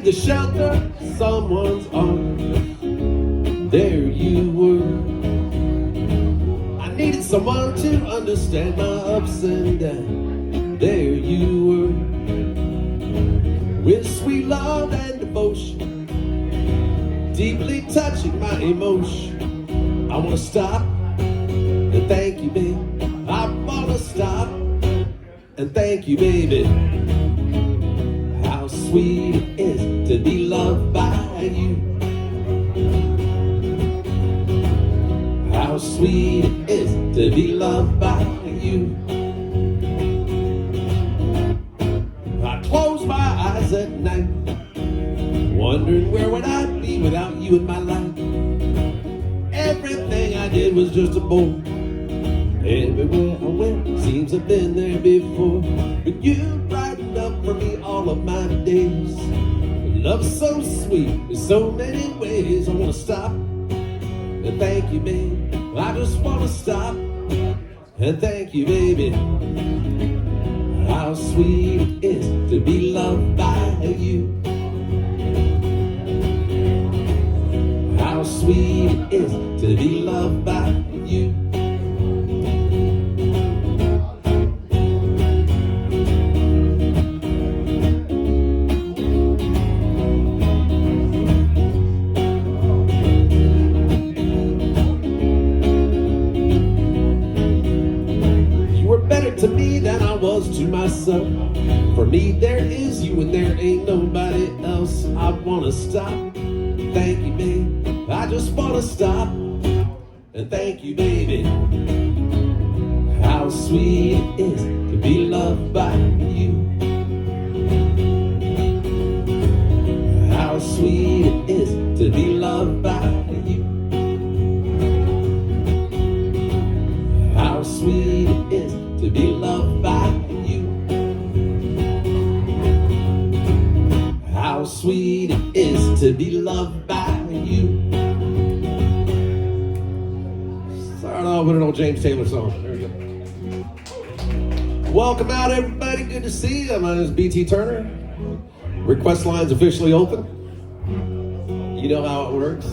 the shelter of someone's arms. There you were. I needed someone to understand my ups and downs. There you were. With sweet love and devotion, deeply touching my emotion. I wanna stop and thank you, baby. I wanna stop and thank you, baby. How sweet it is to be loved by you. How sweet it is to be loved by you. I close my eyes at night, wondering where would I be without you in my life. Everything I did was just a bore. Everywhere I went seems I've been there before. But you brightened up for me all of my days. Love's so sweet in so many ways. I wanna stop and thank you, baby. I just wanna stop and thank you, baby. How sweet it is to be loved by you. How sweet it is to be loved by you. To me than I was to myself. For me there is you and there ain't nobody else. I wanna stop, thank you, babe. I just wanna stop and thank you, baby. How sweet it is to be loved by you. How sweet it is to be loved by you. How sweet it is to be loved by you. How sweet it is to be loved by you. Start off with an old James Taylor song. There we go. Welcome out, everybody. Good to see you. My name is BT Turner. Request line's officially open. You know how it works.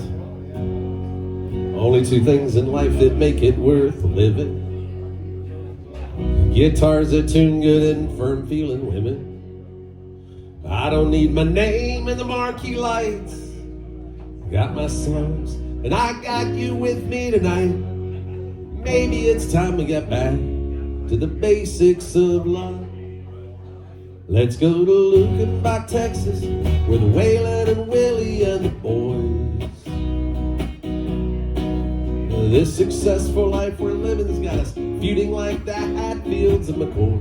Only two things in life that make it worth living: guitars that tune good and firm feeling women. I don't need my name in the marquee lights. Got my songs and I got you with me tonight. Maybe it's time we get back to the basics of love. Let's go to Lukenbach, Texas, with Waylon and Willie and the boys. This successful life we're living's got us feuding like the Hatfields and McCoy.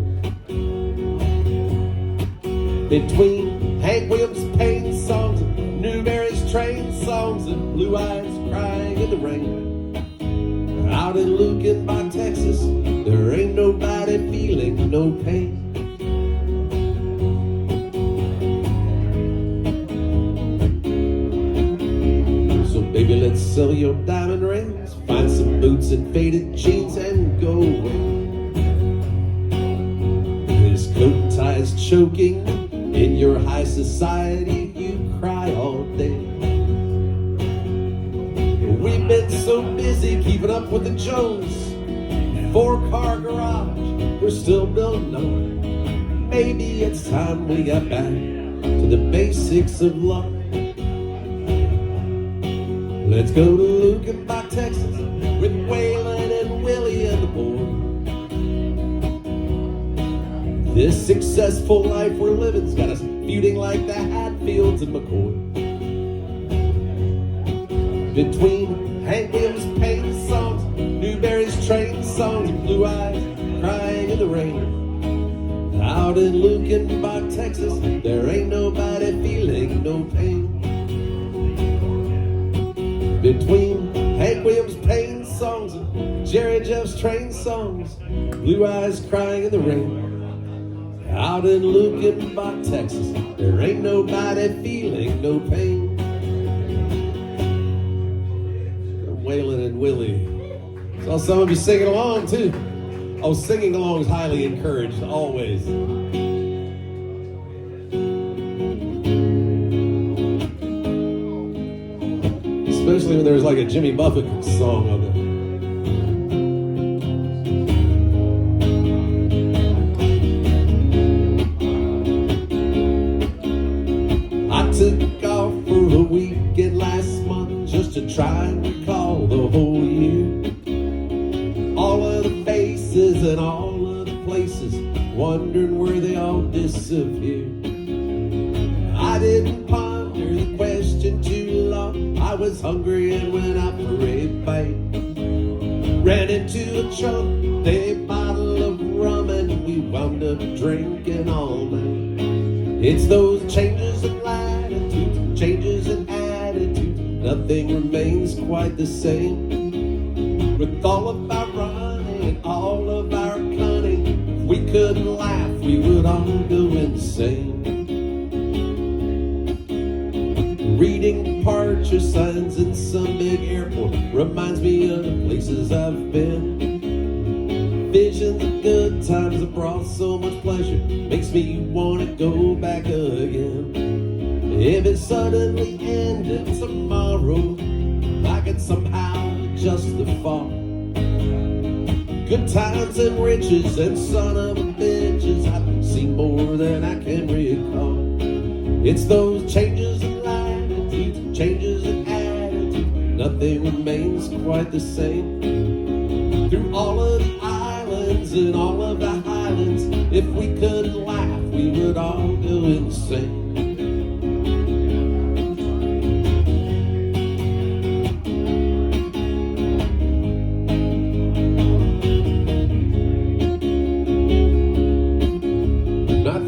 Between Hank Williams' pain songs and Newberry's train songs and Blue Eyes crying in the rain. Out in Lukenbach, Texas, there ain't nobody feeling no pain. So baby, let's sell your diamond rings, find some boots and faded jeans and go away. This coat tie's choking in your high society, you cry all day. We've been so busy keeping up with the Jones. 4-car garage, we're still building on. Maybe it's time we got back to the basics of love. Let's go to Lukenbach, Texas, with Waylon and Willie and the boys. This successful life we're living's got us feuding like the Hatfields and McCoy. Between Hank Williams' pain songs, Newberry's train songs, and Blue Eyes crying in the rain. Out in Lukenbach, Texas, there ain't nobody feeling no pain. Between Hank Williams' pain songs and Jerry Jeff's train songs, Blue Eyes crying in the rain. Out in Lukenbach, Texas, there ain't nobody feeling no pain. Waylon and Willie. Saw some of you singing along too. Oh, singing along is highly encouraged, always. Especially when there's like a Jimmy Buffett song on there. I took off for a weekend last month just to try and recall the whole year. All of the faces and all of the places, wondering where they all disappeared. I didn't ponder the question too long. I was hungry and went out for a bite. Ran into a trunk, a bottle of rum, and we wound up drinking all night. It's those changes in latitude, changes in attitude, nothing remains quite the same. With all of our running and all of our cunning, if we couldn't laugh, we would all go insane. Reading departure signs in some big airport reminds me of the places I've been. Visions of good times that brought so much pleasure makes me want to go back again. If it suddenly ended tomorrow, I could somehow adjust the fall. Good times and riches and son of a bitches, I've seen more than I can recall. It's those changes in latitude, changes in attitude, nothing remains quite the same. Through all of the islands and all of the highlands, if we couldn't laugh, we would all go insane.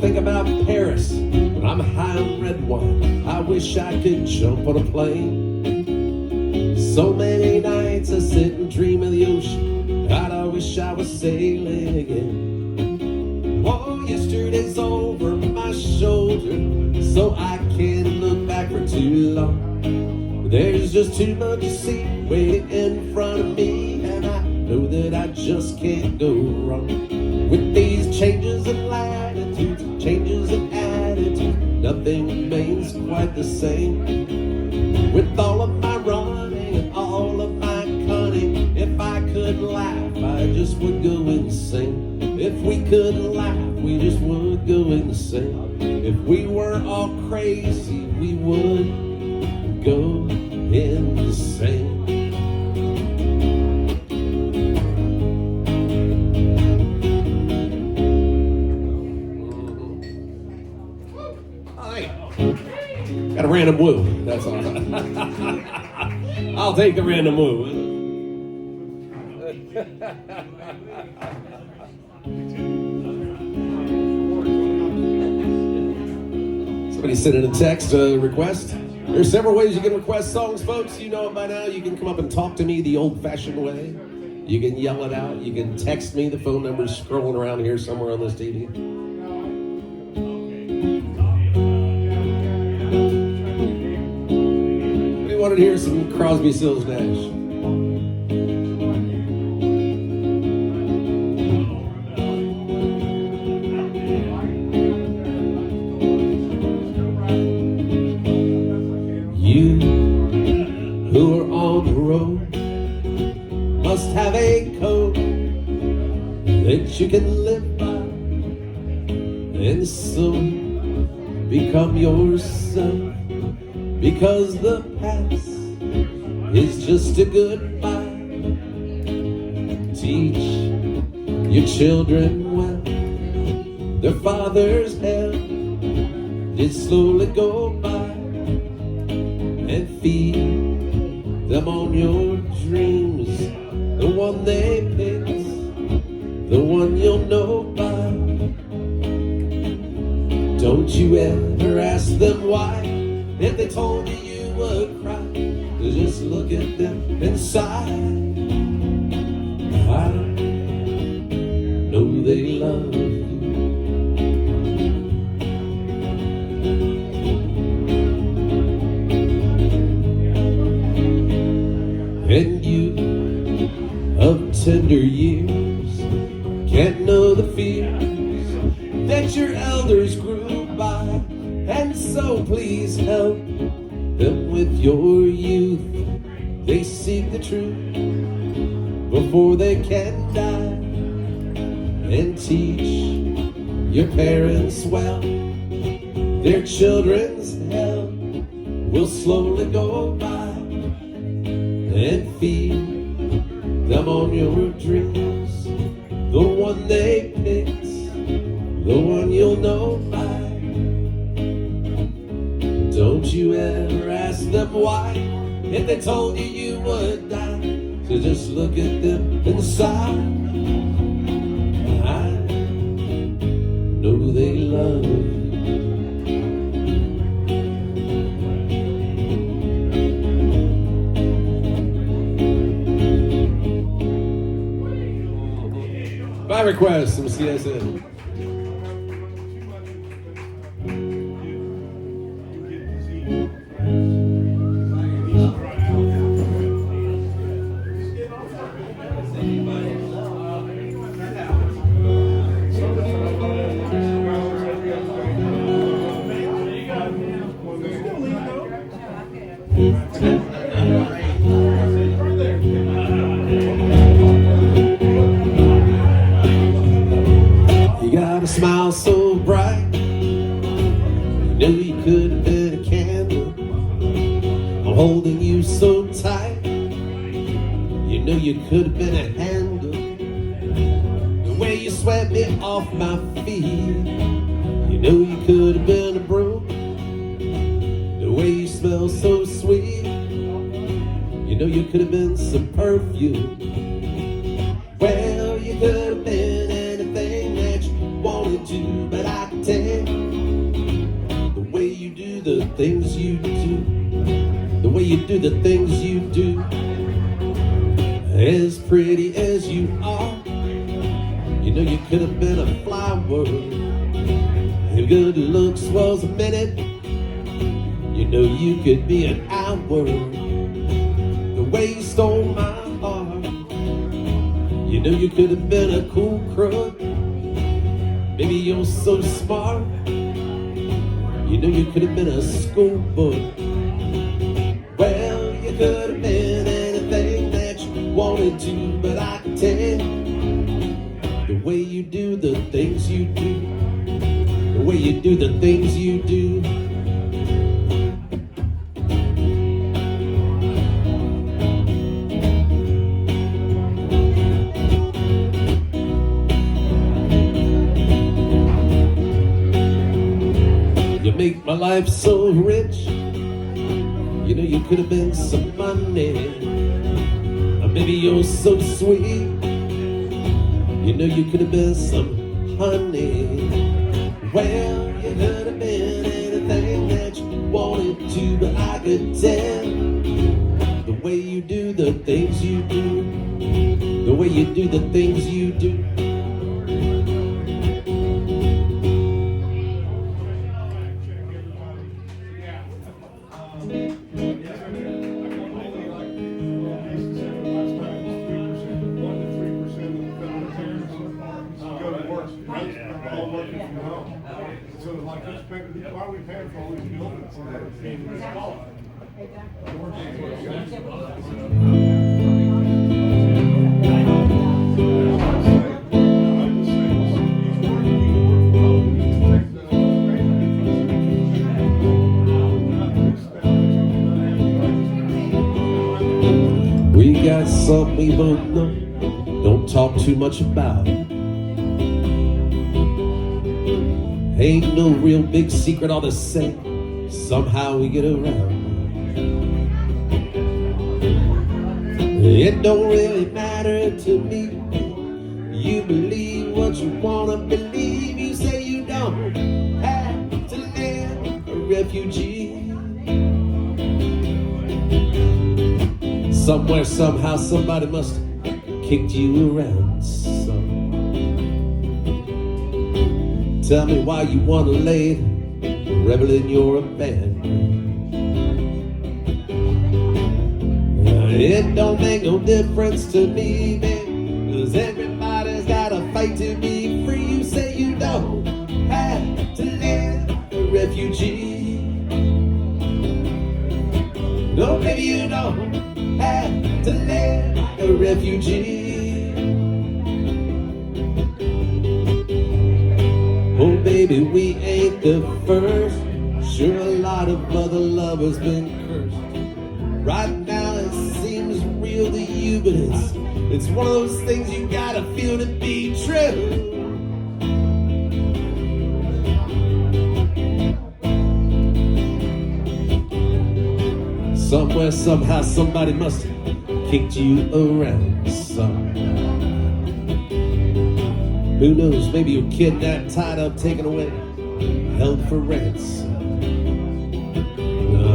Think about Paris when I'm high on red wine. I wish I could jump on a plane. So many nights I sit and dream of the ocean. God, I wish I was sailing again. Oh, yesterday's over my shoulder, so I can't look back for too long. There's just too much to see waiting in front of me, and I know that I just can't go wrong. With these changes in latitudes, changes in attitude, nothing remains quite the same. With all of my running and all of my cunning, if I could laugh, I just would go insane. If we couldn't laugh, we just would go insane. If we were all crazy, we would go insane. Got a random woo, that's all. I'll take the random woo. Somebody sent in a text request. There's several ways you can request songs, folks. You know it by now. You can come up and talk to me the old-fashioned way. You can yell it out. You can text me. The phone number's scrolling around here somewhere on this TV. Wanted to hear some Crosby, Stills, Nash. You who are on the road must have a code that you can live by, and so become yourself. Because the past is just a goodbye. Teach your children well. Their father's help did slowly go by, and feed them on your dreams. The one they picked, the one you'll know by. Don't you ever ask them why. If they told you you would cry, just look at them and sigh. I know they love you. And you of tender years can't know the fears that your elders grew by. And so please help them with your youth. They seek the truth before they can die, and teach your parents well. Their children's hell will slowly go by, and feed them on your dreams. The one they picked, the one you'll know by. Don't you ever ask them why, if they told you you would die. So just look at them and sigh. I know they love you. By request from CSN. You got a smile so bright, you know you could have been a candle. I'm holding you so tight, you know you could have been a handle. The way you swept me off my feet, you know you could have been a broom. The way you smell so sweet, you know you could have been some perfume. Well, you could have been anything that you wanted to, but I can tell the way you do the things you do, the way you do the things you do, as pretty as you are, you know you could have been a flower. If good looks was a minute, you know you could be an hour. The way you stole my heart, you know you could have been a cool crook. Maybe you're so smart, you know you could have been a school book. Well, you could have been anything that you wanted to, but I can tell the way you do the things you do, the way you do the things you do. Make my life so rich, you know you could have been some money. Or maybe you're so sweet, you know you could have been some honey. Well, you could have been anything that you wanted to, but I could tell the way you do the things you do, the way you do the things you do. So like this, why we paying for all these buildings that are being installed? We got something we both know, don't talk too much about. Ain't no real big secret, all the same, somehow we get around. It don't really matter to me. You believe what you wanna believe. You say you don't have to live a refugee. Somewhere, somehow, somebody must have kicked you around some. Tell me why you wanna lay rebel in your abandon. It don't make no difference to me, babe, 'cause everybody's gotta fight to be free. You say you don't have to live a refugee. No, maybe you don't. had to live like a refugee. Oh baby, we ain't the first. Sure, a lot of other lovers been cursed. Right now it seems real to you, but it's one of those things you gotta feel to be true. Somewhere, somehow, somebody must have kicked you around some. Who knows, maybe you're kidnapped, tied up, taken away, held for ransom.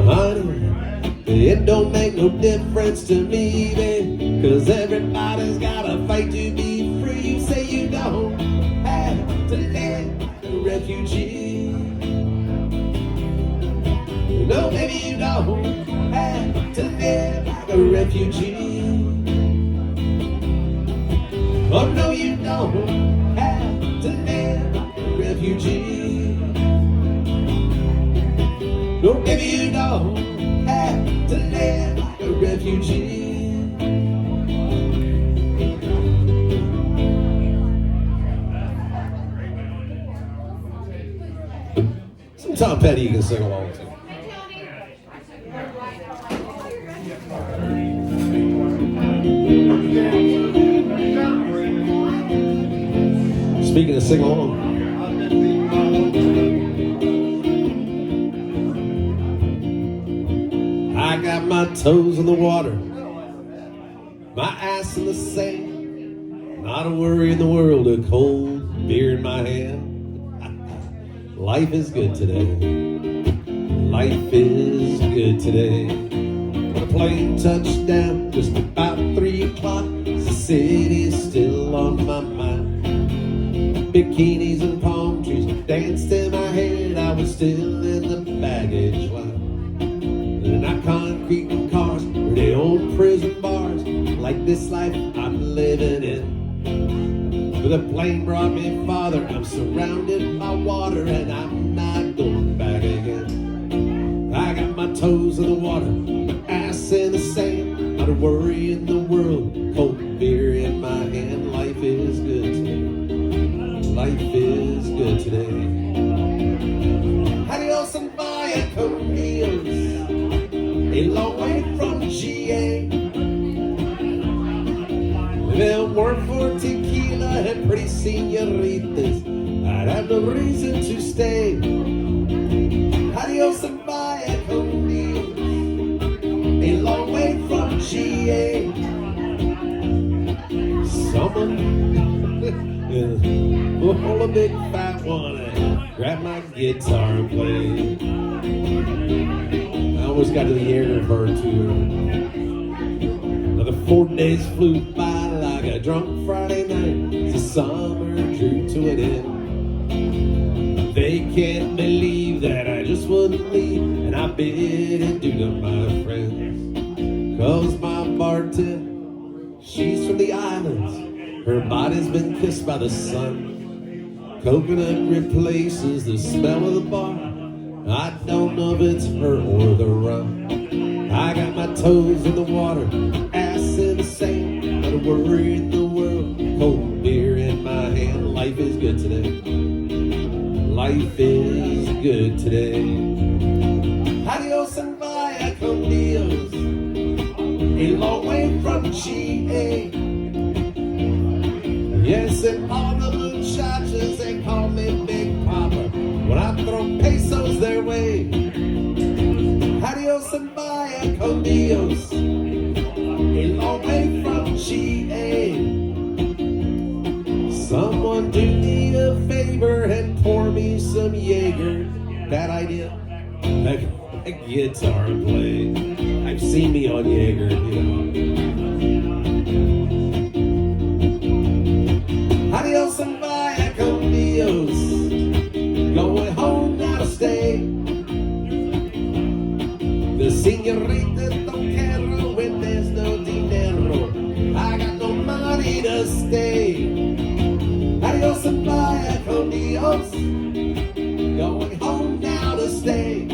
Honey, it don't make no difference to me, babe, 'cause everybody's gotta fight to be free. You say you don't have to live like a refugee. No, maybe you don't have to live like a refugee. Oh no, you don't have to live like a refugee. No, maybe you don't have to live like a refugee. Some Tom Petty you can sing along to. Speaking of sing along, I got my toes in the water, my ass in the sand, not a worry in the world, a cold beer in my hand. Life is good today. Life is good today. When a plane touched down just about 3 o'clock, the city's still on my mind. Bikinis and palm trees danced in my head. I was still in the baggage line. Not concrete and cars, or they old prison bars, like this life I'm living in. But the plane brought me farther. I'm surrounded by water, and I'm not going back again. I got my toes in the water, my ass in the sand, not a worry in the world, cold beer in my hand. Life is good today. Life is good today. Adios and via con Dios, a long way from GA. If it weren't for tequila and pretty senoritas, I'd have no reason to stay. Adios and via con Dios, a long way from GA. Someone hold a big fat one and grab my guitar and play. I almost got to the Jaegerbird tour. Another 4 days flew by like a drunk Friday night. The summer drew to an end. They can't believe that I just wouldn't leave, and I bid adieu to my friends. 'Cause my bartender, she's from the islands. Her body's been kissed by the sun. Coconut replaces the smell of the bar. I don't know if it's her or the rum. I got my toes in the water, ass in the sand, not a worry in the world, cold beer in my hand. Life is good today. Life is good today. Adios and via con Dios, a long way from GA. Yes, and all the muchachas, they call me Big Papa when I throw pesos their way. Adios and via con Dios, a long way from GA. Someone do me a favor and pour me some Jaeger. Bad idea. A guitar and play. I've seen me on Jaeger, you know. Adios and via con Dios, going home now to stay. The señorita don't care when there's no dinero. I got no money to stay. Adios and via con Dios, going home now to stay.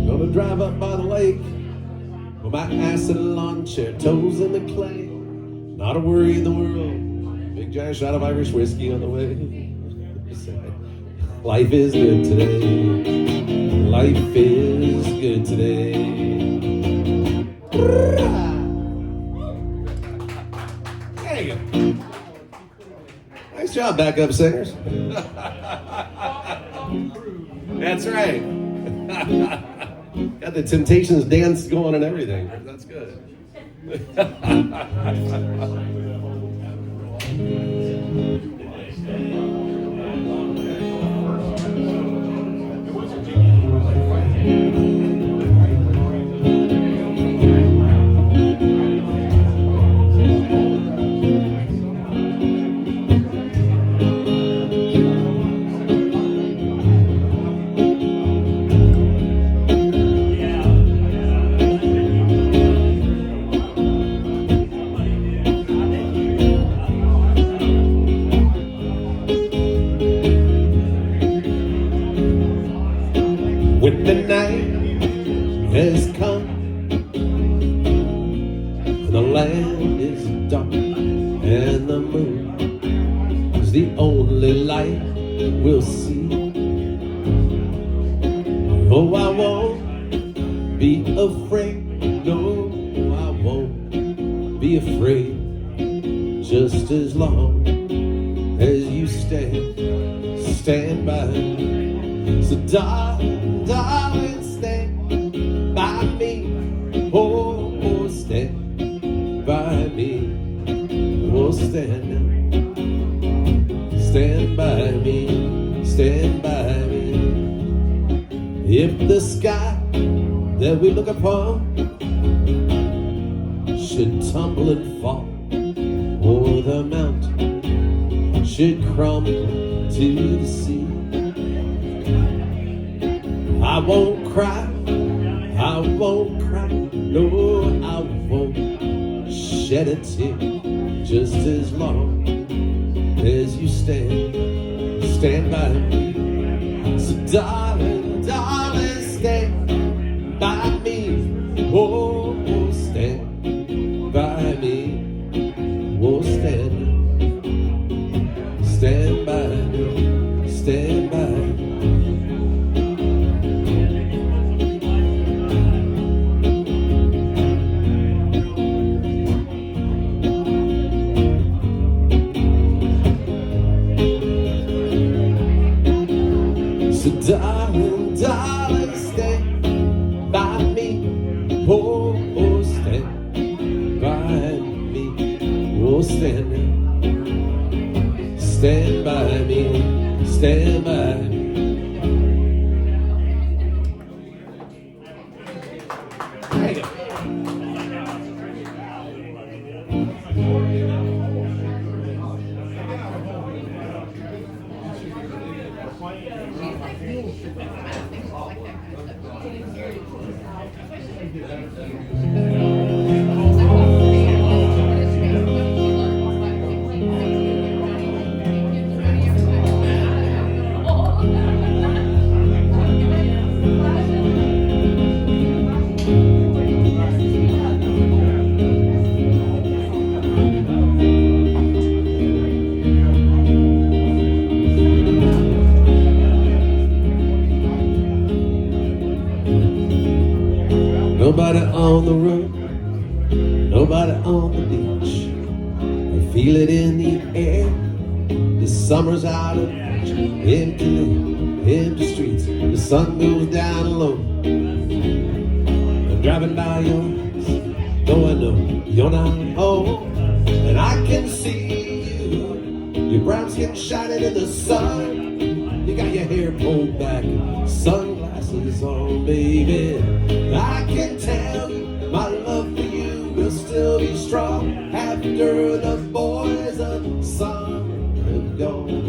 Gonna drive up by the lake with my acid lawn chair, toes in the clay. Not a worry in the world. Big giant shot of Irish whiskey on the way. Life is good today. Life is good today. There you go. Nice job, backup singers. That's right. Got the Temptations dance going and everything. That's good. When the night has come and the land is dark and the moon is the only light we'll see. Oh, I won't be afraid. No, I won't be afraid. Just as long as you stand by me. So darling, stand by me. Oh, stand by me. Oh, stand by me. Stand by me. If the sky that we look upon should tumble and fall, or the mountain should crumble to the sea, I won't cry, no, I won't shed a tear, just as long as you stand by me. So darling, stand by me. Oh, stand by me. Oh, stand by me. Stand by me. So darling, stand by me. Oh, stand by me. Oh, stand by me. Stand by me. There you go. Nobody on the road, nobody on the beach. I feel it in the air. The summer's out of reach. Empty streets. The sun goes down low. I'm driving by your house, though I know you're not home. And I can see you, your brown skin shining in the sun. You got your hair pulled back, sunglasses on, baby. I can tell you my love for you will still be strong after the boys of summer have gone.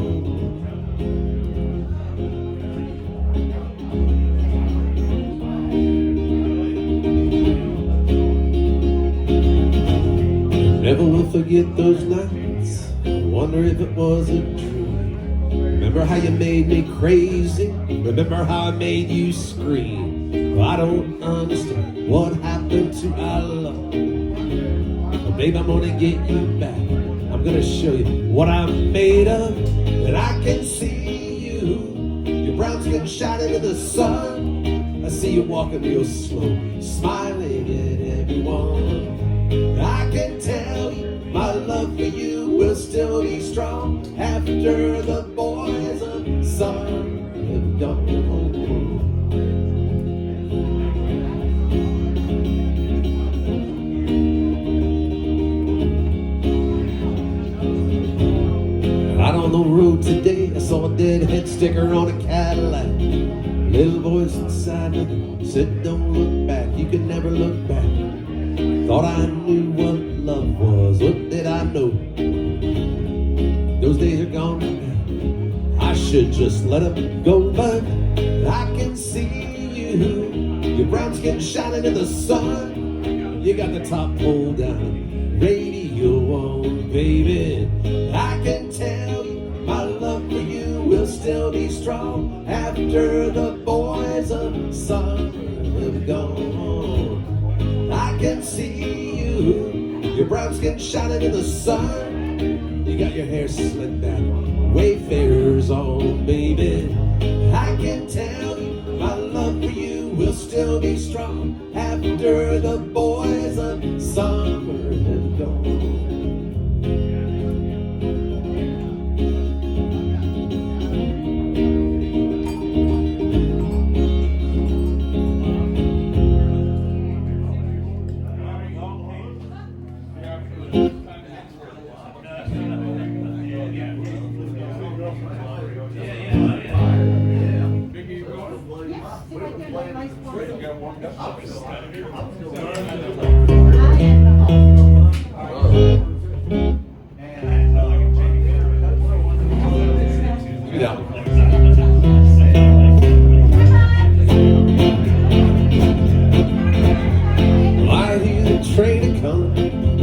Never will forget those nights. I wonder if it was a dream. Remember how you made me crazy? Remember how I made you scream? I don't understand what happened to our love. But babe, I'm gonna get you back. I'm gonna show you what I'm made of. And I can see you, your brown skin shining in the sun. I see you walking real slow, smiling at everyone. I can tell you my love for you will still be strong after the boys of summer have gone. Out on the road today, I saw a deadhead sticker on a Cadillac. Little voice inside me said, don't look back, you can never look back. Thought I knew what love was, what did I know? Those days are gone now. I should just let them go, but I can see you, your brown skin shining in the sun. You got the top pulled down, radio on, baby. I can tell you my love for you will still be strong after the boys of summer have gone. I can see you, your brown skin shining in the sun. You got your hair slicked back, Wayfarers on, baby. I can tell you my love for you will still be strong after the boys of summer have gone.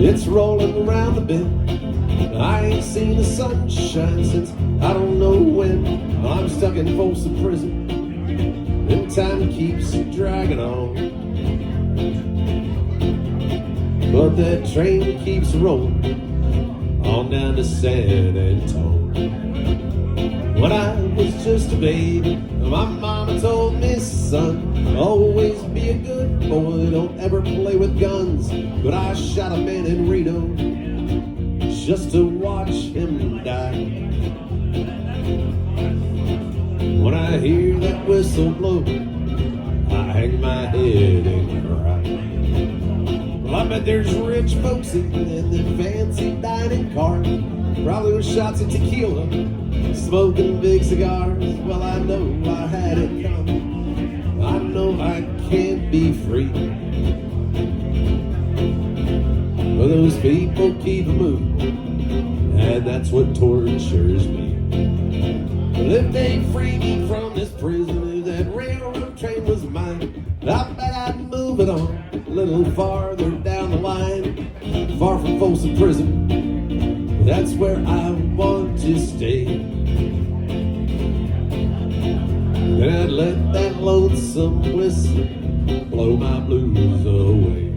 It's rolling around the bend. I ain't seen the sunshine since I don't know when. I'm stuck in Folsom Prison, and time keeps dragging on. But that train keeps rolling on down to San Antonio. When I was just a baby, my mama told me, son, always be a good boy, don't ever play with guns. But I shot a man in Reno just to watch him die. When I hear that whistle blow, I hang my head and cry. Well, I bet there's rich folks in them fancy dining cars, probably with shots of tequila, smoking big cigars. Well, I know I had it coming. I know I can't be free. But those people keep moving, and that's what tortures me. But if they free me from this prison, if that railroad train was mine, I bet I'd move it on a little farther down the line, far from Folsom Prison. That's where I want to stay. Then I'd let that lonesome whistle blow my blues away.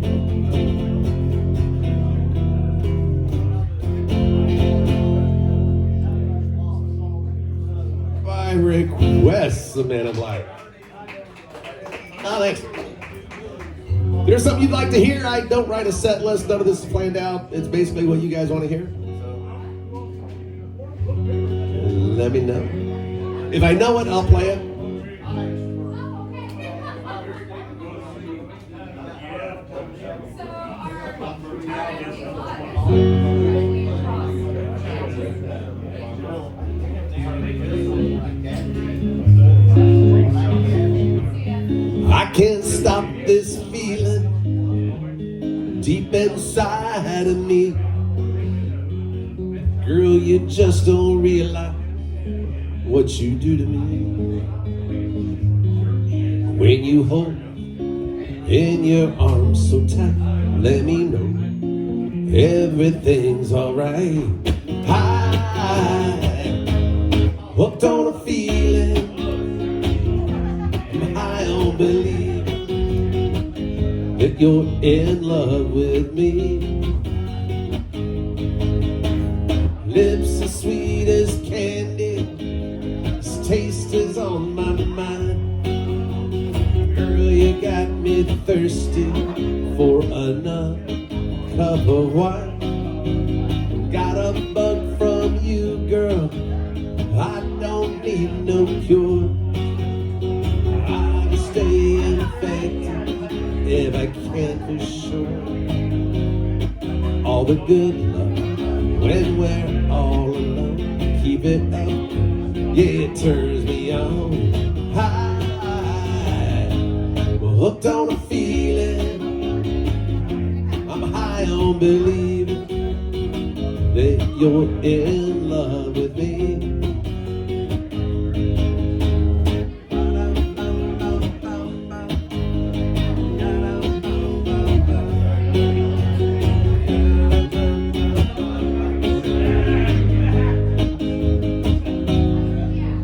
By request, the Man of Life. Oh, thanks. There's something you'd like to hear? I don't write a set list. None of this is planned out. It's basically what you guys want to hear. Let me know. If I know it, I'll play it. I can't stop this feeling deep inside of me. Girl, you just don't realize what you do to me. When you hold in your arms so tight, let me know everything's alright. I hooked on a feeling, I'm high on belief. that you're in love with me. Lips as sweet as candy, this taste is on my mind. Girl, you got me thirsty for another cup of wine. Got a bug from you, girl, I don't need no cure. I'll stay infected if I can for sure. All the good love when we're all alone. Keep it up, yeah, it turns me on. High, we're hooked on a feeling. I'm high on believing that you're in love with me.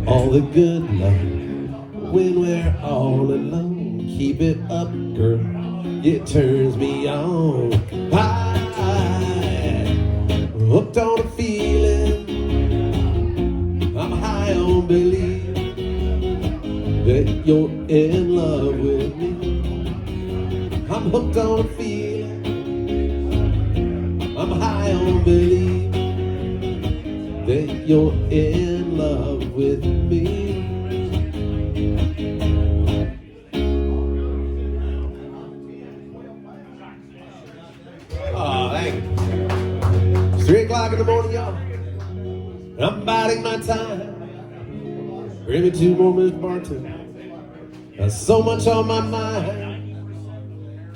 All the good love when we're all alone. Keep it up, girl, it turns me on. High, hooked on a feeling. I'm high on believing that you're in love with me. I'm hooked on a feeling. I'm high on believing that you're in love with me. Oh, thank you. It's 3 o'clock in the morning, y'all. I'm biding my time. Bring me 2 more, Mr. Bartender. There's so much on my mind.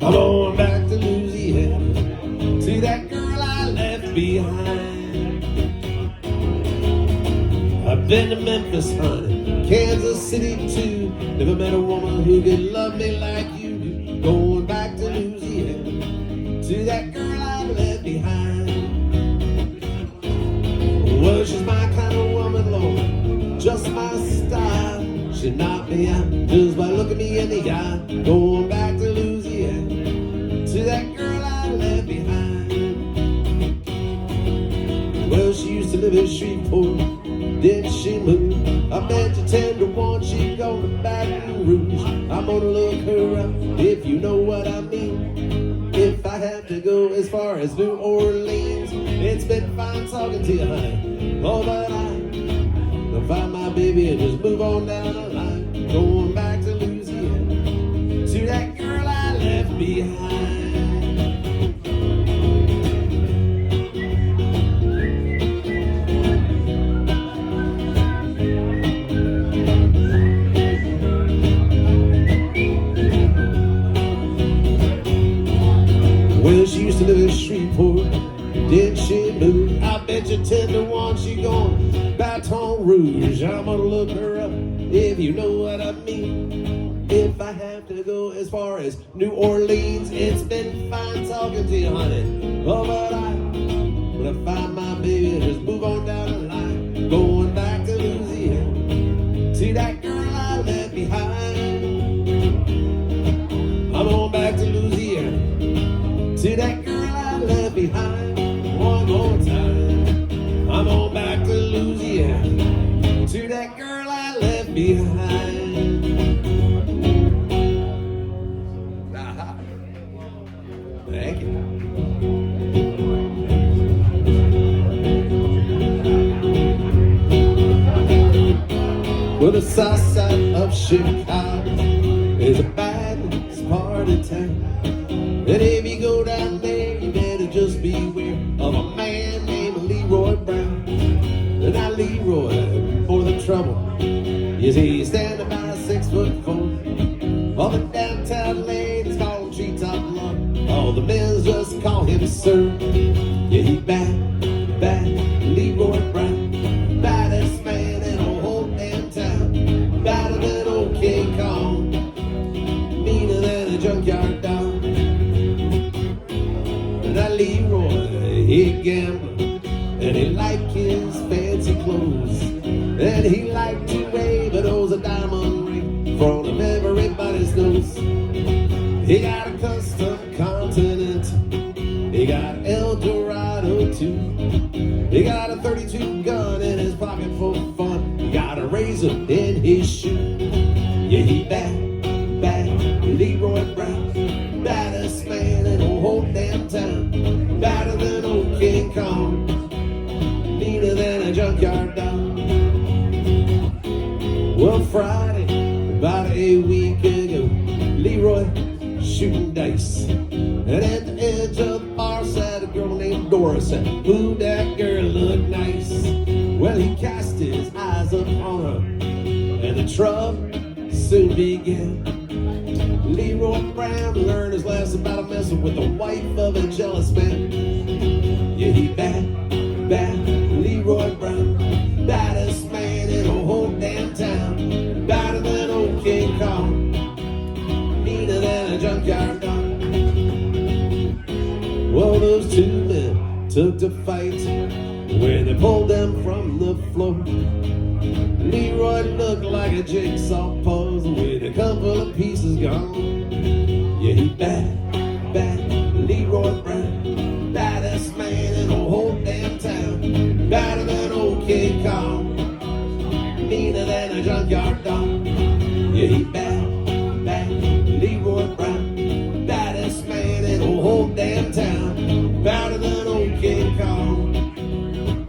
I'm going back to Louisiana. See that girl I left behind. I've been to Memphis, honey, Kansas City too. Never met a woman who could love me like you do. Going back to Louisiana, to that girl I left behind. Well, she's my kind of woman, Lord, just my style. She knocked me out just by looking me in the eye. Going back to Louisiana, to that girl I left behind. Well, she used to live in Shreveport. Then she moved. I bet you 10 to 1 she gone to Baton Rouge. I'm gonna look her up, if you know what I mean. If I have to go as far as New Orleans, it's been fine talking to you, honey. Oh, but I'll find my baby and just move on down the line. Going back to Louisiana, to that girl I left behind. Well, she used to live in Shreveport, then she moved. I bet you 10 to 1 she gone Baton Rouge. I'm gonna look her up, if you know what I mean. If I have to go as far as New Orleans, it's been fine talking to you, honey. Oh, but I'm gonna find my baby and just move on down the line. Going back to Louisiana, see that girl I left behind. I'm on back to Louisiana, see that girl I left behind. One more time. I'm on back to Louisiana, to that girl I left behind. Aha. Thank you. Well, the south side of Chicago is a bad part of town. And if you go down there, you better just beware of a man named Leroy Brown. And now Leroy, for the trouble, is he standing by 6'4"? All the downtown ladies call him Treetop Love. All the men just call him Sir. Yeah, he bad, Leroy Brown. Baddest man in the whole damn town. Badder than old King Kong. Meaner than a junkyard dog. Now Leroy, he gambled, and he liked his fancy clothes, and he liked to wave those a diamond ring in front of everybody's nose. He got a custom Kong, meaner than a junkyard dog. Well, Friday, about a week ago, Leroy shooting dice, and at the edge of the bar sat a girl named Doris. Said, "Ooh, that girl looked nice." Well, he cast his eyes up on her, and the trouble soon began. Leroy Brown learned his lesson about messing with the wife of a jealous man. Yeah, he bad, Leroy Brown, baddest man in the whole damn town, badder than old King Kong, meaner than a junkyard dog. Well, those two men took to fight when they pulled them from the floor. Leroy looked like a jigsaw puzzle with a couple of pieces gone. Yeah, he bad, Leroy Brown, baddest man in the whole damn town, badder than old King Kong, meaner than a junkyard dog. Yeah, he bad, Leroy Brown, baddest man in the whole damn town, badder than old King Kong,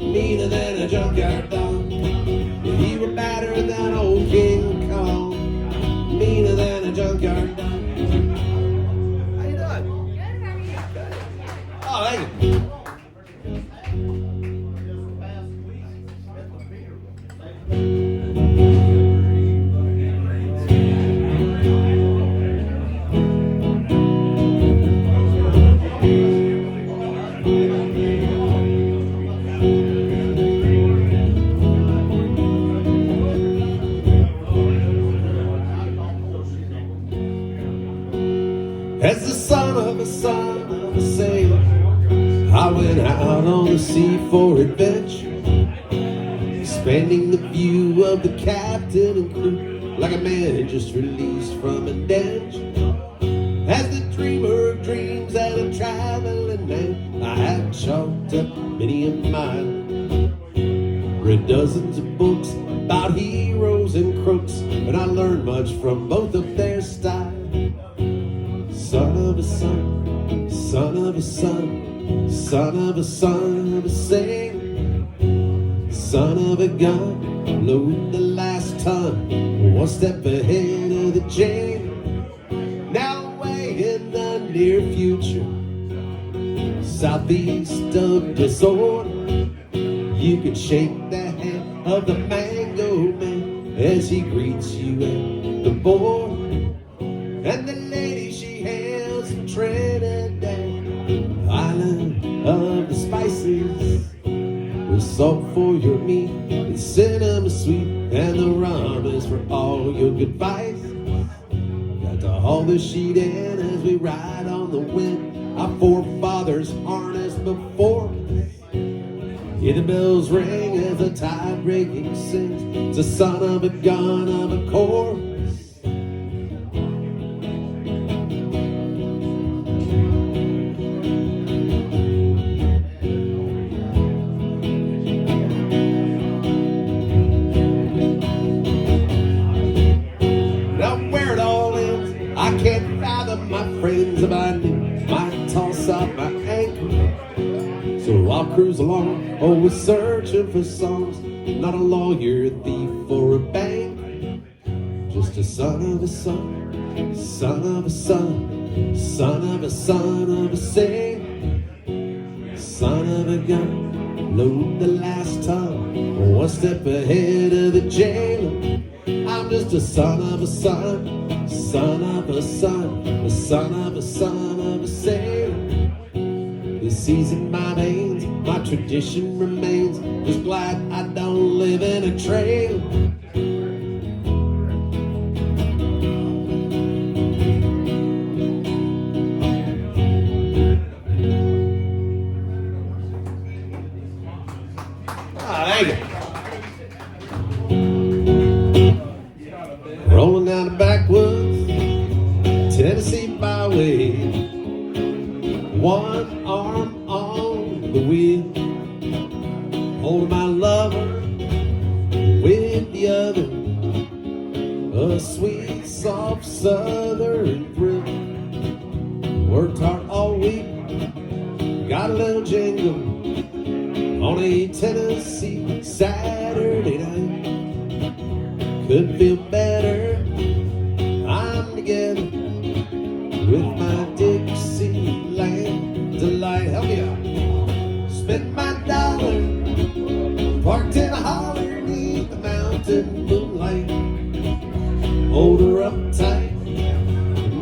meaner than a junkyard dog. Yeah, he was badder than old King Kong, meaner than a junkyard dog. How you doing? Good, how are you? Oh, thank you. As the son of a sailor, I went out on the sea for adventure, expanding the view of the captain and crew, like a man just released from a dungeon. As the dreamer of dreams and a traveling man, I have chalked up many a mile, read dozens of books about heroes and crooks, and I learned much from both of their styles. Son of a son, son of a son, son of a son of a sailor, son of a gun, load the last ton, one step ahead of the jail. Now away in the near future, southeast of disorder, you can shake the hand of the Mango Man as he greets you at the border. And the lady she hails from Trinidad, island of the spices, with salt for your meat and cinnamon sweet, and the rum is for all your good vice. Got to haul the sheet in as we ride on the wind, our forefathers harnessed before us. Hear the bells ring as the tide breaking sings, it's the son of a gun of a chorus. If I knew, might toss out my anchor. So I'll cruise along, always searching for songs. Not a lawyer, a thief, or a bank. Just a son of a son, son of a son, son of a son of a sailor, son of a gun, load the last ton, one step ahead of the jailer. I'm just a son of a son, son of a son, a son of a son of a sailor. The sea's in my veins, my tradition remains. Just glad I don't live in a trailer. Thank you. Rolling down the backwoods, Tennessee byway, one arm on the wheel, holding my lover with the other, a sweet, soft southern thrill. Worked hard all week, got a little jingle on a Tennessee Saturday night. Couldn't feel better. I'm together with my Dixieland delight. Help me out. Spent my dollar, parked in a holler beneath the mountain moonlight. Hold her up tight,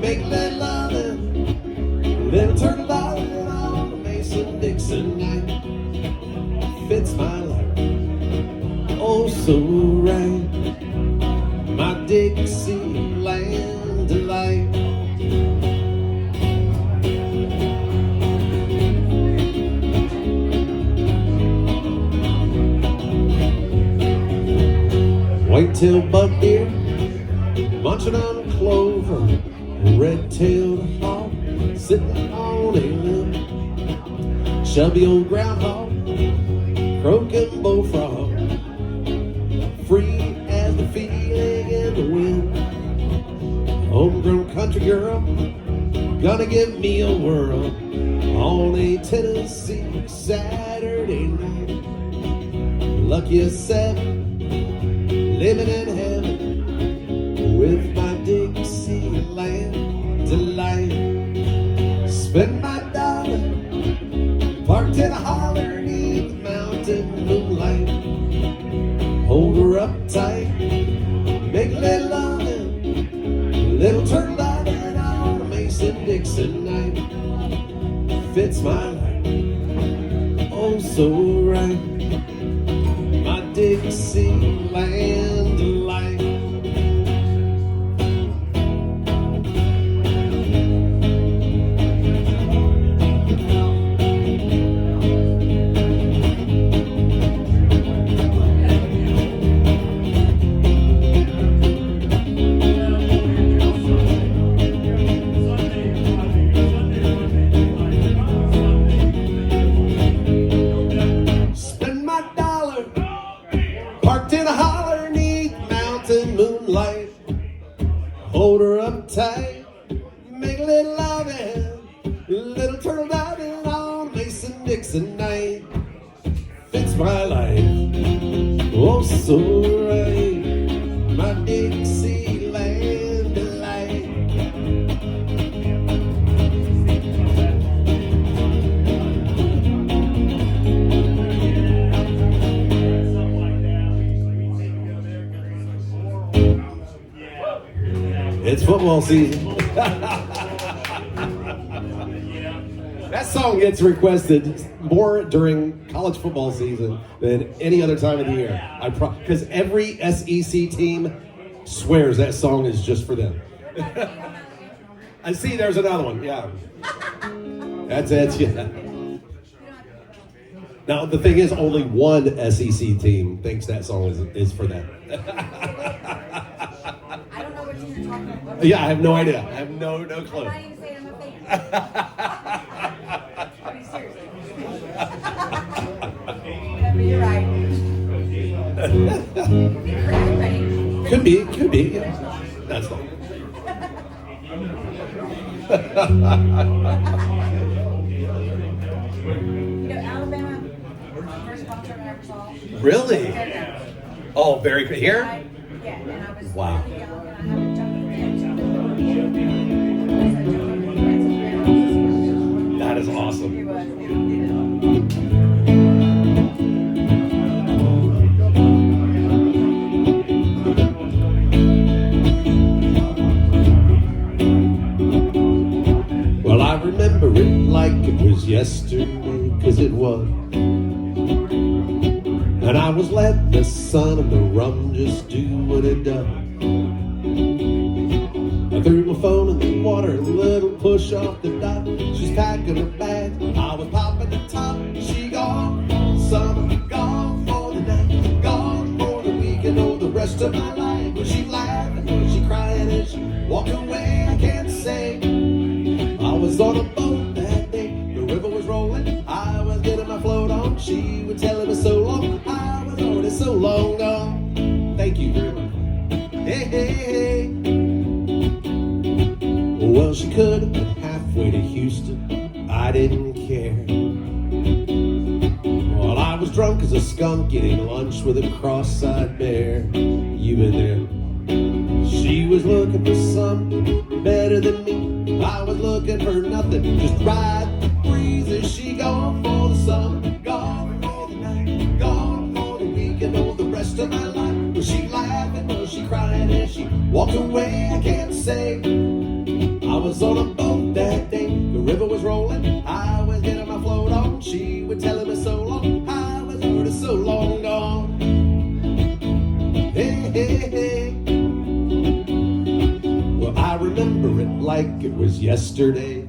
make that lovin', little turtle darling on the Mason-Dixon night. Fits my life, oh so right, my Dixieland delight. White-tailed buck deer, munching on clover, red-tailed hawk, sitting on a limb, chubby old groundhog, croaking bullfrog, free as the feeling in the wind. Homegrown country girl, gonna give me a whirl on a Tennessee Saturday night. Lucky as seven, living in heaven with my Dixieland delight. Spend my dollar, parked in a holler beneath the mountain moonlight. Hold her up tight, make a little lovin', little turtle diving on a Mason-Dixon night. Fits my life, oh so right, my Dixieland delight. Spend my dollar, parked in a holler neath mountain moonlight. Hold her up tight, make a little lovin', little turtle diving on a Mason-Dixon night. Fits my life, oh so right, my Dixieland delight. It's football season. That song gets requested more during college football season than any other time of the year. Because every SEC team swears that song is just for them. I see there's another one, yeah. That's it, yeah. Now, the thing is, only one SEC team thinks that song is for them. I don't know what team you're talking about. Yeah, I have no idea. I have no I'm clue. not even saying I'm a fan. I mean, seriously. But you're right. Could be, yeah. That's all. You know, Alabama, first concert I ever saw. Really? Oh, very good. Here? Yeah, and I was Wow. really young, and I haven't jumped in. That is awesome. It was. Well, I remember it like it was yesterday, 'cause it was. And I was letting the sun and the rum just do what it does. I threw my phone in the water, a little push off the dock. She's packing her bag, I was popping the top. She gone for the summer, gone for the night, gone for the weekend, oh, the rest of my life. Was she laughing, was she crying as she walked away? I can't say. I was on a boat that day, the river was rolling, I was getting my float on. She would tell it was so long, I was already so long gone. Thank you very much. Hey, hey, hey. Well, she could have been halfway to Houston, I didn't care. Well, I was drunk as a skunk eating lunch with a cross-eyed bear. You been there? She was looking for something better than me. I was looking for nothing, just ride the breeze. As she gone for the summer, gone for the night, gone for the weekend, oh, the rest of my life. Was she laughing, was she crying as she walked away? I can't say. I was on a boat that day, the river was rolling, I was getting my float on. She would tell me so long, I was already so long gone. Hey, hey, hey. Well, I remember it like it was yesterday,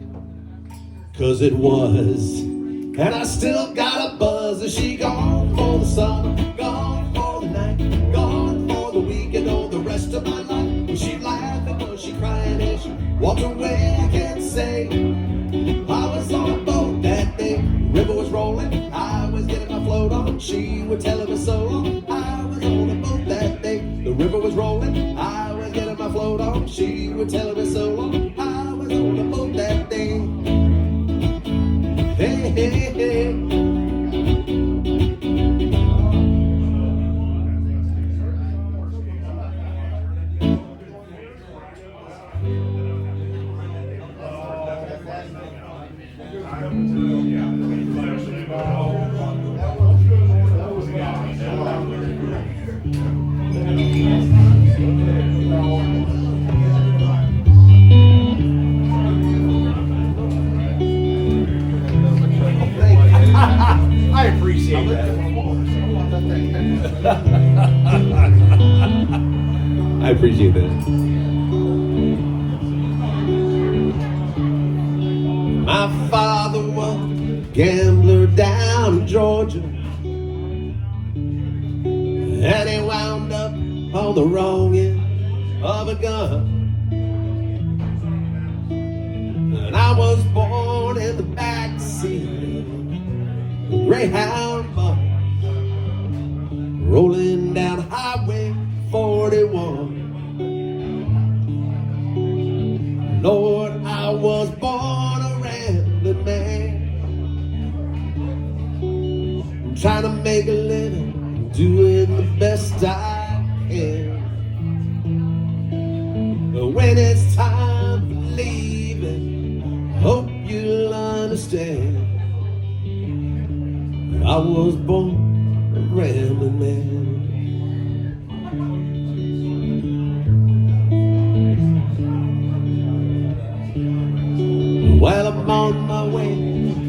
'cause it was. And I still got a buzz. As she gone for the summer, gone for the night, gone for the weekend, oh, the rest of my life. Was she laughing, was she crying as she walked away? I can't say. I was on a boat that day, the river was rolling, I was getting my float on. She would tell me so long. I was on a boat that day, the river was rolling, I was getting my float on. She would tell me so long. I was on a boat that day. Hey, hey, hey. I appreciate that. I appreciate that. My father was a gambler down in Georgia, and he wound up on the wrong end of a gun. And I was born in the backseat of a Greyhound bus, rolling down Highway 41. Lord, I was born a rambling man, trying to make a living, doing the best I can. But when it's time for leaving, hope you'll understand, I was born a rambling man. Well, I'm on my way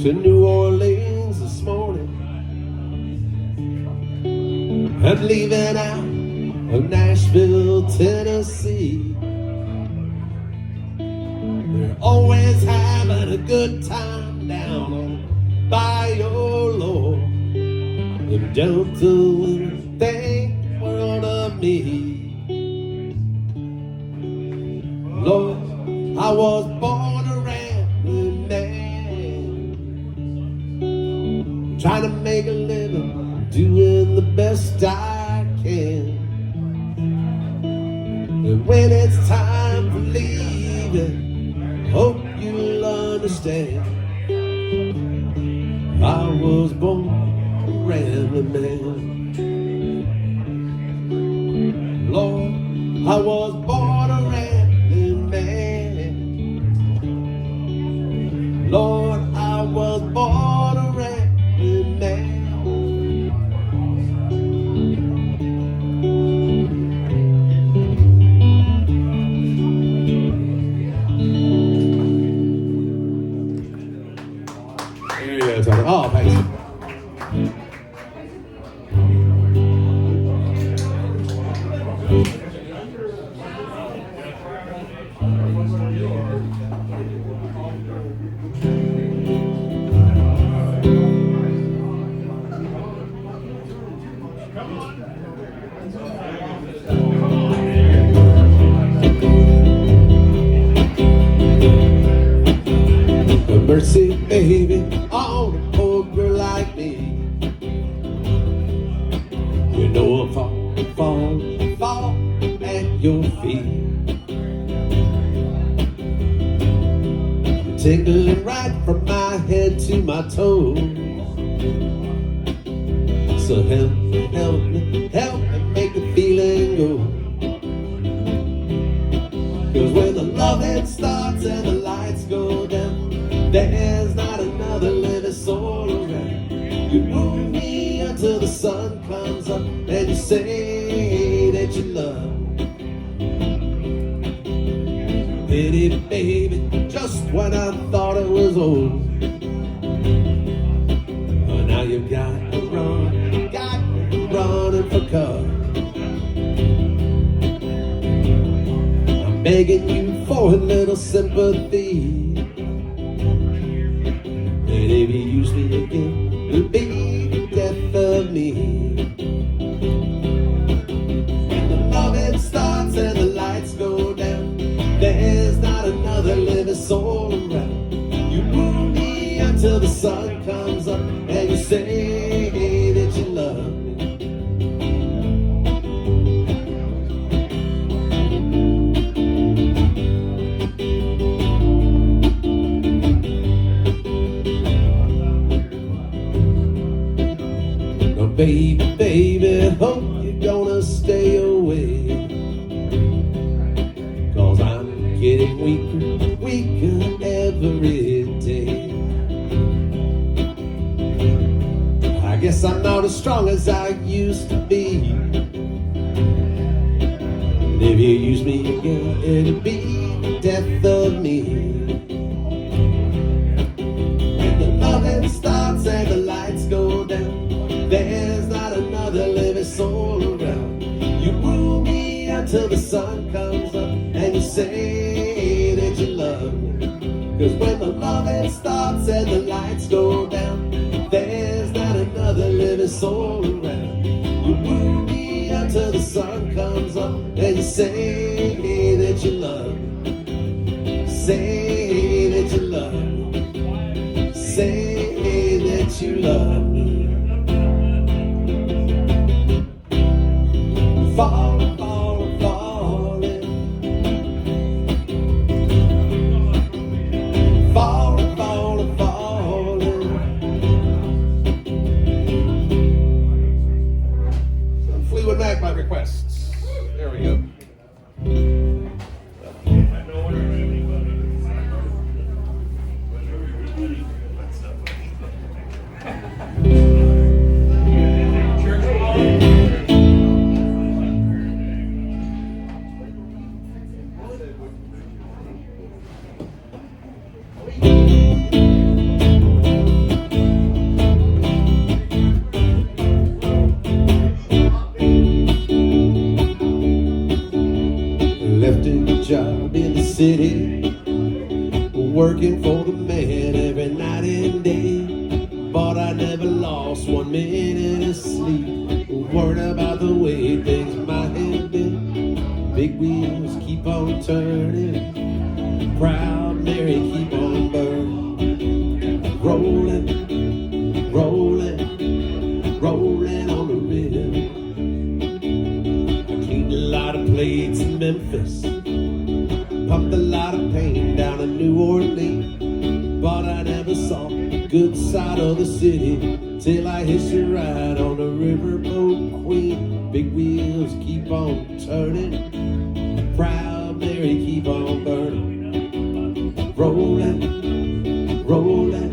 to New Orleans this morning. I'm leaving out of Nashville, Tennessee. They're always having a good time down on Bayou Lord. The Delta women think the world of me. Lord, I was born a rambling man, trying to make a living, doing the best I can. And when it's time for leaving, hope you'll understand, I was born a rambling man. Lord, I was born a rambling man. Lord, I was born a rambling man. There you go, Tony. Oh, thanks. Mercy, baby, on a poor girl like me. You know I'll fall at your feet. Tingling right from my head to my toes. So help me, help me, help me make the feeling go. 'Cause when the loving starts and the lights go down, there's not another living soul around. You move me until the sun comes up and you say that you love me. Pity baby, just when I thought it was over, now you've got to run, running for cover. I'm begging you for a little sympathy, and if you use me again, it'll be the death of me. When the loving starts and the lights go down, there's not another living soul around. You move me until the sun comes up and you say that you love me. Now baby, baby, hope you're gonna stay away, 'cause I'm getting weaker, weaker every day. I guess I'm not as strong as I used to be, and if you use me again, it'll be the death of me. When the loving starts and the lights go down, there's not another living soul around. You woo me until the sun comes up and you say that you love me. 'Cause when the loving starts and the lights go down, there's not another living soul around. You woo me until the sun comes up and you say that you love me. Say that you love me. Say that you love me. Falling, falling, falling. Falling, falling, falling. Fleetwood Mac by request. There we go. Left a job in the city, working for the man every night and day. But I never lost 1 minute of sleep, worried about the way things might have been. Big wheels keep on turning, proud Mary keep on burning. Rolling, rolling, rolling on the river. I cleaned a lot of plates in Memphis, pumped a lot of pain down in New Orleans. But I never saw the good side of the city till I hitched a ride on the riverboat Queen. Big wheels keep on turning, proud Mary keep on burning. Rolling, rolling,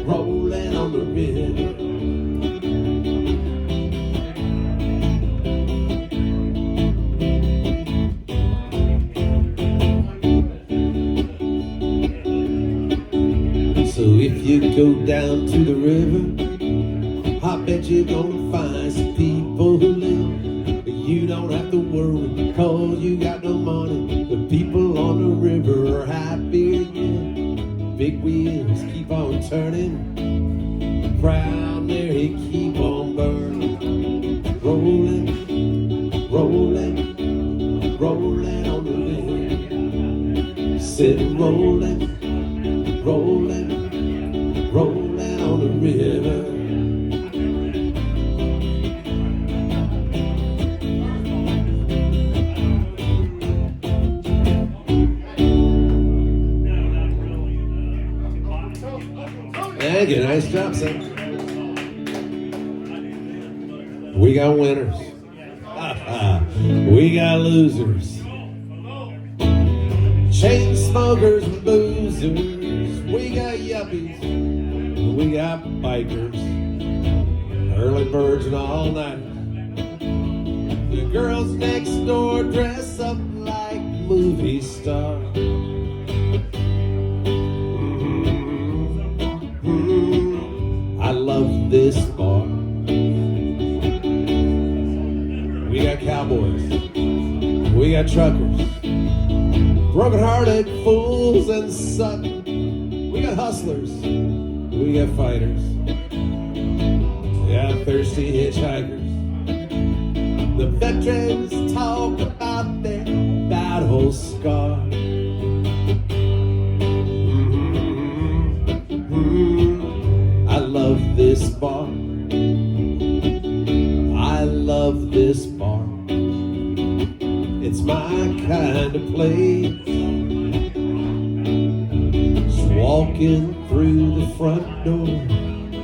rolling on the river. So if you go down to the river, I bet you're gonna find some people who live. You don't have to worry, 'cause you got no money. The people on the river are happy again. Big wheels keep on turning, proud Mary keep on burning. Rolling, rolling, rolling on the river. Said rolling, rolling, rolling on the river. Thank you, nice job, son. We got winners. We got losers. Chain smokers and boozers. We got yuppies. We got bikers. Early birds and all nighters. The girls next door dress up like movie stars. I love this bar. We got cowboys. We got truckers. Broken-hearted fools and suckers. We got hustlers. We got fighters. We got thirsty hitchhikers. The veterans talk about their battle scars. I love this bar. I love this bar. It's my kind of place. Just walking through the front door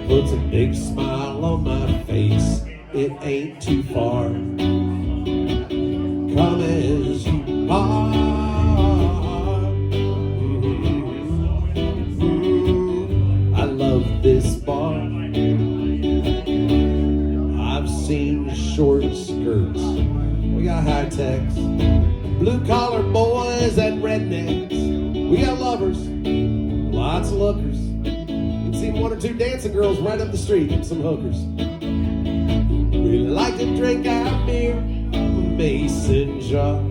puts a big smile on my face. It ain't too far. Come as you are. I love this bar. I've seen short skirts. We got high techs, blue collar boys and rednecks. We got lovers, lots of lookers. You've seen one or two dancing girls right up the street and some hookers. We like to drink our beer from a mason jar.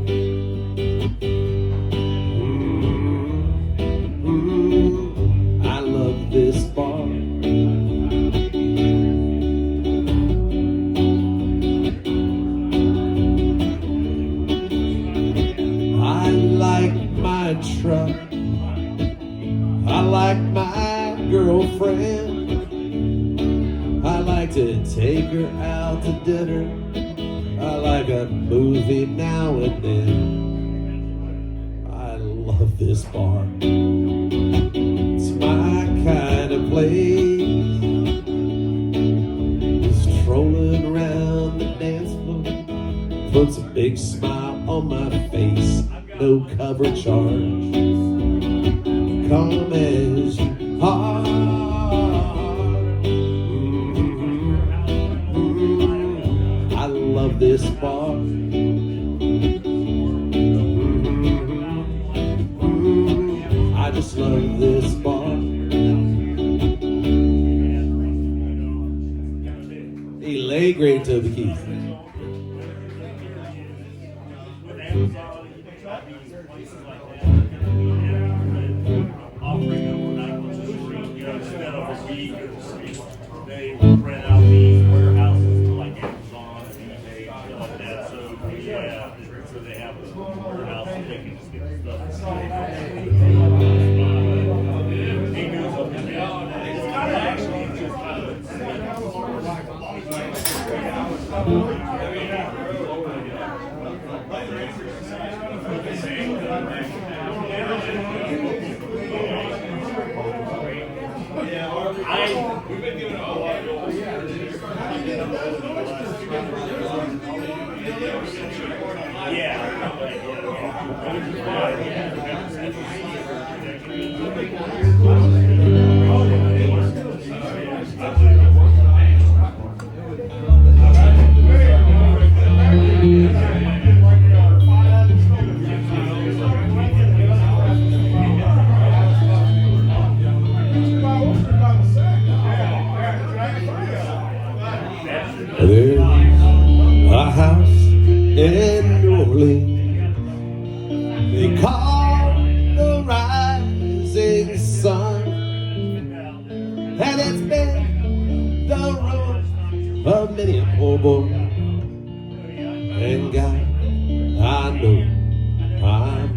I love this bar. I like my truck. I like my girlfriend. I like to take her out to dinner. I like a movie now and then. I love this bar. It's my kind of place. Just strolling around the dance floor puts a big smile on my face. No cover charge. Come as you are. I love this bar. I just love this bar. He lay great Toby Keith. They rent out these warehouses to like Amazon and eBay and stuff like that. So yeah, so they have a warehouse and they can just get the stuff. He goes up and down. It's kind of actually just we've been giving a lot of There's a house in New Orleans they call the Rising Sun, and it's been the ruin of many a poor boy and God. I know, I know.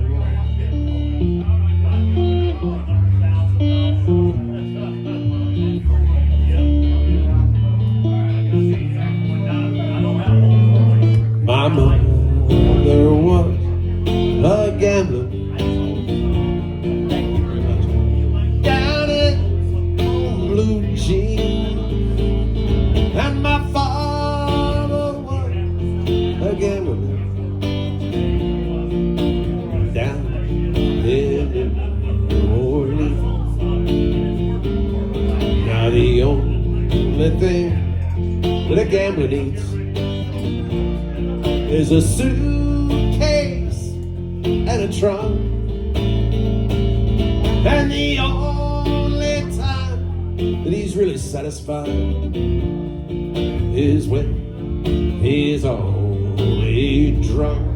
My mother was a gambler down in blue jeans, and my father that a gambler needs is a suitcase and a trunk. And the only time that he's really satisfied is when he's only drunk.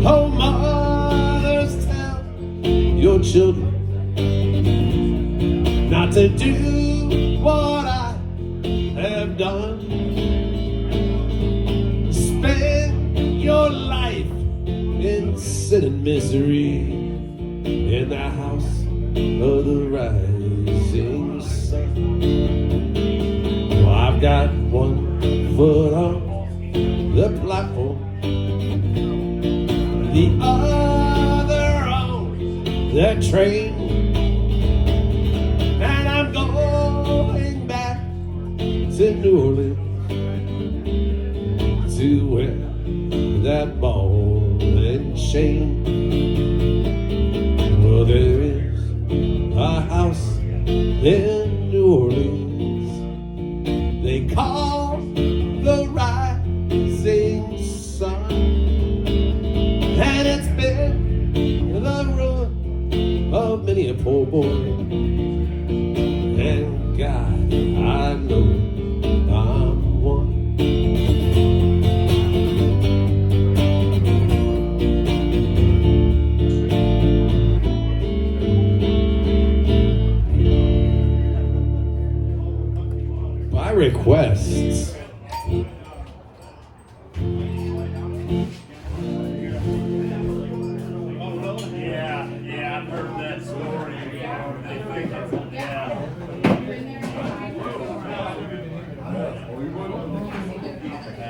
Oh, mothers, tell your children not to do what I have done. Spend your life in sin and misery in the house of the rising sun. Well, I've got one foot on the platform, the other on that train, and I'm going back to New Orleans to wear that ball and chain. Well, there is a house in New Orleans they call the Rising Sun, and it's been the ruin of many a poor boy. And God, I know I'm one. By requests. Yeah, I've heard that story before. They think it's, yeah.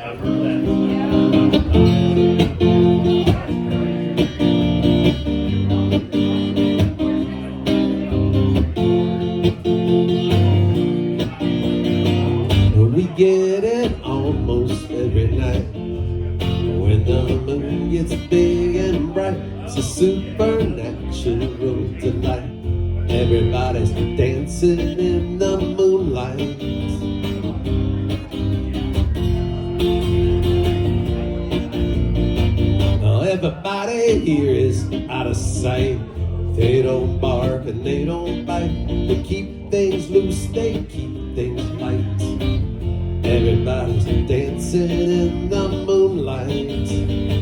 I've heard that. We get it almost every night when the moon gets big and bright. It's a supernatural delight. Everybody's dancing in the moonlight. Everybody here is out of sight. They don't bark and they don't bite. They keep things loose, they keep things light. Everybody's dancing in the moonlight.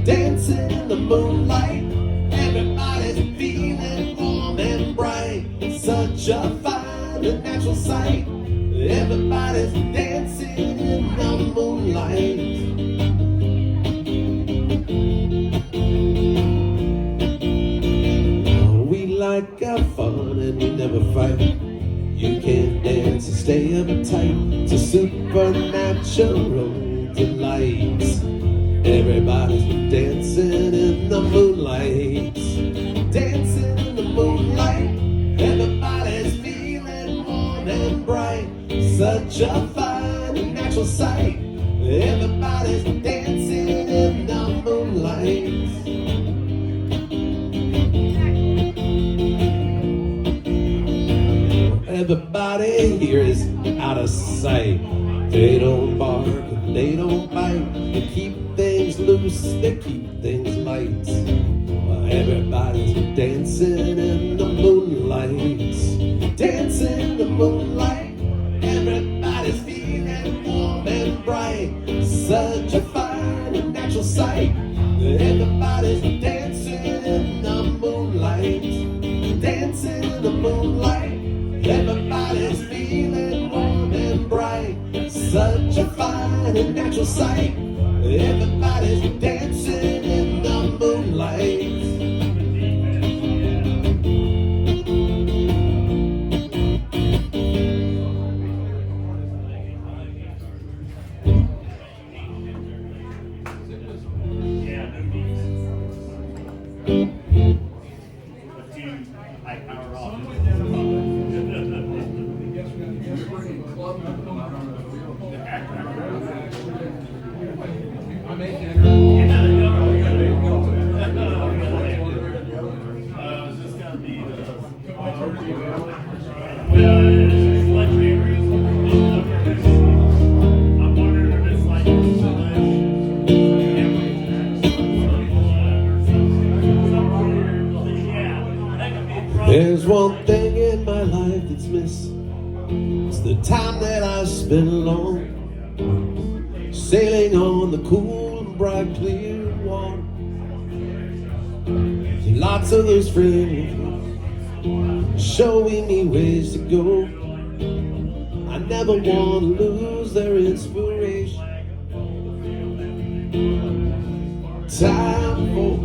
Dancing in the moonlight. Everybody's feeling warm and bright. Such a fine and natural sight. Everybody's dancing in the moonlight. We like our fun and we never fight. You can't dance and stay uptight to supernatural delights. Everybody's dancing in the moonlight. Dancing in the moonlight. Everybody's feeling warm and bright. Such a fine and natural sight. Everybody's dancing in the moonlight. Everybody here is out of sight. They don't bark and they don't bite. They keep things loose, they keep things light. Everybody's dancing in the moonlight. Dancing in the moonlight. Everybody's feeling warm and bright. Such a fine and natural sight. Everybody's dancing in the moonlight. Dancing in the moonlight. Everybody's feeling warm and bright. Such a fine and natural sight. Everybody's dancing in the moonlight. I made dinner. It's the time that I spent alone, sailing on the cool and bright clear water. Lots of those friends showing me ways to go. I never want to lose their inspiration. Time for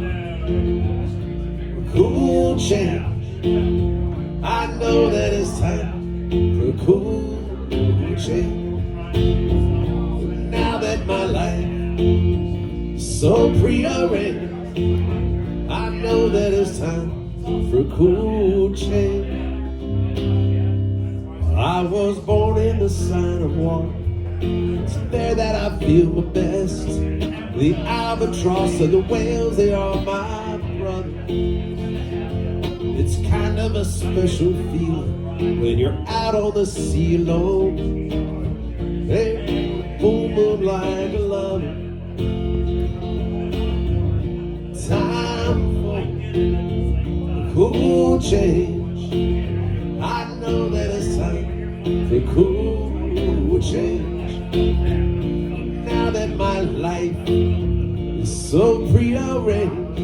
a cool change. I know that it's time for a cool change. Now that my life is so prearranged, I know that it's time for a cool change. I was born in the sign of water. It's there that I feel my best. The albatross and the whales, they are my brother. It's kind of a special feeling when you're out on the sea alone. Hey, full moon like a lover. Time for a cool change. I know that it's time for a cool change. Now that my life is so prearranged,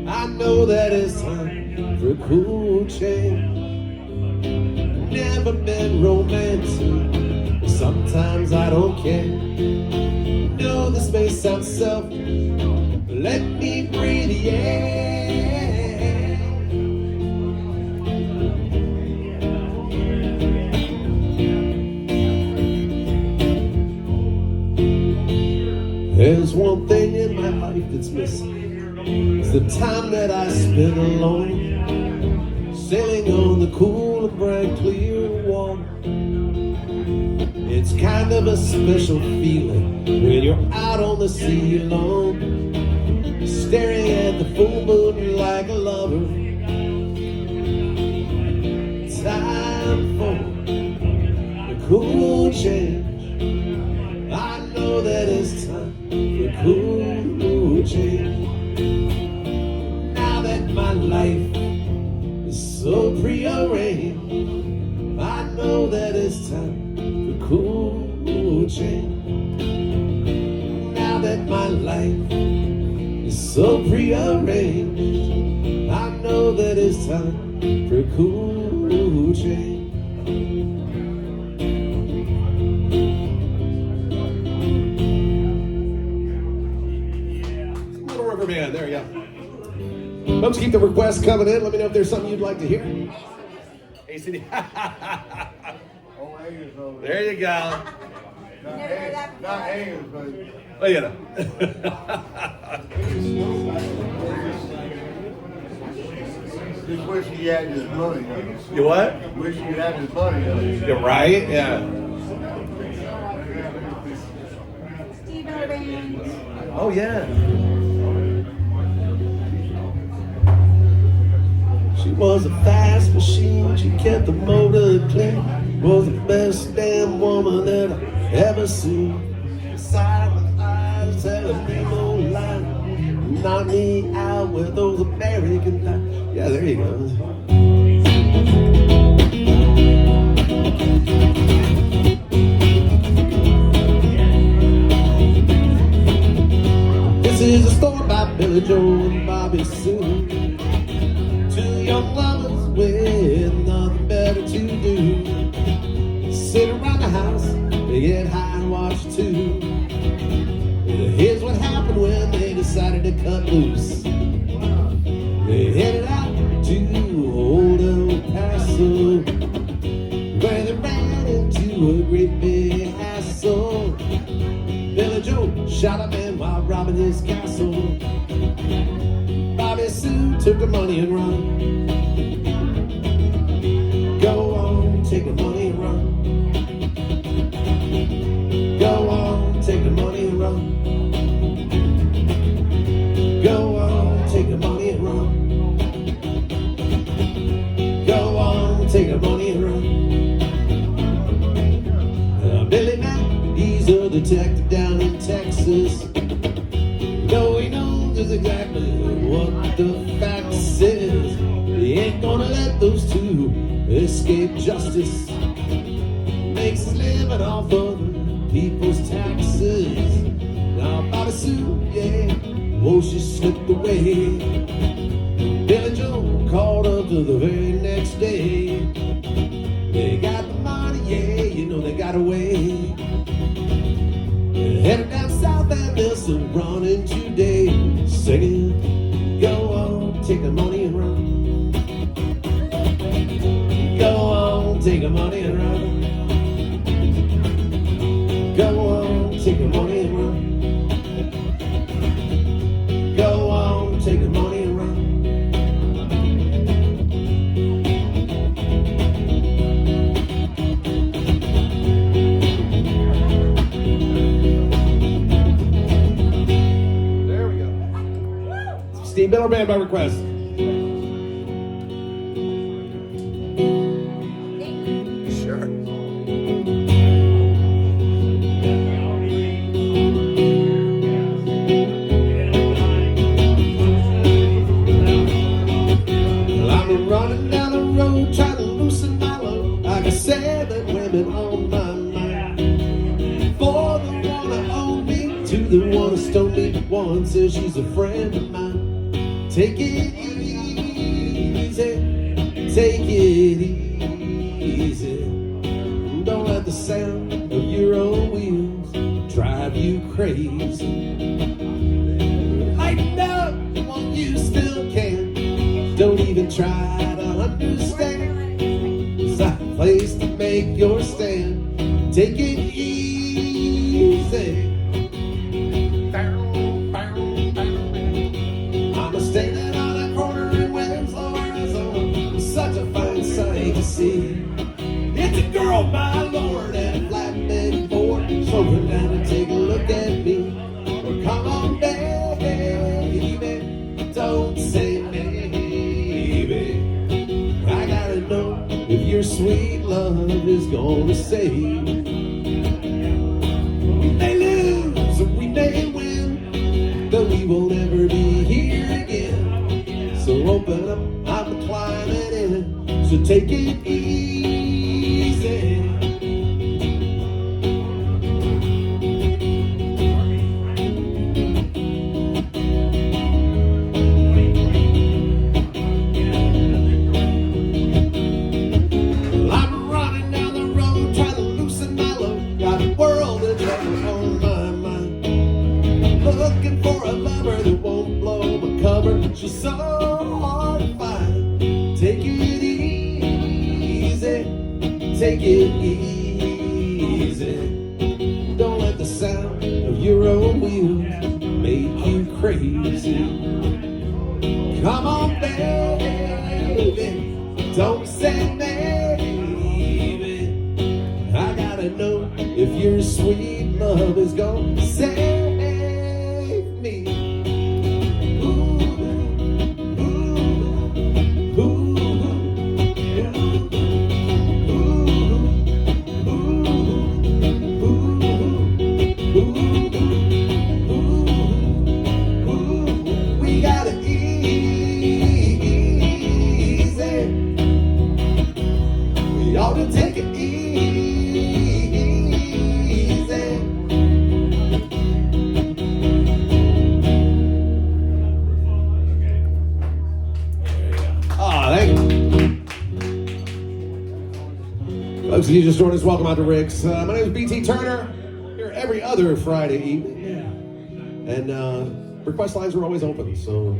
I know that it's time for a cool change. Never been romantic, but sometimes I don't care. No, this may sound selfish, but let me breathe the air. There's one thing in my life that's missing. It's the time that I spend alone, sailing on the cool and bright clear water. It's kind of a special feeling when you're out on the sea alone, staring at the full moon like a lover. Time for a cool change. I know that it's time for a cool change. Now that my life is so prearranged, I know that it's time for a cool change. Now that my life is so prearranged, I know that it's time for a cool change. Man, there you go. Folks, keep the requests coming in. Let me know if there's something you'd like to hear. ACD. Oh, Angus over There you go. Not Angus, but Oh, you know. just wish he had his money. You what? Wish he had his money. You're right. Yeah. Steve Miller Band. Oh, yeah. She was a fast machine. She kept the motor clean. Was the best damn woman that I ever seen. Silent eyes telling me no lie. Knock me out with those American lies. Yeah, there you go. This is a story about Billy Joe and Bobby Sue. Two young lovers with nothing better to do. Sit around the house, they get high and watch too. Here's what happened when they decided to cut loose. They headed out to old El Paso, where they ran into a great big hassle. Billy Joe shot a man while robbing his castle. Bobby Sue took the money and run. Go on, take the money and run. Go on, take the money and run. Go on, take the money and run. Go on, take the money and run. Billy Mack, he's a detective down in Texas. No, he knows just exactly what the facts is. He ain't gonna let those two escape justice. Makes a living off other people's taxes. Now bought a suit, yeah. Whoa, she slipped away. Billy Joe called up to the very next day. They got the money, yeah, you know they got away. Headed down south and there's some running today. Singing, go on, take the money and run. Go on, take the money and run. Go on, take the money and run. Go on, take the money and run. There we go. Steve Miller Band by request. Sure. Well, I'm running down the road trying to loosen my load. I got 7 women on my mind. 4 that wanna own me, 2 that wanna stone me. 1 says she's a friend of mine. Take it easy, take it easy. Don't let the sound of your own wheels drive you crazy. Lighten up while you still can. Don't even try to understand. It's a place to make your stand. Take it easy. I'm standing on a corner in Winslow, Arizona. Such a fine sight to see. It's a girl, my lord, and a flatbed Ford. Slow her down and take a look at me. Well, come on, baby, don't say maybe. I gotta know if your sweet love is gonna save. We may lose or we may win, but we will never be here again. So open up, I'm climbing in. So take it easy. Well, I'm running down the road trying to loosen my load. Got a world that's on my mind. Looking for a lover that won't blow my cover. She's so hard to find. Take it easy, take it easy. Don't let the sound of your own wheels make you crazy. Come on, baby, don't say maybe. I gotta know if your sweet love is gonna save me. Ooh, ooh, ooh, we got it easy. We ought to take it easy. Thank you. Folks, if you just joined us, welcome out to Rick's. My name is BT Turner. Here every other Friday evening. And request lines are always open. So,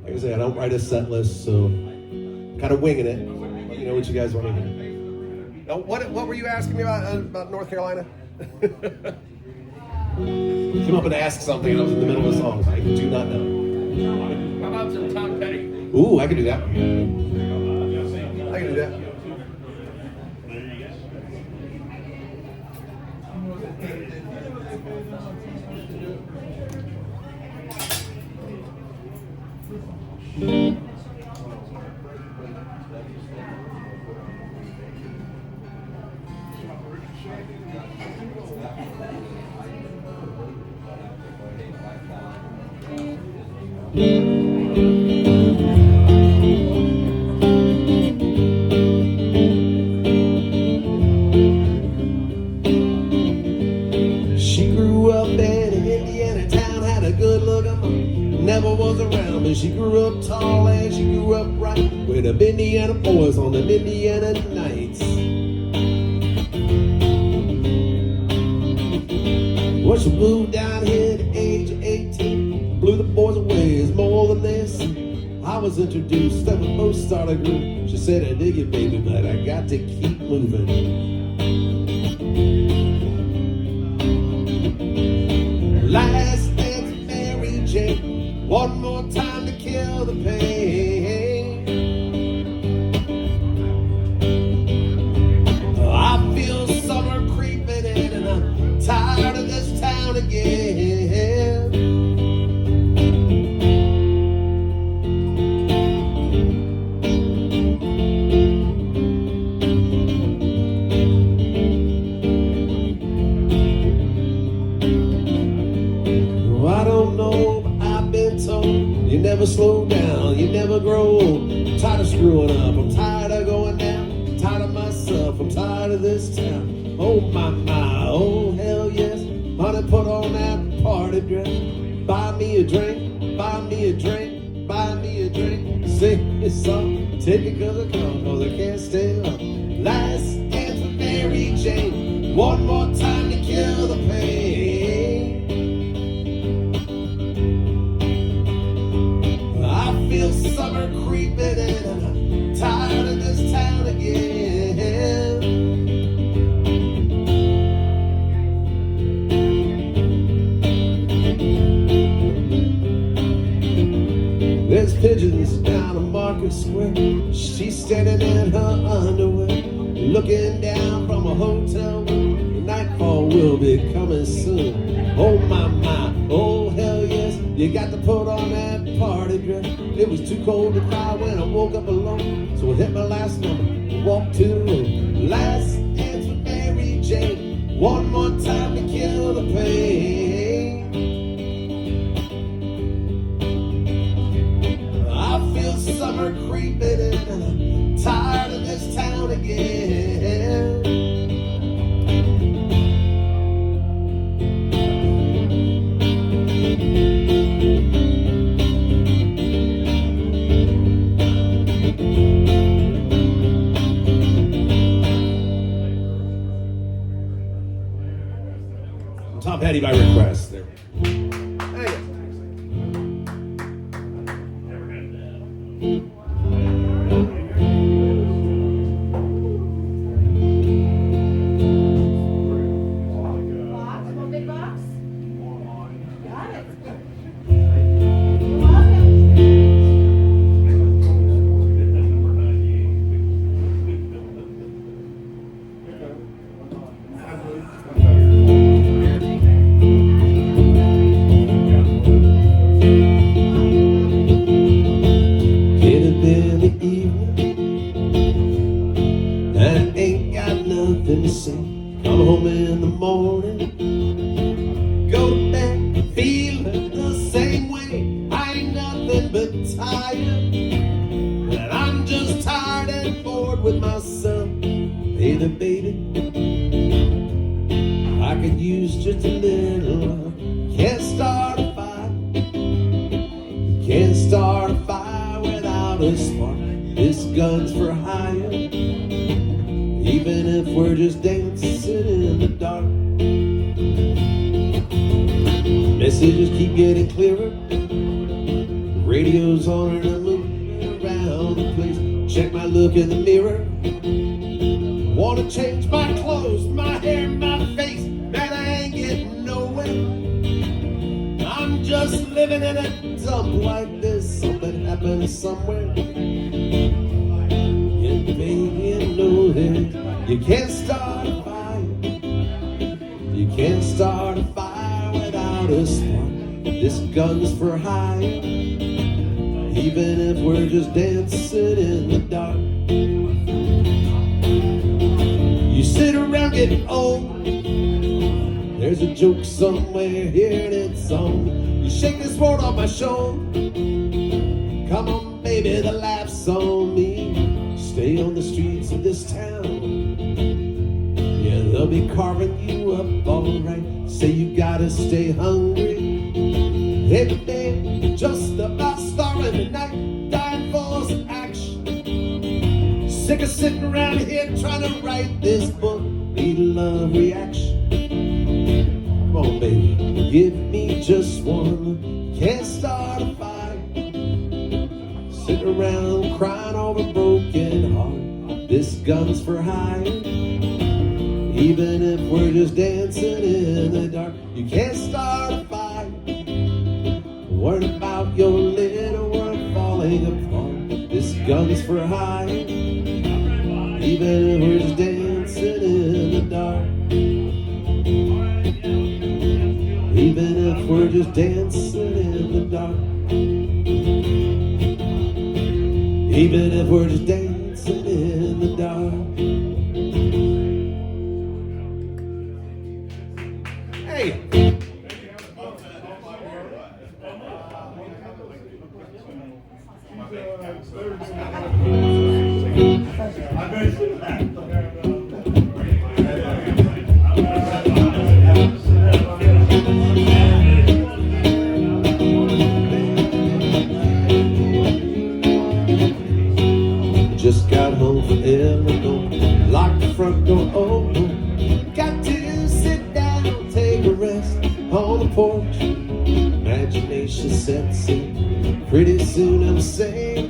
like I say, I don't write a set list, so kind of winging it. Let me know what you guys want to hear. Now, what were you asking me about North Carolina? Came up and asked something, and I was in the middle of a song. I do not know. How about some Tom Petty? Ooh, I can do that. I can do that. She grew up tall and she grew up right with them Indiana boys on them Indiana nights. Well, she moved down here at the age of 18, blew the boys away, it's more than this. I was introduced and we both started grooving. She said, I dig it, baby, but I got to keep moving. Last dance of Mary Jane, one more time to kill the pain. I feel summer creeping in and I'm tired of this town again. I don't know, but I've been told you never slow down, you never grow old. I'm tired of screwing up, I'm tired of going down, I'm tired of myself, I'm tired of this town. Oh my, oh hell yes, honey, put on that party dress. Buy me a drink, buy me a drink, buy me a drink. Sing a song, take it cause I come, cause I can't stay up. Last dance with Mary Jane, one more time to kill the pain. Summer creeping in and I'm tired of this town again. There's pigeons down on Market Square. She's standing in her underwear, looking down from a hotel room. Nightfall will be coming soon. Oh my, oh hell yes, you got to put on that party dress. It was too cold to cry when I woke up alone, so I hit my last number and walked to the road. Last dance with Mary Jane, one more time to kill the pain. I feel summer creeping in and I'm tired of this town again. Tom Petty by request there. Hey. Box, one big box? Got it. You're welcome. It had been the evening and ain't got nothing to say. Come home in the morning, go to bed feeling the same way. I ain't nothing but tired, and I'm just tired and bored with myself. Hey there, baby, I could use just a little love. Can't start a fire, can't start a fire without a spark. This gun's for hire, even if we're just dancing in the dark. Messages keep getting clearer, radio's on and I'm moving around the place. Check my look in the mirror, wanna change my clothes, my hair, my face, man, I ain't getting nowhere. I'm just living in a dump like this. Something happened somewhere. Yeah, baby, you know that you can't start a fire. You can't start a fire without a spark. This gun's for hire, even if we're just dancing in the dark. You sit around getting old. There's a joke somewhere here and it's on. You shake this world off my shoulder. Come on, baby, the laugh's on me. Stay on the streets of this town. Yeah, they'll be carving you up alright. Say you gotta stay hungry. Hey, babe, just about starving every night, dying for some action. Sick of sitting around here trying to write this book. Need a love reaction. Come on, baby, give me just one look. Can't start a fire. Sitting around crying over a broken heart. This gun's for hire. Even if we're just dancing in the dark, you can't start a fire. Worried about your little world falling apart. This gun's for hire. Even if we're just dancing in the dark. Even if we're just dancing in the dark. Even if we're just dancing in the dark. Hey! Just got home from Illinois, locked the front door open. Got to sit down, take a rest on the porch. Imagination sets in, pretty soon I'm saying,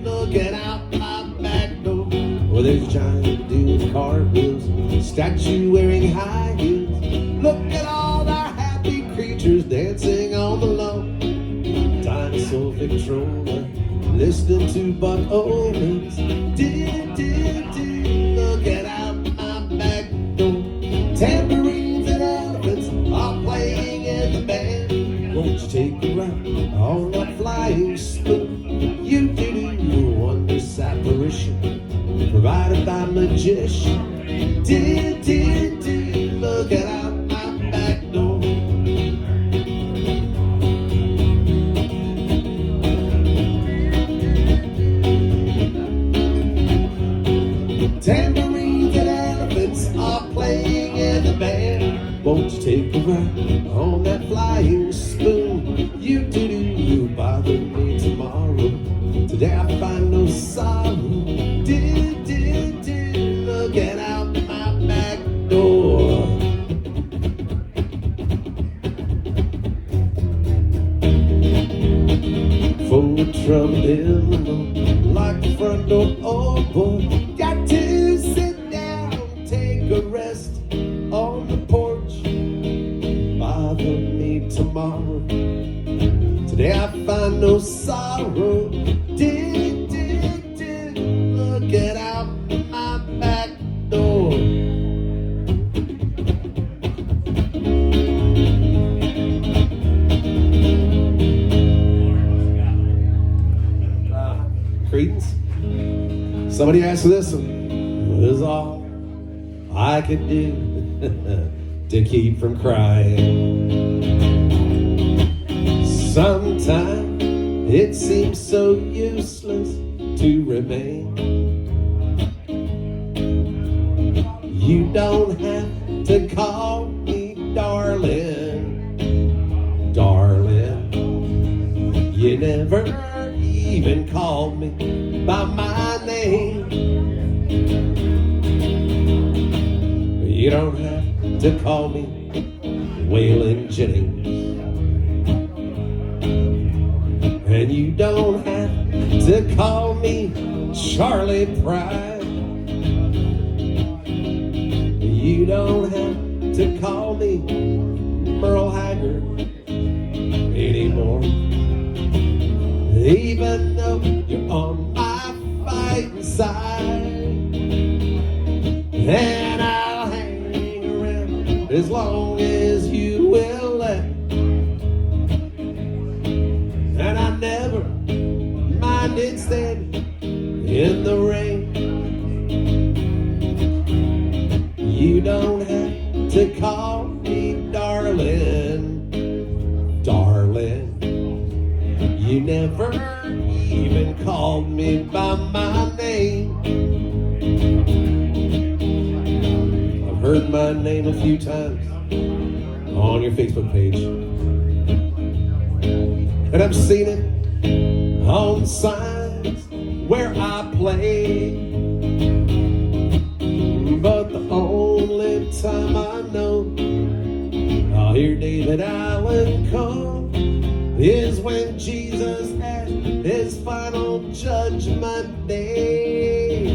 looking out my back door. Well, there's a giant dude with cartwheels, statue wearing high heels. Look at all our happy creatures dancing on the lawn. Dinosaur Victrola, listening to Buck Owens. Looking out my back door. Tambourines and elephants are playing in the band. Won't you take a ride on that flying spoon? You do wondrous apparition provided by magician. Looking out my back door. Tambourines and elephants are playing in the band. Won't you take a ride on that flying spoon? You bother me tomorrow. Today I find no sorrow. Looking out my back door. Full trouble Illinois, lock the front door, oh boy. Got to sit down, take a rest on the porch. Bother me tomorrow. Today I find no sorrow. Looking out my back door. Credence? Somebody asked this one. It was all I could do to keep from crying. Sometimes it seems so useless to remain. You don't have to call me darling, darling. You never even called me by my name. You don't have to call me Waylon Jennings. And you don't have to call me Charlie Pride. You don't have to call me Merle Haggard anymore. Even though you're on my fighting side. And I'll hang around as long as you will let. And I never minded standing in the rain. You don't have to call me darling, darling. You never even called me by my name. I've heard my name a few times on your Facebook page. And I've seen it on signs where I play. But the only time I know I'll hear David Allen Coe is when Jesus had his final judgment day.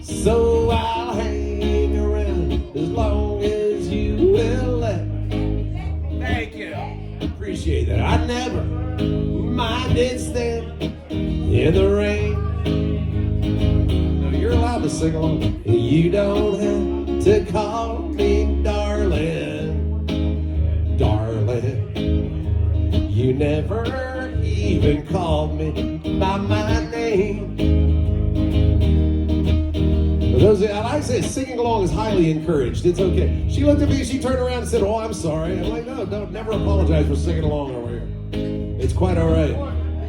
So I'll hang around as long as you will let me. Thank you. Appreciate that. I never minded stand in the rain. No, you're allowed to sing along. You don't have to call me darling, darling. You never even called me by my name. For those, I like to say singing along is highly encouraged. It's okay. She looked at me, she turned around and said, "Oh, I'm sorry." I'm like, no, don't never apologize for singing along over here. It's quite all right.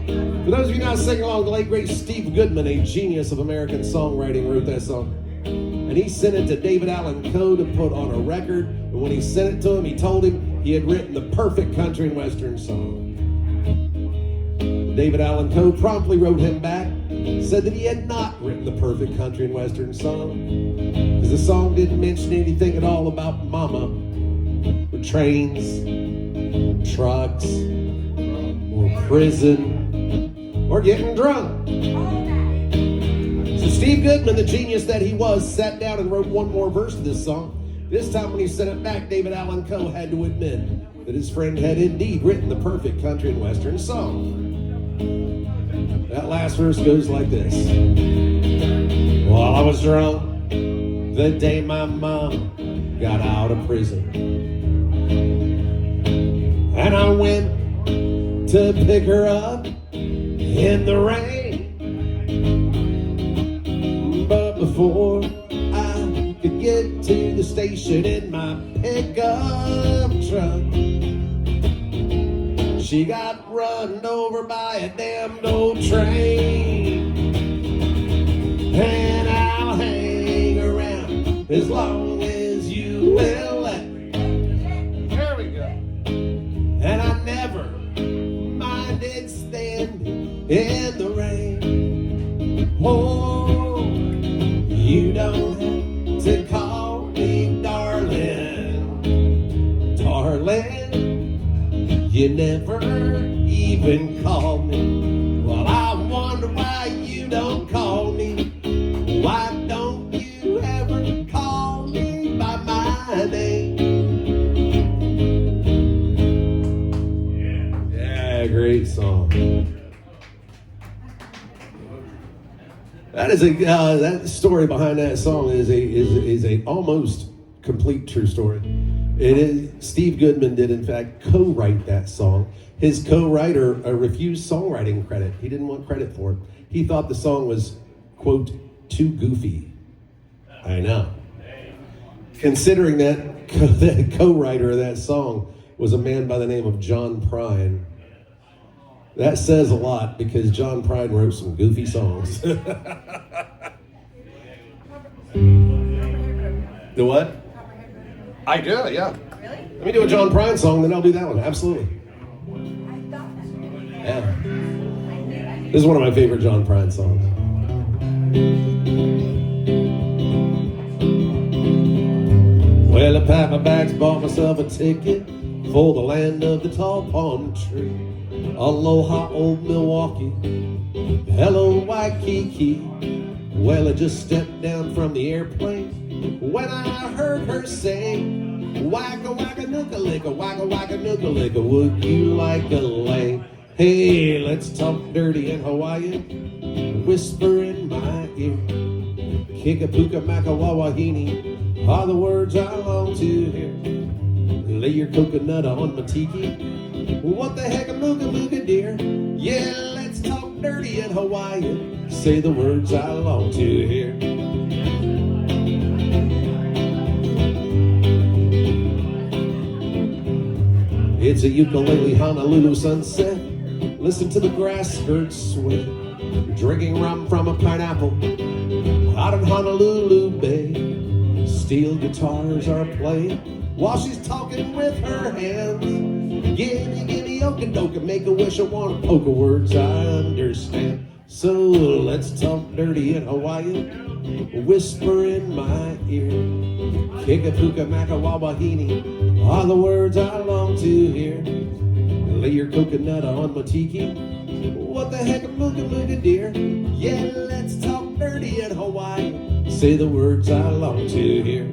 For those of you not singing along, the late great Steve Goodman, a genius of American songwriting, wrote that song. And he sent it to David Allen Coe to put on a record. And when he sent it to him, he told him he had written the perfect country and western song. David Allen Coe promptly wrote him back, said that he had not written the perfect country and western song, because the song didn't mention anything at all about mama, or trains, trucks, or prison, or getting drunk. So Steve Goodman, the genius that he was, sat down and wrote one more verse of this song. This time when he sent it back, David Allen Coe had to admit that his friend had indeed written the perfect country and western song. That last verse goes like this. While I was drunk the day my mom got out of prison, and I went to pick her up in the rain, but before I could get to the station in my pickup truck, she got run over by a damned old train. And I'll hang around as long as you will let me. There we go. And I never minded standing in the rain. Oh, you don't have to call me darling, darling. You never even call me. Well, I wonder why you don't call me. Why don't you ever call me by my name? Yeah, great song. That is that story behind that song is a almost complete true story. It is. Steve Goodman did, in fact, co-write that song. His co-writer refused songwriting credit. He didn't want credit for it. He thought the song was, quote, too goofy. I know. Considering that that co-writer of that song was a man by the name of John Prine. That says a lot, because John Prine wrote some goofy songs. The what? I do, yeah. Really? Let me do a John Prine song, then I'll do that one. Absolutely. Yeah. This is one of my favorite John Prine songs. Well, I packed my bags, bought myself a ticket for the land of the tall palm tree. Aloha, old Milwaukee. Hello, Waikiki. Well, I just stepped down from the airplane when I heard her say, wacka wacka nooka licka, wacka wacka nooka licka, would you like a lay? Hey, let's talk dirty in Hawaiian, whisper in my ear. Kikapuka makawawahini are the words I long to hear. Lay your coconut on my tiki. What the heck a mooga mooga dear? Yeah, let's talk dirty in Hawaiian. Say the words I long to hear. It's a ukulele Honolulu sunset. Listen to the grass skirts sway. Drinking rum from a pineapple out in Honolulu Bay. Steel guitars are playing while she's talking with her hands. Gimme, gimme Okey-doke, make a wish, I wanna poke a words I understand. So let's talk dirty in Hawaiian, whisper in my ear. Kikapuka makawawahini are the words I long to hear. Lay your coconut on my tiki. What the heck, mooga mooga dear? Yeah, let's talk dirty in Hawaii. Say the words I long to hear.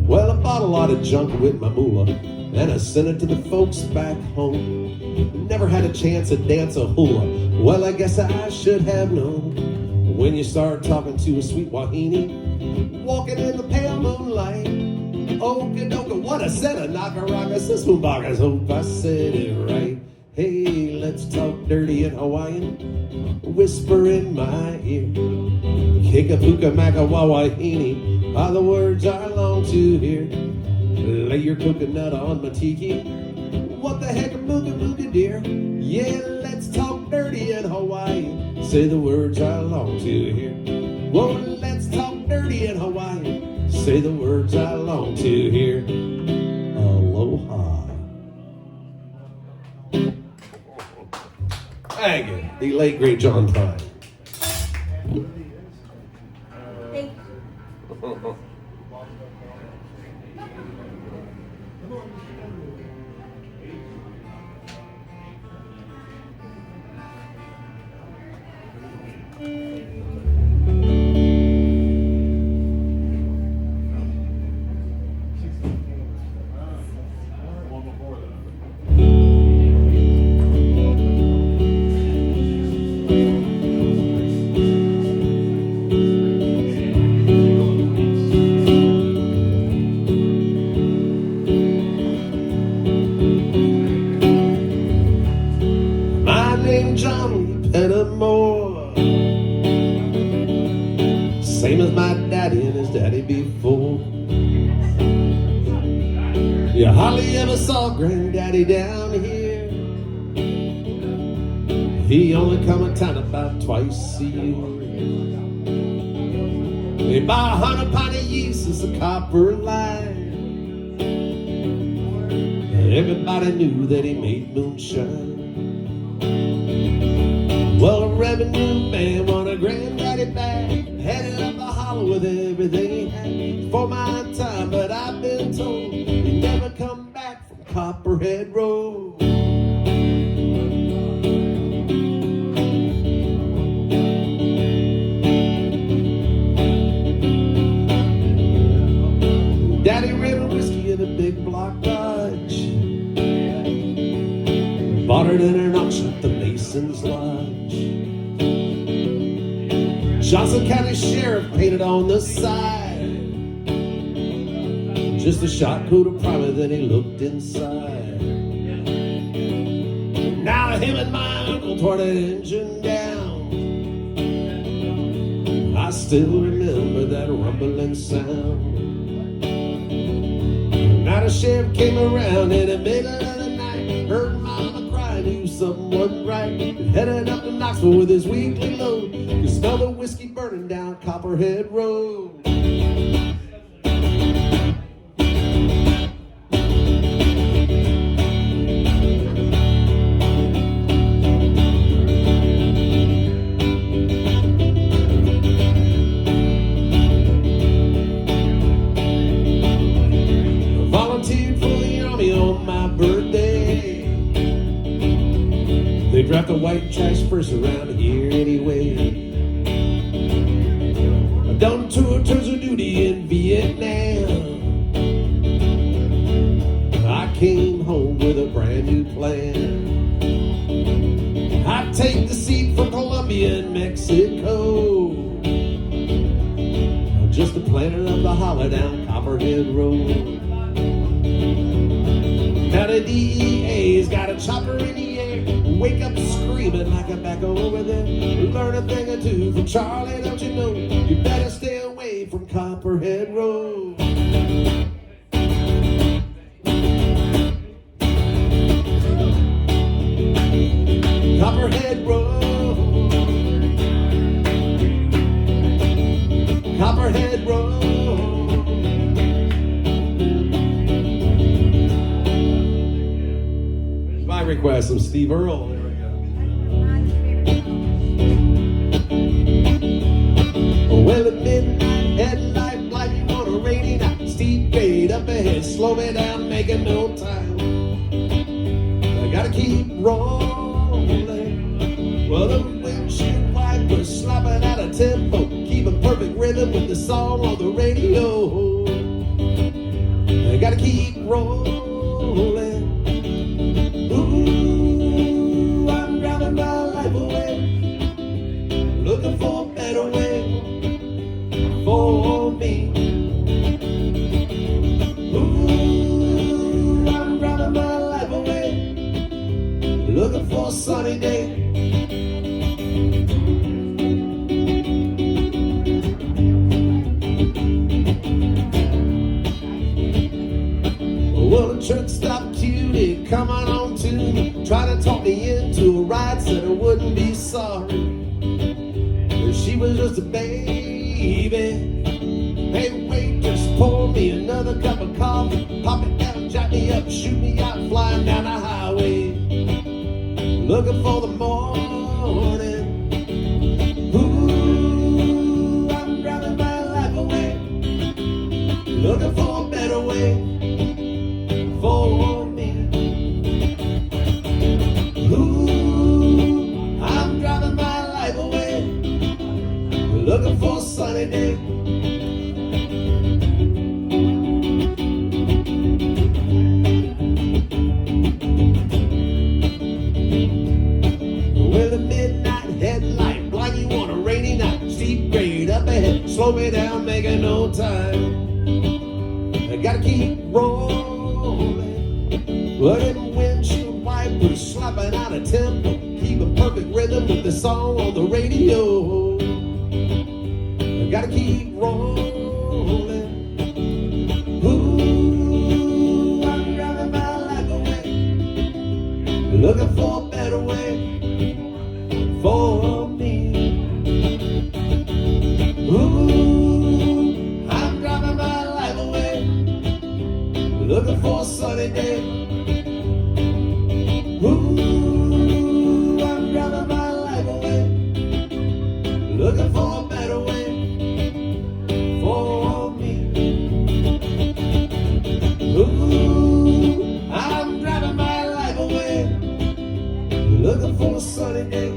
Well, I bought a lot of junk with my moolah, and I sent it to the folks back home. Never had a chance to dance a hula. Well, I guess I should have known. When you start talking to a sweet wahine, walking in the pale moonlight. Okey-doke, what I said, a nakaraka, sis mumbakas, hope I said it right. Hey, let's talk dirty in Hawaiian, whisper in my ear. Kikapuka makawawahini are the words I long to hear. Lay your coconut on my tiki. What the heck, mooga mooga dear? Yeah, let's talk dirty in Hawaii. Say the words I long to hear. Whoa, let's talk dirty in Hawaii. Say the words I long to hear. Aloha. Thank you. The late great John Prine. Thank you. One before that. My name's Johnny Pettimore, same as my daddy and his daddy before. You hardly ever saw granddaddy down here. He only come in town about twice a year. They buy 100 pint of yeast, it's a copper line. Everybody knew that he made moonshine. Well, a revenue man wanted granddaddy back, headed up the hollow with everything he had. For my time, but I've been told he never come back from Copperhead Road. Daddy ran whiskey in a big block Dodge, bought it in an auction at the Mason's Lodge. Johnson County Sheriff painted on the side, just a shot coat of primer, then he looked inside. Now him and my uncle tore that engine down. I still remember that rumbling sound. Now the sheriff came around in the middle of the night, heard mama cry, knew something wasn't right. Headed up to Knoxville with his weekly load, could smell the whiskey burning down Copperhead Road. Volunteered for the army on my birthday. They draft the white trash first around here anyway. I've done 2 tours of duty in Vietnam. I came home with a brand new plan. I take the seat for Colombia and Mexico. Just the planner of the holler down Copperhead Road. Now the DEA's got a chopper in the air, wake up screaming like I'm back over there. Learn a thing or two from Charlie, don't you know? You better stay away from Copperhead Road. Copperhead Road. Copperhead Road. request, some Steve Earle. There we go. Well, at midnight, headlight blinding on a rainy night. Steep grade up ahead, slow me down, making no time. I gotta keep rolling. Well, the windshield wipers slapping out of tempo, keep a perfect rhythm with the song on the radio. I gotta keep rolling. Ooh, I'm driving my life away, looking for a better way for me. Ooh, I'm driving my life away, looking for a sunny day. Well, the truck stop cutie coming on to me, trying to talk me into a ride, said I wouldn't be sorry if she was just a baby. Hey, wait, just pour me another cup of coffee, pop it down, jack me up, shoot me out, flying down the highway, looking for the morning. Ooh, I'm driving my life away, looking for a better way for me. Ooh, I'm driving my life away, looking for a sunny day. With a midnight headlight, blind you on a rainy night, steep grade up ahead, slow me down, making no time. I gotta keep rolling. Well, them windshield wipers slapping out of tempo, keep a perfect rhythm with the song on the radio. I gotta keep rolling. Ooh, I'm driving my life away, looking for a better way for me. Ooh, I'm driving my life away, looking for a sunny day. Ooh, I'm driving my life away, looking for a better way for me. Ooh, I'm driving my life away, looking for a sunny day.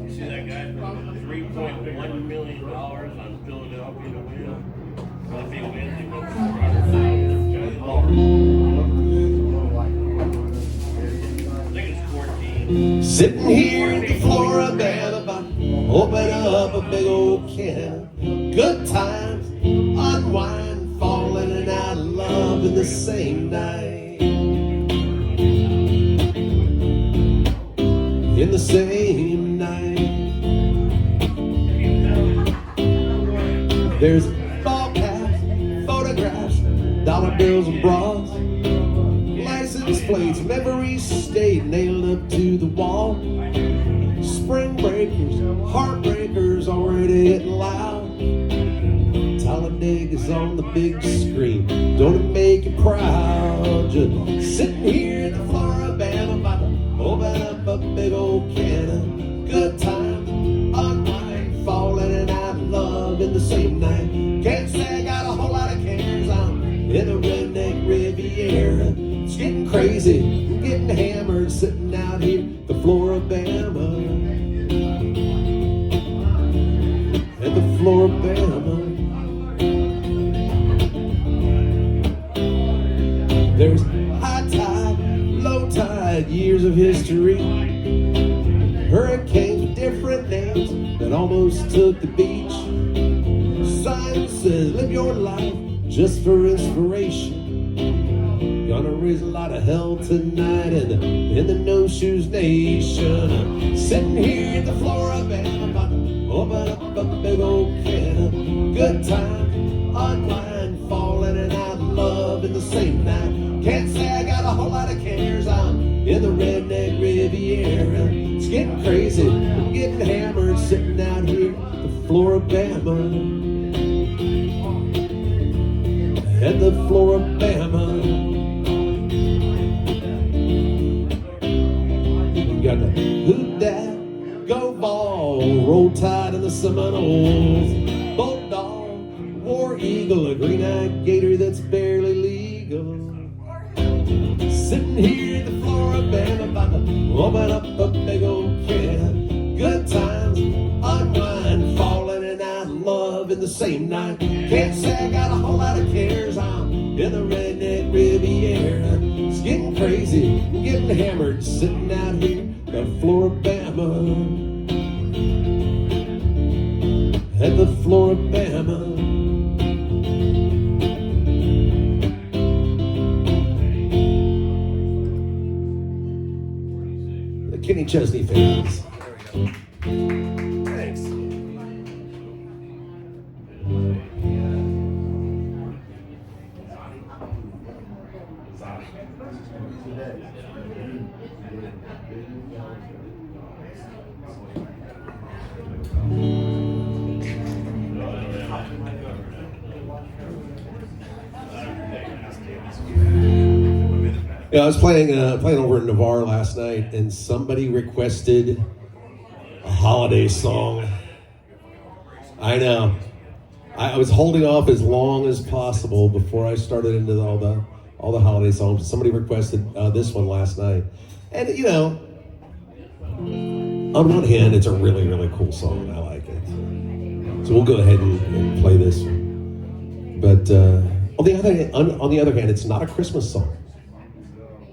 See that guy for $3.1 million on Philadelphia to win? Well, if he wins, he goes to I think it's 14. Sitting here at the Floribama, open up a big old can. Good times, unwind, falling and out of love in the same night. In the same night. There's ball caps, photographs, dollar bills and bras, license plates from every state nailed up to the wall. Spring breakers, heartbreakers already hitting loud. Talladega's on the big screen, don't it make you proud? Just sitting here at the Floribama, about to open up a big old can of good time, unwind, falling and out of love in the same night. Can't say I got a whole lot of cares on in the redneck Riviera. It's getting crazy, I'm getting hammered, sitting out here at the Floribama. At the Floribama. There's high tide, low tide, years of history. Hurricanes with different names that almost took the beach. Sign says live your life just for inspiration. Gonna raise a lot of hell tonight in the No Shoes Nation. Sitting here at the Floribama, about to open up a big old can of good time, unwind, falling and out of love in the same night. Can't say I got a whole lot of cares. I'm in the redneck Riviera. It's getting crazy. I'm getting hammered sitting out here at the Floribama. At the Floribama. We got the Hoot Dat, Go Ball, Roll Tide in the Seminoles, Bulldog, War Eagle, a green-eyed gator that's barely legal. Sitting here at the Floribama, about to open up a big old can. Good times, unwind, falling and out of love in the same night. Can't say I got a whole lot of cares. I'm in the redneck Riviera. It's getting crazy, getting hammered, sitting out here at Floribama. At the Floribama. Kenny Chesney fans. Thanks. Yeah, I was playing over in Navarre last night, and somebody requested a holiday song. I know. I was holding off as long as possible before I started into all the holiday songs. Somebody requested this one last night, and you know, on one hand, it's a really, really cool song, and I like it. So we'll go ahead and play this one. But on the other hand, it's not a Christmas song.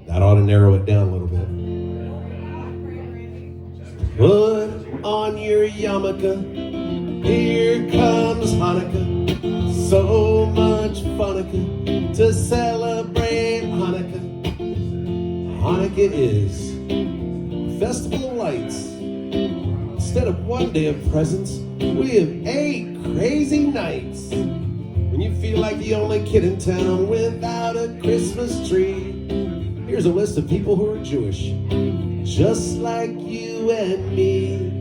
That ought to narrow it down a little bit. Put on your yarmulke, here comes Hanukkah. So much funica to celebrate Hanukkah. Hanukkah is a festival of lights. Instead of one day of presents, we have 8 crazy nights. When you feel like the only kid in town without a Christmas tree, here's a list of people who are Jewish, just like you and me.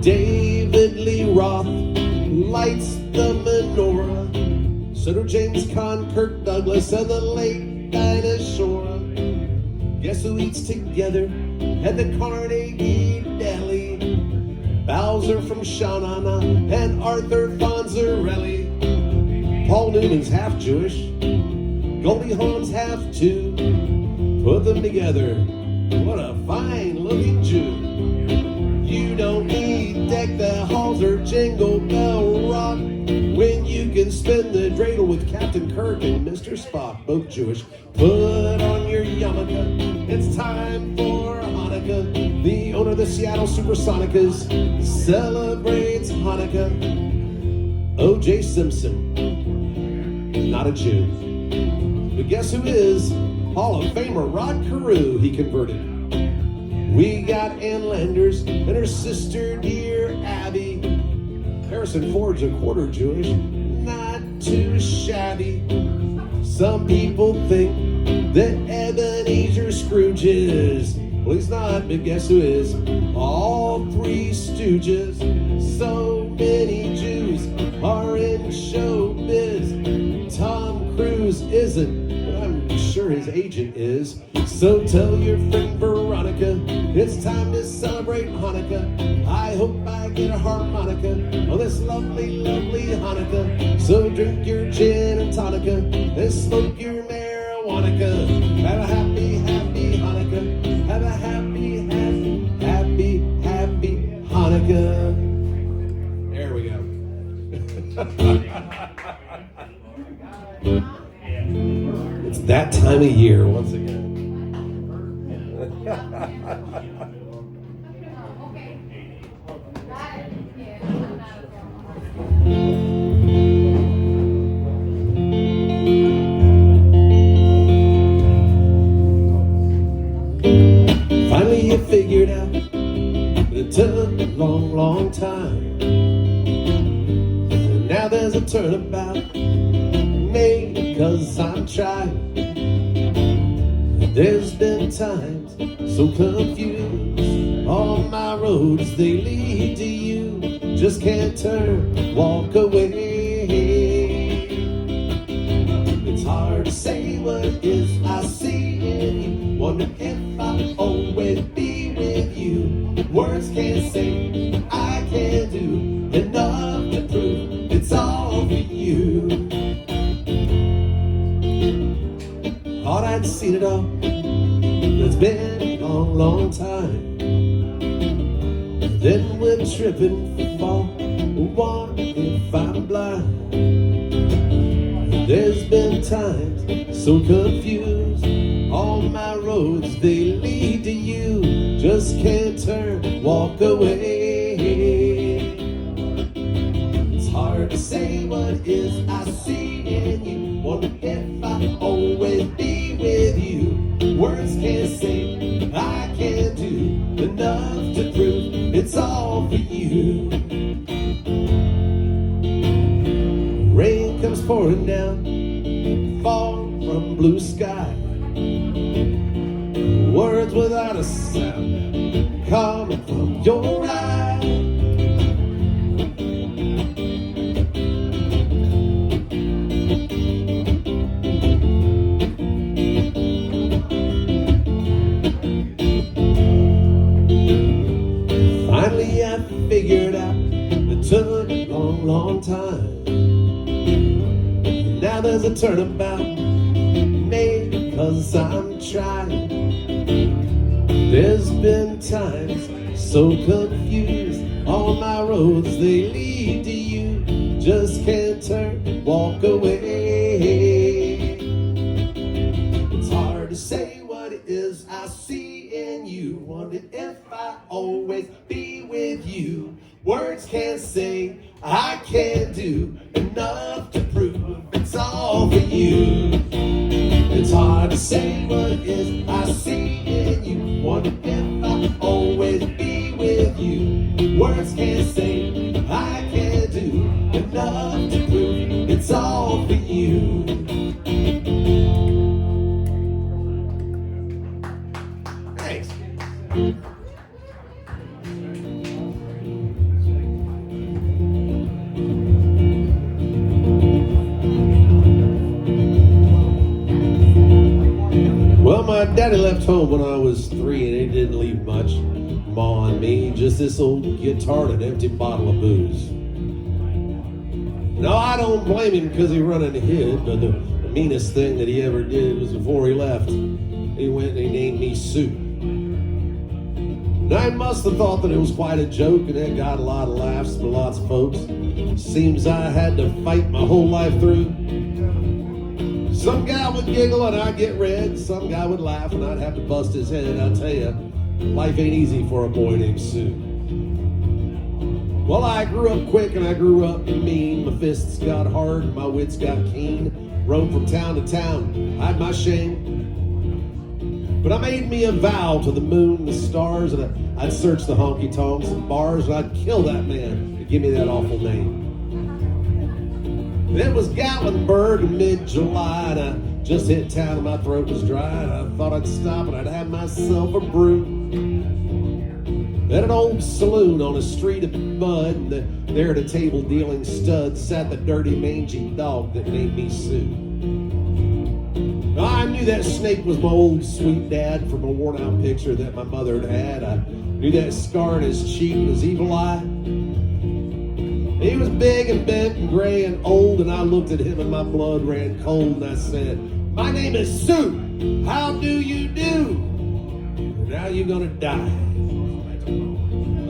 David Lee Roth lights the menorah. So do James Caan, Kirk Douglas, and the late Dinah Shore. Guess who eats together at the Carnegie Deli? Bowser from Sha-Na-Na and Arthur Fonzarelli. Paul Newman's half Jewish, Goldie Hawn's half too. Put them together, what a fine looking Jew. You don't need deck the halls or jingle bell rock when you can spin the dreidel with Captain Kirk and Mr. Spock, both Jewish. Put on your yarmulke, it's time for Hanukkah. The owner of the Seattle Supersonicas celebrates Hanukkah. O.J. Simpson, not a Jew. But guess who is? Hall of Famer Rod Carew, he converted. We got Ann Landers and her sister, dear Abby. Harrison Ford's a quarter Jewish, not too shabby. Some people think that Ebenezer Scrooge is. Well, he's not, but guess who is? All 3 Stooges. So many Jews are in showbiz. Tom Cruise isn't, but I'm sure his agent is. So tell your friend Veronica, it's time to celebrate Hanukkah. I hope I get a harmonica on this lovely, lovely Hanukkah. So drink your gin and tonica and smoke your marijuana. Have a happy, happy Hanukkah. Have a happy, happy, happy, happy Hanukkah. There we go. It's that time of year once again. Finally you figured out that it took a long, long time. And now there's a turnabout, maybe 'cause I'm trying. There's been times so confused. All my roads, they lead to you. Just can't turn, walk away. It's hard to say what it is I see in you. Wonder if I'll always be with you. Words can't say, I can't do enough to prove it's all for you. Thought I'd seen it all. It's been a long, long time. Then we're tripping, fall. Wonder if I'm blind. There's been times so confused. All my roads, they lead to you. Just can't turn, walk away. It's hard to say what it is I see in you. Wonder if I'll always be with you. Words can't say, I can't do enough to prove it's all for you. Rain comes pouring down, fall from blue sky. Words without a sound coming from your eyes. Finally I figured out it took a long, long time. Now there's a turnabout, maybe 'cause I'm trying. There's been times so confused. All my roads, they lead to you. Just can't turn, walk away. It's hard to say what it is I see in you. Wonder if I always be with you. Words can't say, I can't do enough to prove it's all for you. It's hard to say what it is I see in you. Wonder if I'll always be with you. Words can't say, I can't do enough to prove it's all for you. Thanks. Well, my daddy left home when I was 3 and he didn't leave much. Ma and me, just this old guitar and an empty bottle of booze. No, I don't blame him because he run and hid, but the meanest thing that he ever did was before he left, he went and he named me Sue. Now I must have thought that it was quite a joke and it got a lot of laughs from lots of folks. Seems I had to fight my whole life through. Some guy would giggle and I'd get red. Some guy would laugh and I'd have to bust his head. I'll tell you, life ain't easy for a boy named Sue. Well, I grew up quick and I grew up mean. My fists got hard and my wits got keen. Roamed from town to town, hide my shame. But I made me a vow to the moon and the stars, and I'd search the honky-tonks and bars, and I'd kill that man to give me that awful name. It was Gatlinburg in mid-July, and I just hit town and my throat was dry, and I thought I'd stop and I'd have myself a brew. At an old saloon on a street of mud, and there at a table dealing studs sat the dirty, mangy dog that named me Sue. Now, I knew that snake was my old sweet dad from a worn-out picture that my mother had had. I knew that scar in his cheek and his evil eye. He was big and bent and gray and old, and I looked at him and my blood ran cold, and I said, "My name is Sue. How do you do? Now you're gonna die."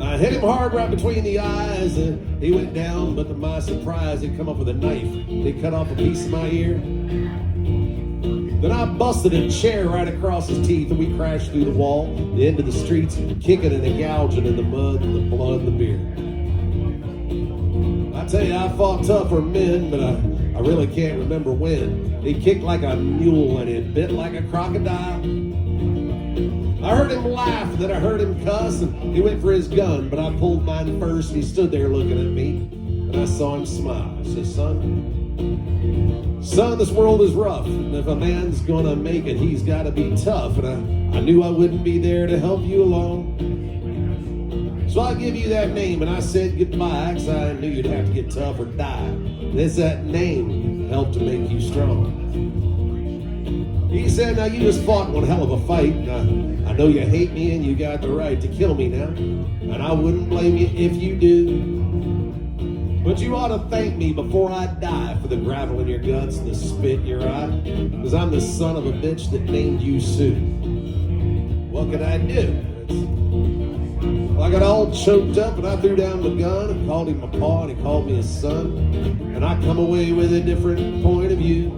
I hit him hard right between the eyes, and he went down, but to my surprise, he come up with a knife. He cut off a piece of my ear. Then I busted a chair right across his teeth, and we crashed through the wall, into the streets, kicking and gouging in the mud, and the blood, and the beer. I tell you, I fought tougher men, but I really can't remember when. He kicked like a mule, and he bit like a crocodile. I heard him laugh, and then I heard him cuss, and he went for his gun, but I pulled mine first, and he stood there looking at me, and I saw him smile. I said, "Son, Son, this world is rough, and if a man's gonna make it, he's gotta be tough. And I knew I wouldn't be there to help you along. So I give you that name, and I said goodbye, 'cause I knew you'd have to get tough or die. And it's that name helped to make you strong. He said, now you just fought one hell of a fight. And I know you hate me, and you got the right to kill me now. And I wouldn't blame you if you do. But you ought to thank me before I die for the gravel in your guts and the spit in your eye. 'Cause I'm the son of a bitch that named you Sue. What could I do? Well, I got all choked up and I threw down the gun and called him my paw and he called me his son. And I come away with a different point of view.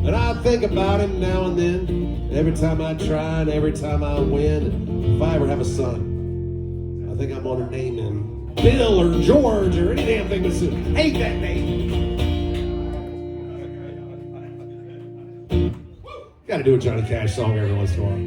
And I think about him now and then, every time I try and every time I win. If I ever have a son, I think I'm gonna name him Bill or George or any damn thing with Sue. Hate that name. Gotta do a Johnny Cash song every once in a while.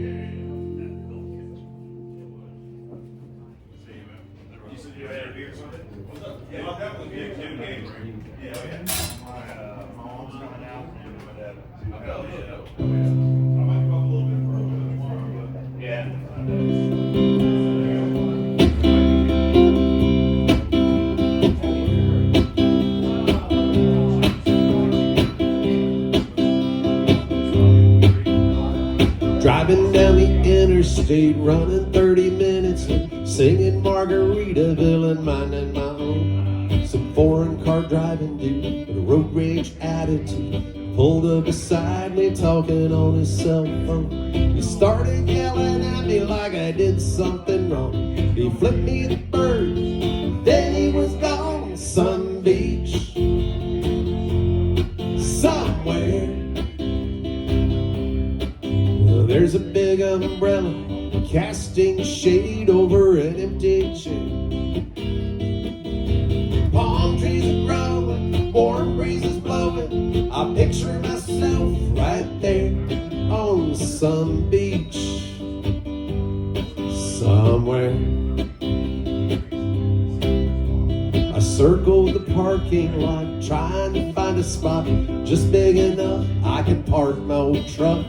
Driving down the interstate, running 30 minutes, singing Margaritaville and minding my own. Some foreign car driving dude with a road rage attitude pulled up beside me, talking on his cell phone. He started yelling at me like I did something wrong. He flipped me the bird, then he was gone. Sun Beach, somewhere. There's a big umbrella casting shade over an empty chair. Palm trees are growing, warm breezes blowing. I picture myself right there on some beach somewhere. I circled the parking lot trying to find a spot just big enough I could park my old truck.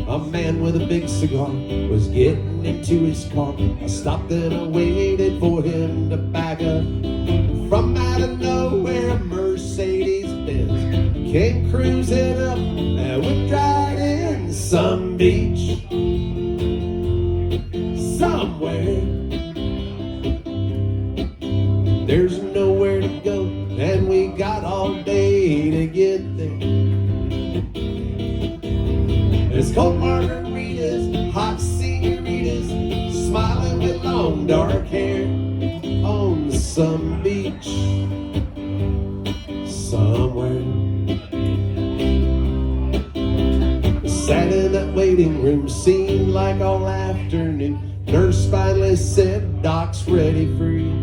A man with a big cigar was getting into his car. I stopped and I waited for him to back up. From out of nowhere, a Mercedes-Benz came cruising up and whipped right in some beach somewhere. There's nowhere to go, and we got all day to get there. There's cold margaritas, hot senoritas, smiling with long dark hair on some beach somewhere. Sat in that waiting room, seemed like all afternoon. Nurse finally said, Doc's ready for you.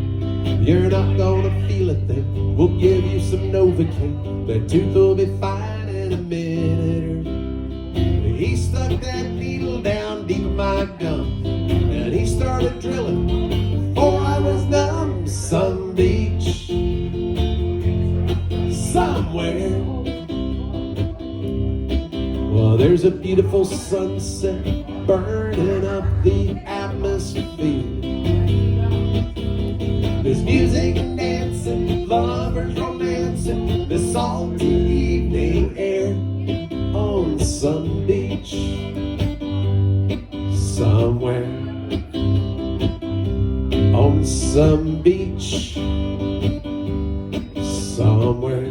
You're not gonna feel a thing. We'll give you some Novocaine. That tooth will be fine in a minute or two. He stuck that needle down deep in my gum, and he started drilling before I was numb. Some beach somewhere. Well, there's a beautiful sunset burning up the atmosphere. There's music and dancing, lovers romancing, the salty evening air on some beach somewhere. On some beach somewhere.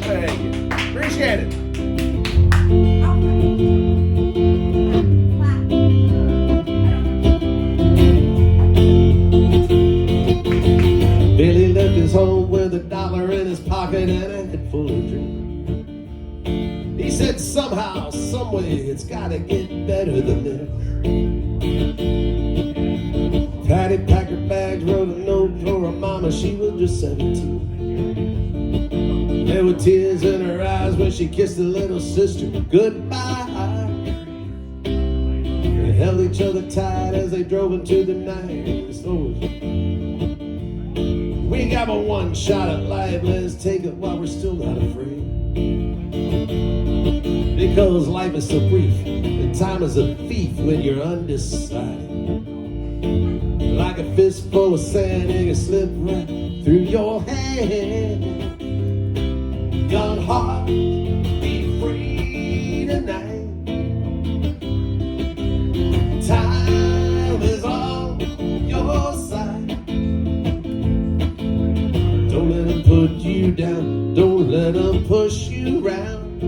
Thank you. Appreciate it. Billy left his home with $1 in his pocket and a head full of dreams. He said somehow, someway, it's gotta get better than this. Patty packed her bags, wrote a note for her mama, she was just 17. There were tears in her eyes when she kissed her little sister goodbye. They held each other tight as they drove into the night. We got but one shot at life, let's take it while we're still not afraid. Because life is so brief, and time is a thief when you're undecided. Like a fistful of sand, it can slip right through your hand. Young heart, be free tonight. Time is on your side. Don't let them put you down. Don't let them push you around.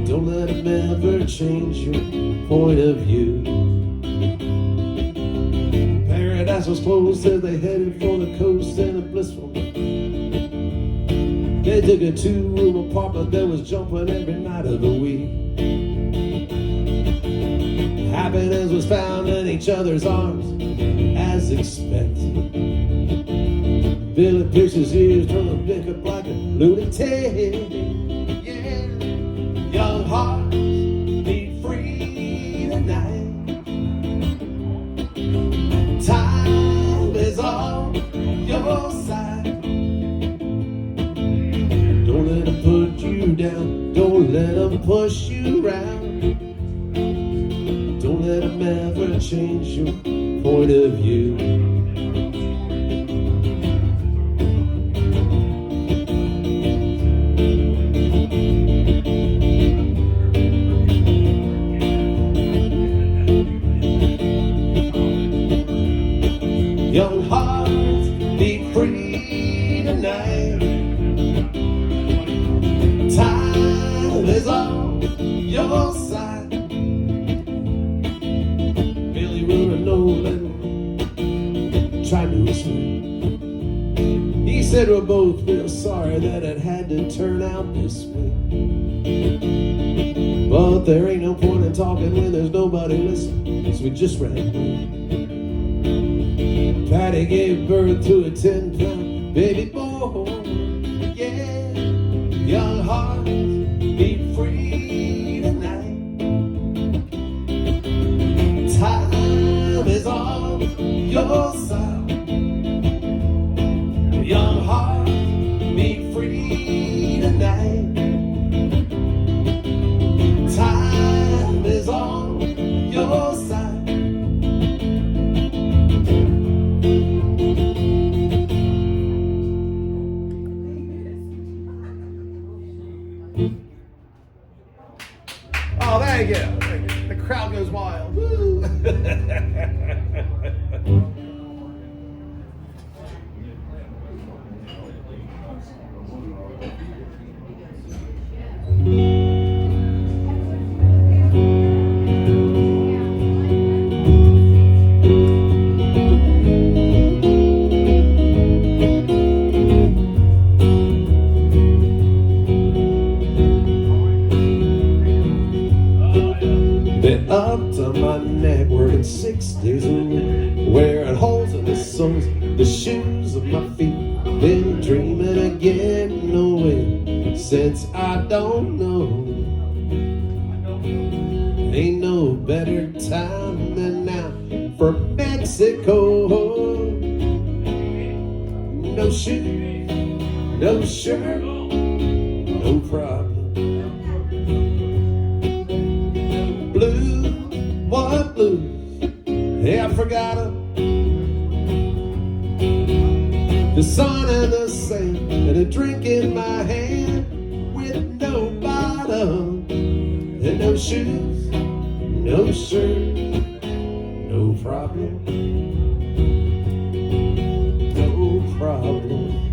Don't let them ever change your point of view. Paradise was closed as they headed for the coast in a blissful mood. They took a 2-room apartment that was jumping every night of the week. Happiness was found in each other's arms, as expected. Billy pierced his ears, turned to pick up like a lunatic. Yeah, young hearts, be free tonight. Time is on your side. Don't let them put you down. Don't let them push you around. Don't let them ever change your point of view. Young hearts, be free tonight. Time is on your side. Billy wrote a note and tried to explain. He said we're both real sorry that it had to turn out this way. But there ain't no point in talking when there's nobody listening, so we just ran away. Patty gave birth to a 10-pound baby boy. Yeah, young hearts, be free tonight. Time is on your side. Young hearts, be free tonight. Time is on your side. Oh, there you go. The crowd goes wild. Woo. Been up to my neck, working 6 days a week, wearing holes in the soles, the shoes of my feet. Been dreaming of getting away since I don't know. Ain't no better time than now for Mexico. No shoes, no shirt, no problem. Blue, what blues? Hey, I forgot them. The sun and the sand and a drink in my hand with no bottom and no shoes, no shirt, no problem, no problem.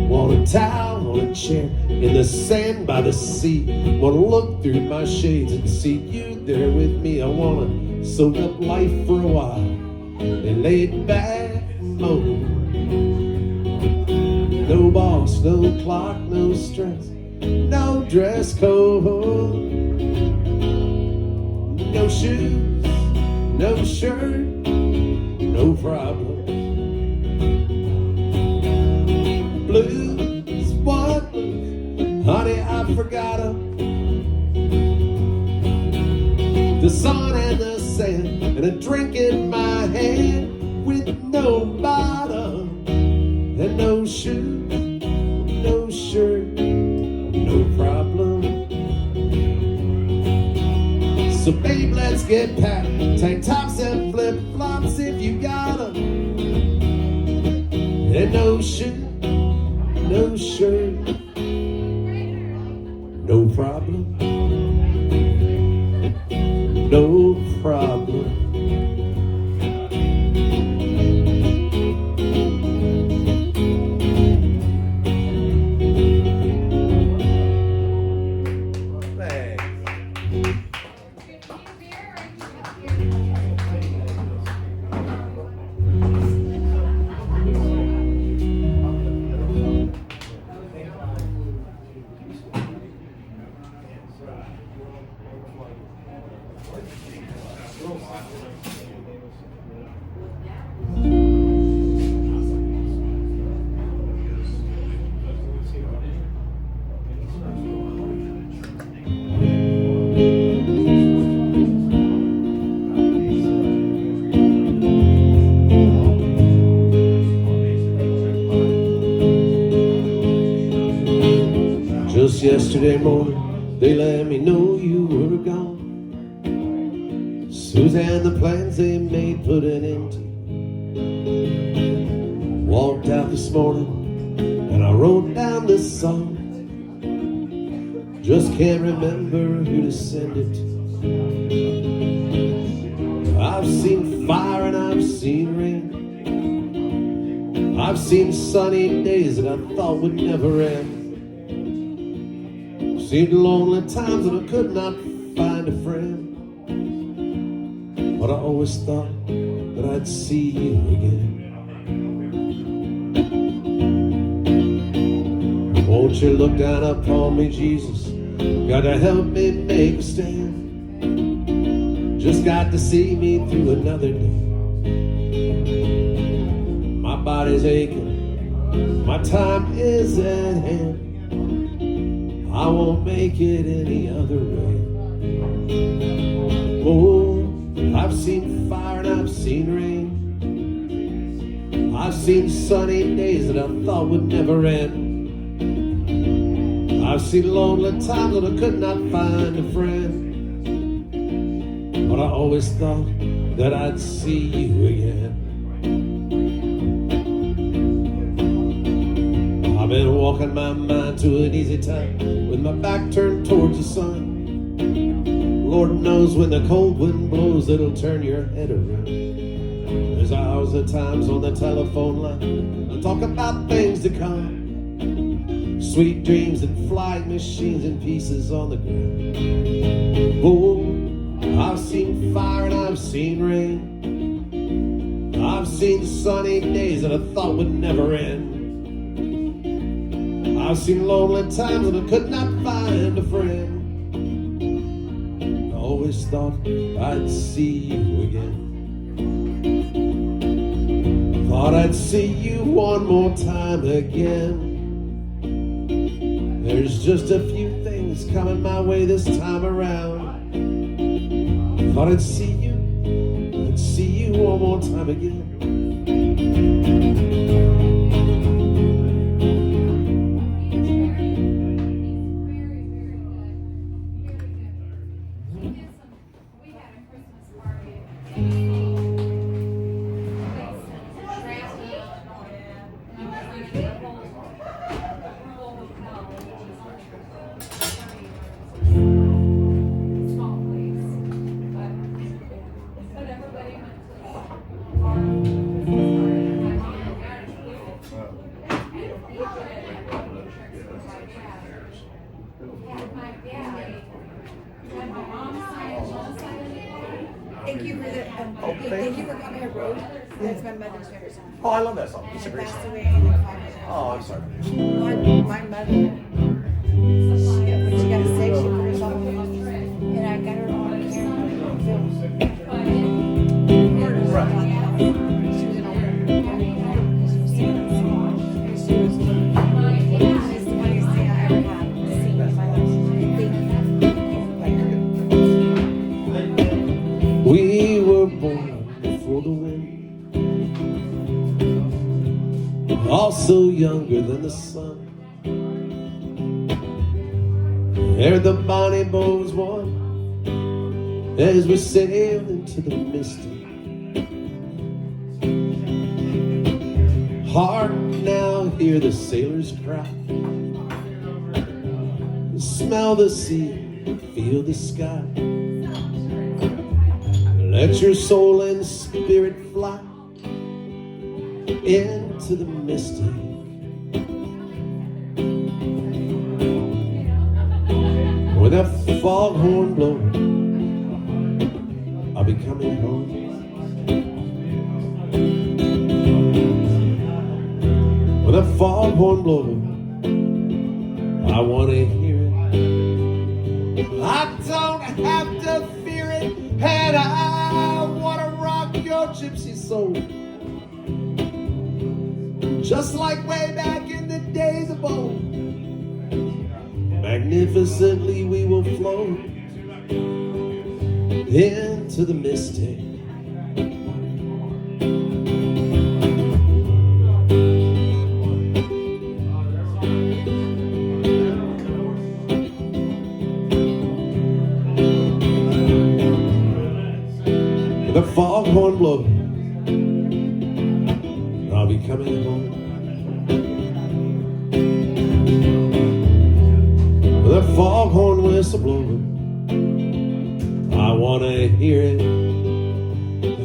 Want a towel on a chair in the sand by the sea. Wanna look through my shades and see you there with me. I wanna soak up life for a while and lay it back mode. No boss, no clock, no stress, no dress code. No shoes, no shirt, no problem. Blue, and a drink in my hand with no bottom and no shoes, no shirt, no problem. So babe, let's get packed, tank tops and flip-flops if you got 'em, and no shoes, no shirt, no problem, no problem. Just yesterday morning, they let me know you were gone. Suzanne, the plans they made put an end to. Walked out this morning, and I wrote down this song. Just can't remember who to send it to. I've seen fire and I've seen rain. I've seen sunny days that I thought would never end. Seen lonely times that I could not find a friend. But I always thought that I'd see you again. Won't you look down upon me, Jesus? Gotta help me make a stand. Just got to see me through another day. My body's aching, my time is at hand. I won't make it any other way. Oh, I've seen fire and I've seen rain. I've seen sunny days that I thought would never end. I've seen lonely times that I could not find a friend. But I always thought that I'd see you again. I've been walking my mind to an easy time with my back turned towards the sun. Lord knows when the cold wind blows, it'll turn your head around. There's hours of times on the telephone line I talk about things to come. Sweet dreams and flying machines and pieces on the ground. Oh, I've seen fire and I've seen rain. I've seen sunny days that I thought would never end. I've seen lonely times that I could not find a friend. I always thought I'd see you again. Thought I'd see you one more time again. There's just a few things coming my way this time around. Thought I'd see you one more time again. Thank you for the, thank you for coming up road. That's my mother's favorite song. Oh, I love that song. It's a She great passed song. away in the car. Oh, I'm sorry. My mother, when she got sick, she put her song on, and I got her on camera film. Right. She was an older. She was singing that song. She was the funniest thing I ever had seen in my life. Thank you. We were born before the wind, also younger than the sun. Ere the bonny bows won, as we sailed into the misty. Hark now, hear the sailors cry, smell the sea, feel the sky. Let your soul and spirit fly into the mystic. When that foghorn blows, I'll be coming home. When that foghorn blows, I want to hear it. I don't have to fear it, and I want to rock your gypsy soul. Just like way back in the days of old, magnificently we will float into the mystic. The foghorn blows, I'll be coming home. With a foghorn whistle blowing, I want to hear it.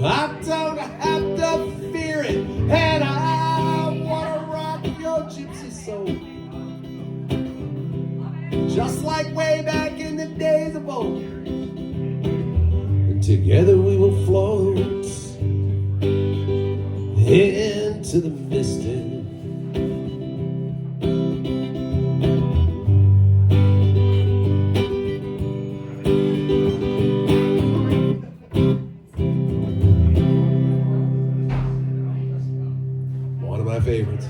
I don't have to fear it, and I want to rock your gypsy soul. Just like way back in the days of old. Together we will float into the mystic. One of my favorites.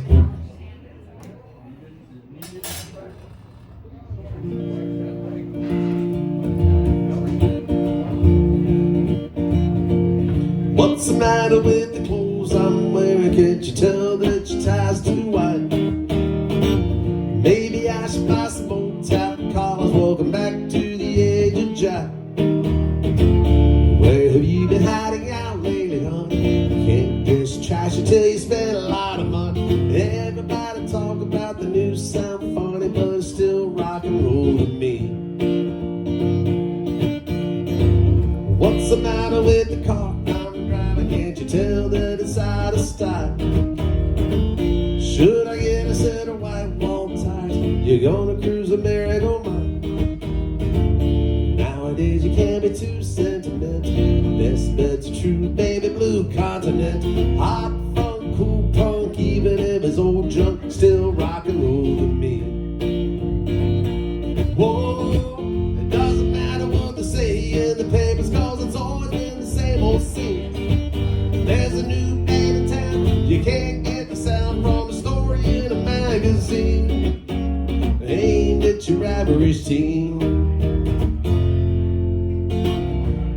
What's the matter with the clothes I'm wearing? Can't you tell that your tie's too wide? Maybe I should buy some old tap collars. Welcome back to the age of jive. Where have you been hiding out lately, honey? You can't just trash it till you spend a lot of money. Everybody talk about the new sound funny, but it's still rock and roll to me. What's the matter with the car? Can't you tell that it's out of style? Should I get a set of white wall tires? You're gonna cruise a merry-go-round. Nowadays you can't be too sentimental. Best bet's a true baby blue continent. Hot funk, cool punk, even if it's old junk, still rock and roll to me. Whoa, it doesn't matter what they say in the papers, cause it's always been the same old scene. There's a new band in town. You can't get the sound from a story in a magazine aimed at your average teen.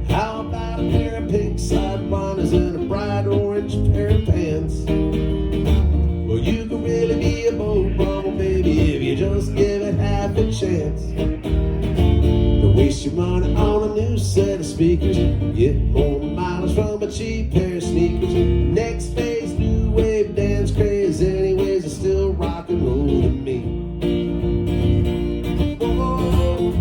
How about a pair of pink sidewinders and a bright orange pair of pants? Well, you can really be a boat bubble, baby, if you just give it half a chance. Don't waste your money on a new set of speakers. Get more mileage from a cheap pair of sneakers. Next phase, new wave dance craze. Anyways, it's still rock and roll to me. Whoa.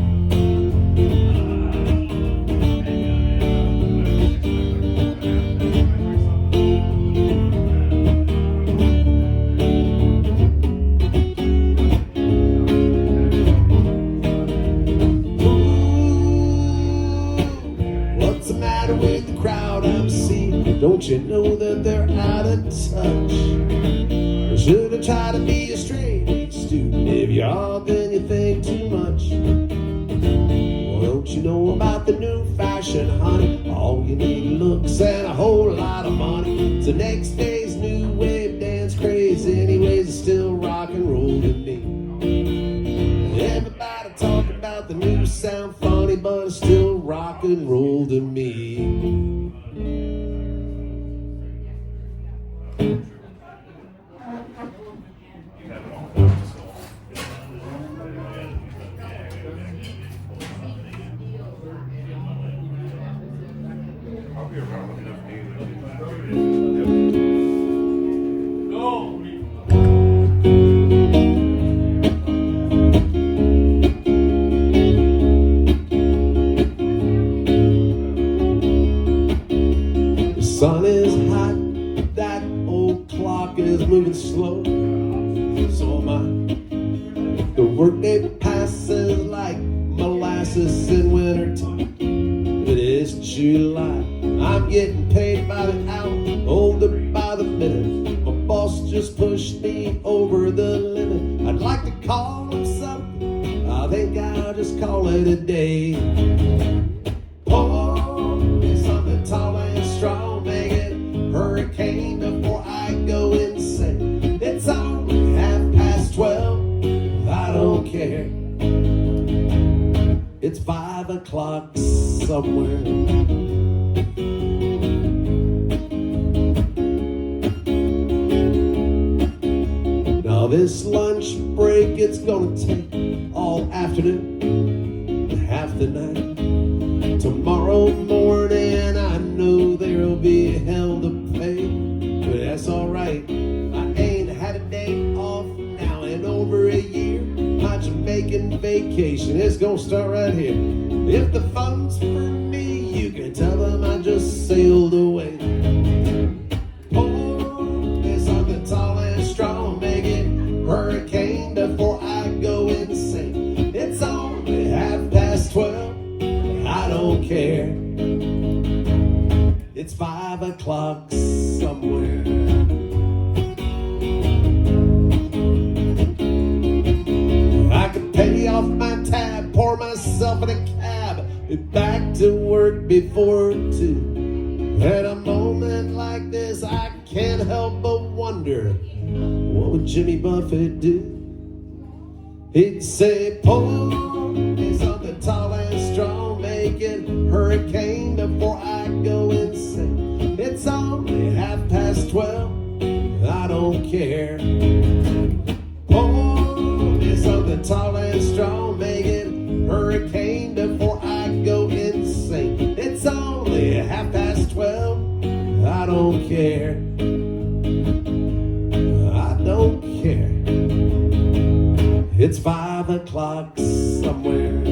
What's the matter with the crowd I'm seeing? Don't you know that they're out of touch? Or should I try to be a straight student? If you are, then you think too much. Well, don't you know about the new fashion, honey? All you need looks and a whole lot of money. So next day's new wave dance craze. Anyways, it's still rock and roll to me. Everybody talk about the new sound funny, but it's still rock and roll to me. I'll be around if needed. The sun is hot, that old clock is moving slow. So am I. The workday passes like molasses in wintertime. It is July. I'm getting paid by the hour, older by the minute. My boss just pushed me over the limit. I'd like to call him something. I think I'll just call it a day. Pour me something tall and strong, make it hurricane before I go insane. It's only 12:30. I don't care. It's 5 o'clock somewhere. Now this lunch break, it's gonna take all afternoon, half the night. Tomorrow morning, I know there'll be hell to pay, but that's alright. I ain't had a day off now in over a year. My Jamaican vacation is gonna start right here. If the fun's for me, you can tell them I just sailed away. Pour me something tall and strong, make it hurricane before I go insane. It's only 12:30. I don't care. It's 5 o'clock somewhere. I could pay off my tab, pour myself in a cab, and back to work before 2. At a moment like this, I can't help but wonder, what would Jimmy Buffett do? He'd say, pour me something tall and strong, make it hurricane before I go insane. It's only 12:30. I don't care. Pour me something tall and strong, make it hurricane before I go insane. It's only 12:30. I don't care. I don't care. It's 5 o'clock somewhere.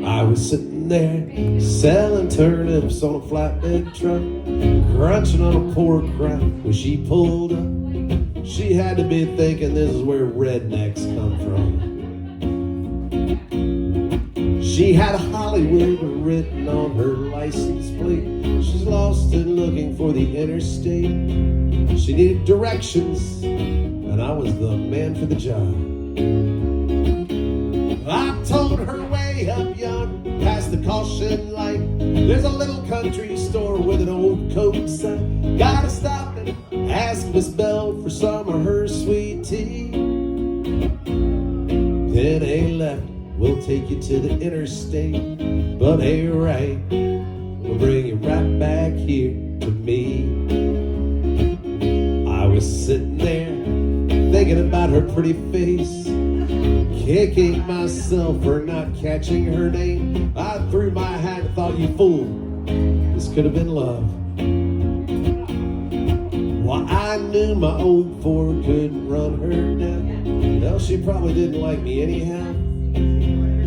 I was sitting there selling turnips on a flatbed truck, crunching on a pork rind when she pulled up. She had to be thinking this is where rednecks come from. She had Hollywood written on her license plate. She's lost and looking for the interstate. She needed directions, and I was the man for the job. I told her way up yonder, past the caution light, there's a little country store with an old Coke sign. Gotta stop and ask Miss Bell for some of her sweet tea. Then a left will take you to the interstate, but a right will bring you right back here to me. I was sitting there thinking about her pretty face, kicking myself for not catching her name. I threw my hat and thought, you fool, this could have been love. Well, I knew my old Ford couldn't run her down. Well, she probably didn't like me anyhow.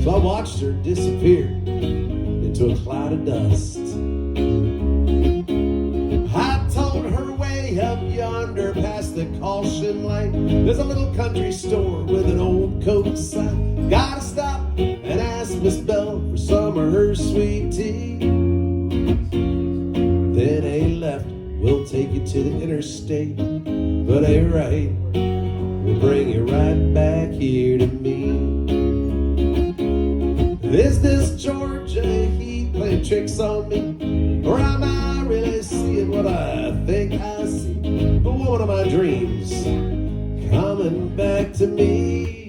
So I watched her disappear into a cloud of dust. I told her way up yonder past the caution light, there's a little country store with an old Coke sign. Gotta stop and ask Miss Bell for some of her sweet tea. Then a left will take you to the interstate, but a right will bring you right back dear to me. Is this Georgia heat playing tricks on me? Or am I really seeing what I think I see? But one of my dreams coming back to me.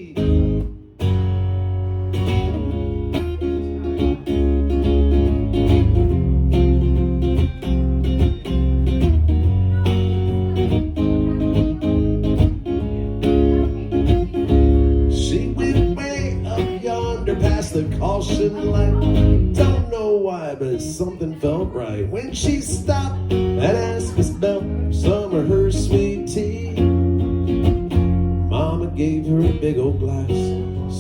She went way up yonder past the caution light. Don't know why, but something felt right when she stopped and asked us about some of her sweet tea. Mama gave her a big old glass,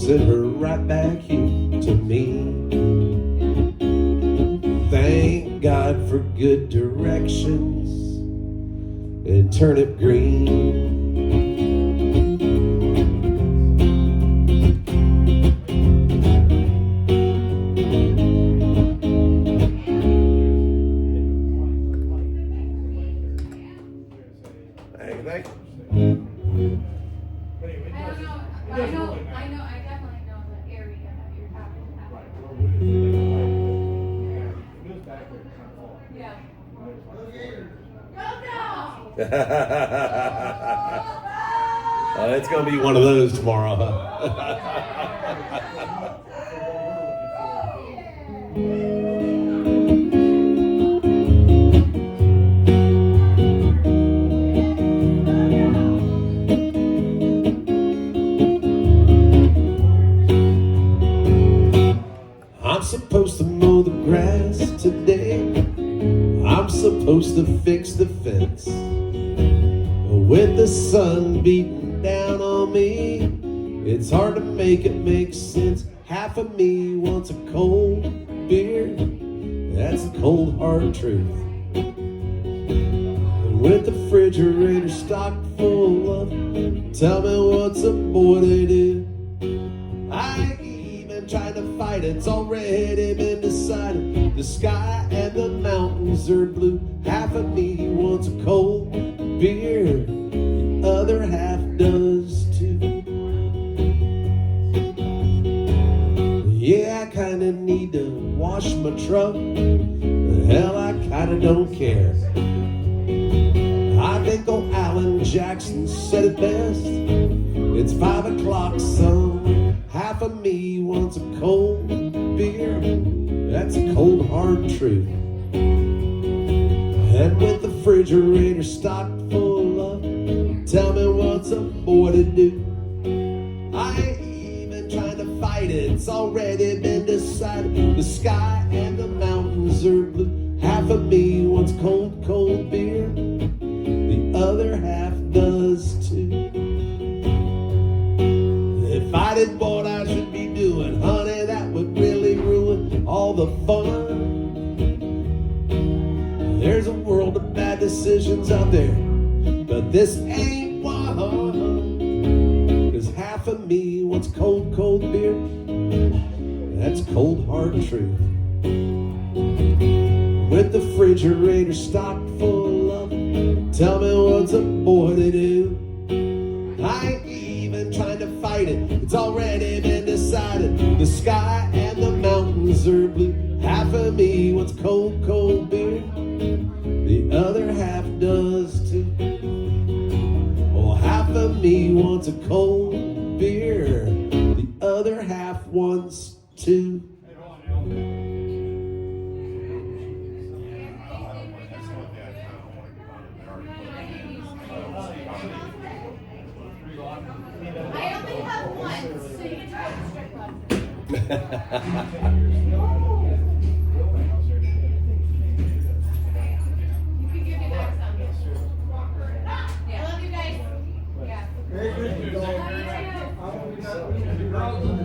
sent her right back here to me. Thank God for good directions and turnip green. Hey, thank you. I definitely know the area that you're talking about. Yeah. It's gonna be one of those tomorrow. I'm supposed to mow the grass today. I'm supposed to fix the fence. With the sun beating down on me, it's hard to make it make sense. Half of me wants a cold beer. That's a cold hard truth. And with the refrigerator stocked full of, tell me what's a boy to do. I ain't even trying to fight it, it's already been decided. The sky and the mountains are blue. Half of me wants a cold beer, the other half does too. Yeah, I kinda need to wash my truck. Hell, I kinda don't care. I think old Alan Jackson said it best. It's 5 o'clock, son. Half of me wants a cold beer. That's a cold, hard truth. And with the refrigerator stocked full of, tell me what's a boy to do. I ain't even trying to fight it, it's already been decided. The sky and the mountains are blue. Half of me wants cold, cold beer. The other half does too. If I did what I should be doing, honey, that would really ruin all the fun. There's a world of bad decisions out there, but this ain't one. 'Cause half of me wants cold, cold beer. That's cold, hard truth. With the refrigerator stocked full of, tell me what's a boy to do. I ain't even trying to fight it, it's already been decided. The sky and the mountains are blue. Half of me wants cold, cold beer. The other half does too. Oh, half of me wants a cold beer. The other half wants to. I only have one, so you can try the strip club. You can give me back some. Yeah. I love you guys. Yeah. Hey, good. Love you too. I'll go with you.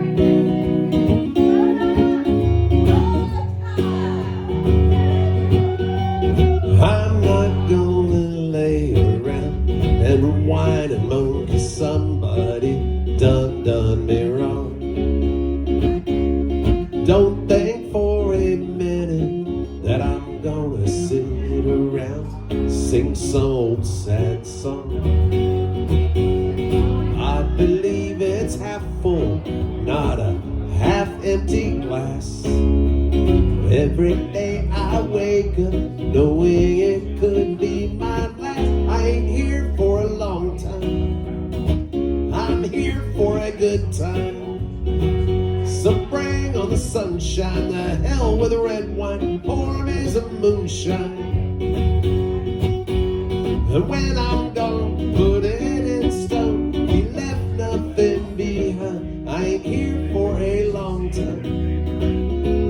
Wait, Every day I wake up knowing it could be my last. I ain't here for a long time. I'm here for a good time. So bring on the sunshine, the hell with the red wine, pour me some moonshine. And when I'm gone, put it in stone. We left nothing behind. I ain't here for a long time.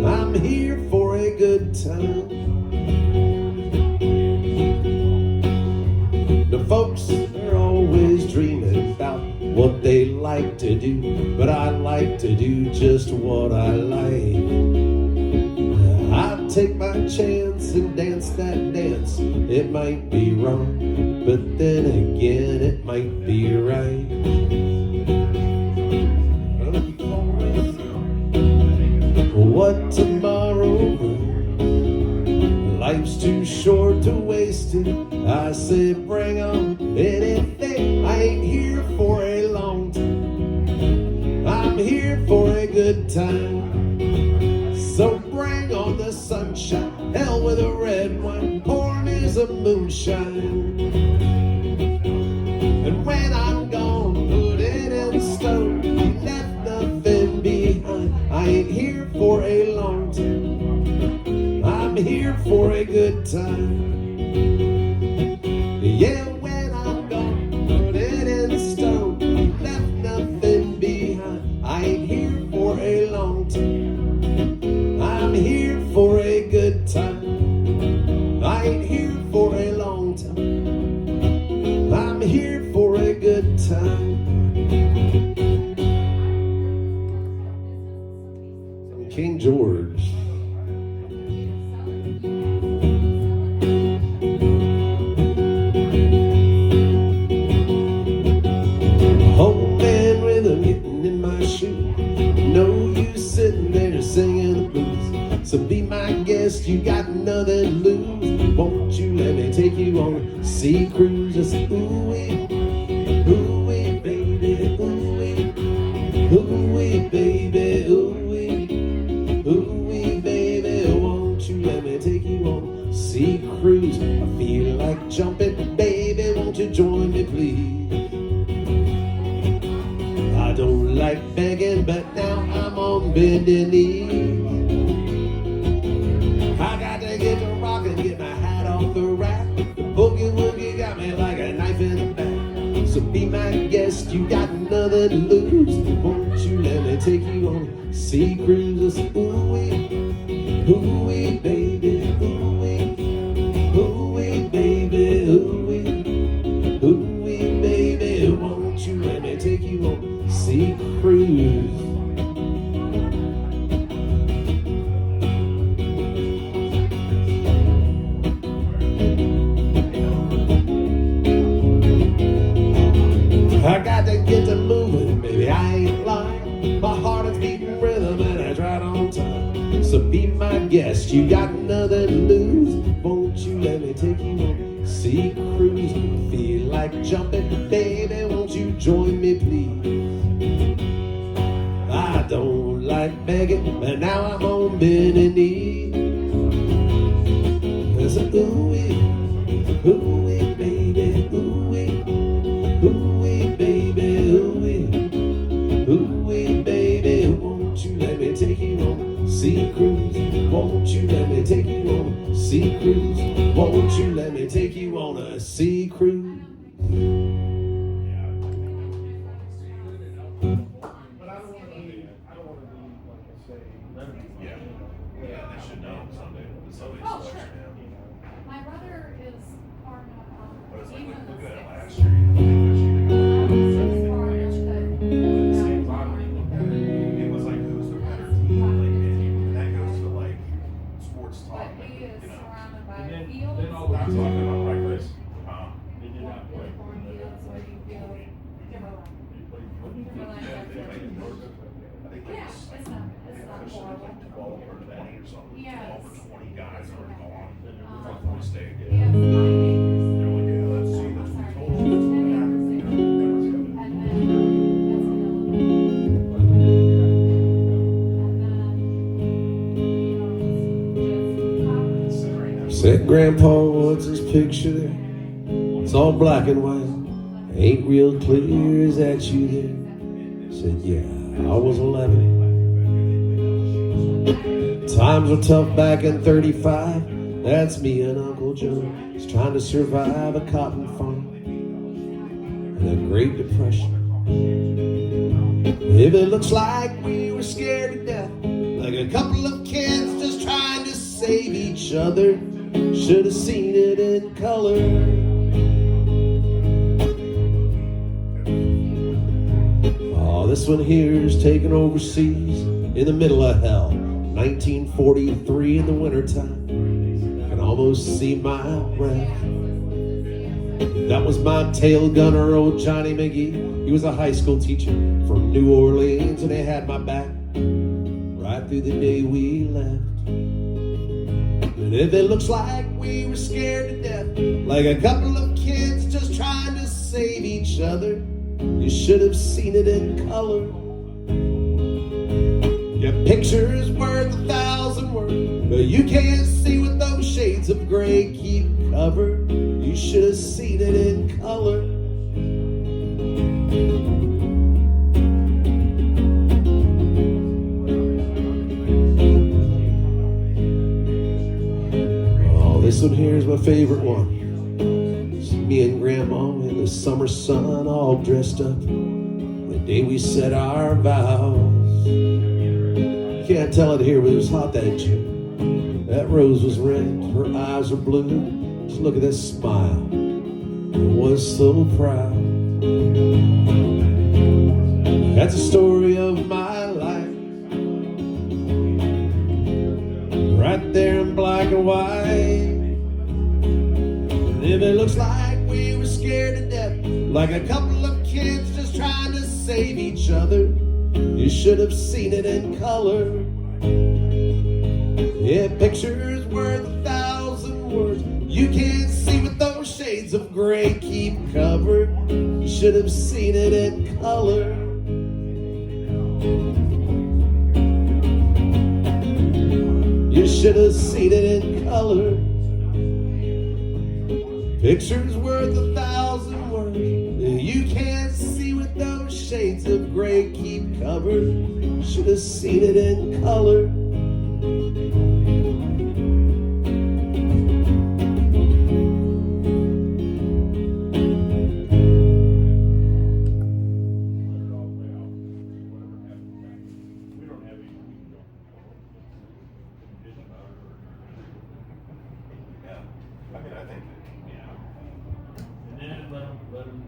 I'm here for a good time. The folks are always dreaming about what they like to do, but I like to do just what I like. I take my chance and dance that dance. It might be wrong, but then again it might be right. What tomorrow brings? Life's too short to waste it. I say bring on anything. I ain't here for a long time. I'm here for a good time. So bring on the sunshine, hell with a red wine, pour me some moonshine. And when I'm gone, put it in stone. We left nothing behind. I ain't here for a long time. I'm here for a good time. Yeah, when I'm gone, put it in stone. We left nothing behind. I ain't here for a long time. I'm here for a good time. I ain't here for a long time. I'm here for a good time. King George. Home band rhythm getting in my shoe. No use sitting there singing the blues. So be my guest, you got nothing to lose. Won't you let me take you on a sea cruise? Just ooh-wee, ooh-wee, baby, ooh-wee, ooh-wee, baby, ooh-wee, ooh-wee, baby. Won't you let me take you on a sea cruise? I feel like jumping, baby, won't you join me, please? I don't like begging, but now I'm on bending knee. I got to get to rock and get my hat off the rack. The boogie woogie got me like a knife in the back. So be my guest, you got nothing to lose. Won't you let me take you on a sea cruise? Ooh-wee, ooh-wee, baby, ooh-wee, ooh-wee, baby, ooh-wee, ooh-wee, baby. Won't you let me take you on a sea cruise? I got to get to moving, baby, I ain't lying. My heart is beating rhythm and I tried on time. So be my guest, you got nothing to lose. Won't you let me take you on a sea cruise? Feel like jumping, baby, won't you join me, please? I don't like begging, but now I'm on bending knee. There's a ooh-wee, ooh-wee, baby, ooh-wee, ooh-wee, baby, ooh-wee, ooh-wee, baby. Won't you let me take you on a sea cruise? Won't you let me take you on a sea cruise? Won't you let me take you on a sea cruise? But I don't want to be, like I say, Yeah. Yeah, they should know Sunday. Sunday's Oh, election, sure. yeah. My brother is far enough out. But it's like, Even look the at it state. last year. You think It's far enough the same that- time when you look at it, it was like, who's the better team? Like, and that goes to like sports talk. But he is You know. surrounded by And then- fields. then all We're not talking about right, Chris? they did not play. Cornfields where you feel Timberline. Timberline, Yeah, that's they it. played in Georgia. I think Yeah, it's it's not pushed it horrible. like 12 or 20 or something. Yeah, 12 or 20 guys are gone. Um, From Florida State. He has 9 acres. They're like, yeah, let's see, that's what we told you. That's what happened. And then that's another. And then, you know, it's just Said, Grandpa, what's this picture there? It's all black and white. Ain't real clear, is that you there? Said, yeah, I was 11. Times were tough back in 35. That's me and Uncle Joe. He's trying to survive a cotton farm and a Great Depression. If it looks like we were scared to death, like a couple of kids just trying to save each other, should have seen it in color. Oh, this one here is taken overseas in the middle of hell. 1943 in the wintertime. I can almost see my breath. That was my tail gunner, old Johnny McGee. He was a high school teacher from New Orleans, and he had my back right through the day we left. And if it looks like we were scared to death, like a couple of kids just trying to save each other, you should have seen it in color. Your picture's worth 1,000 words, but you can't see what those shades of gray keep covered. You should have seen it in color. Oh, this one here is my favorite one. It's me and Grandma in the summer sun, all dressed up the day we said our vows. Can't tell it here, but it was hot that June. That rose was red, her eyes were blue. Just look at that smile, I was so proud. That's the story of my life, right there in black and white. And if it looks like we were scared to death, like a couple of kids just trying to save each other, you should have seen it in color. Yeah, picture's worth 1,000 words. You can't see what those shades of gray keep covered. You should have seen it in color. You should have seen it in color. Picture's worth 1,000 words. You can't see what those shades of gray keep covered. Should have seen it in color. And then let them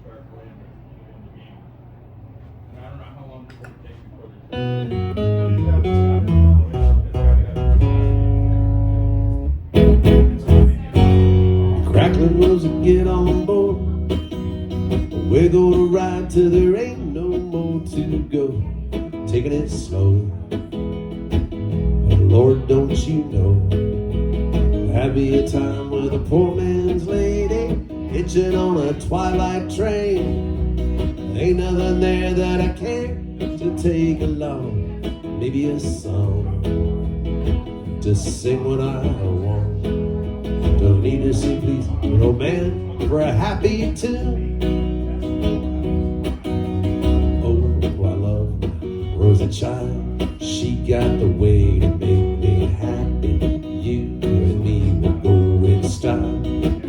start playing the game. And I don't know how long before it takes before Crackling rose and get on board. We're gonna ride till there ain't no more to go. Taking it slow. Lord, don't you know? Had me a time with a poor man's lady, hitching on a twilight train. Ain't nothing there that I care to take along. Maybe a song to sing what I want. Don't need to sing, please, no man, for a happy tune. Oh, I love my Rosa child. She got the way to make me happy. You and me will go in style.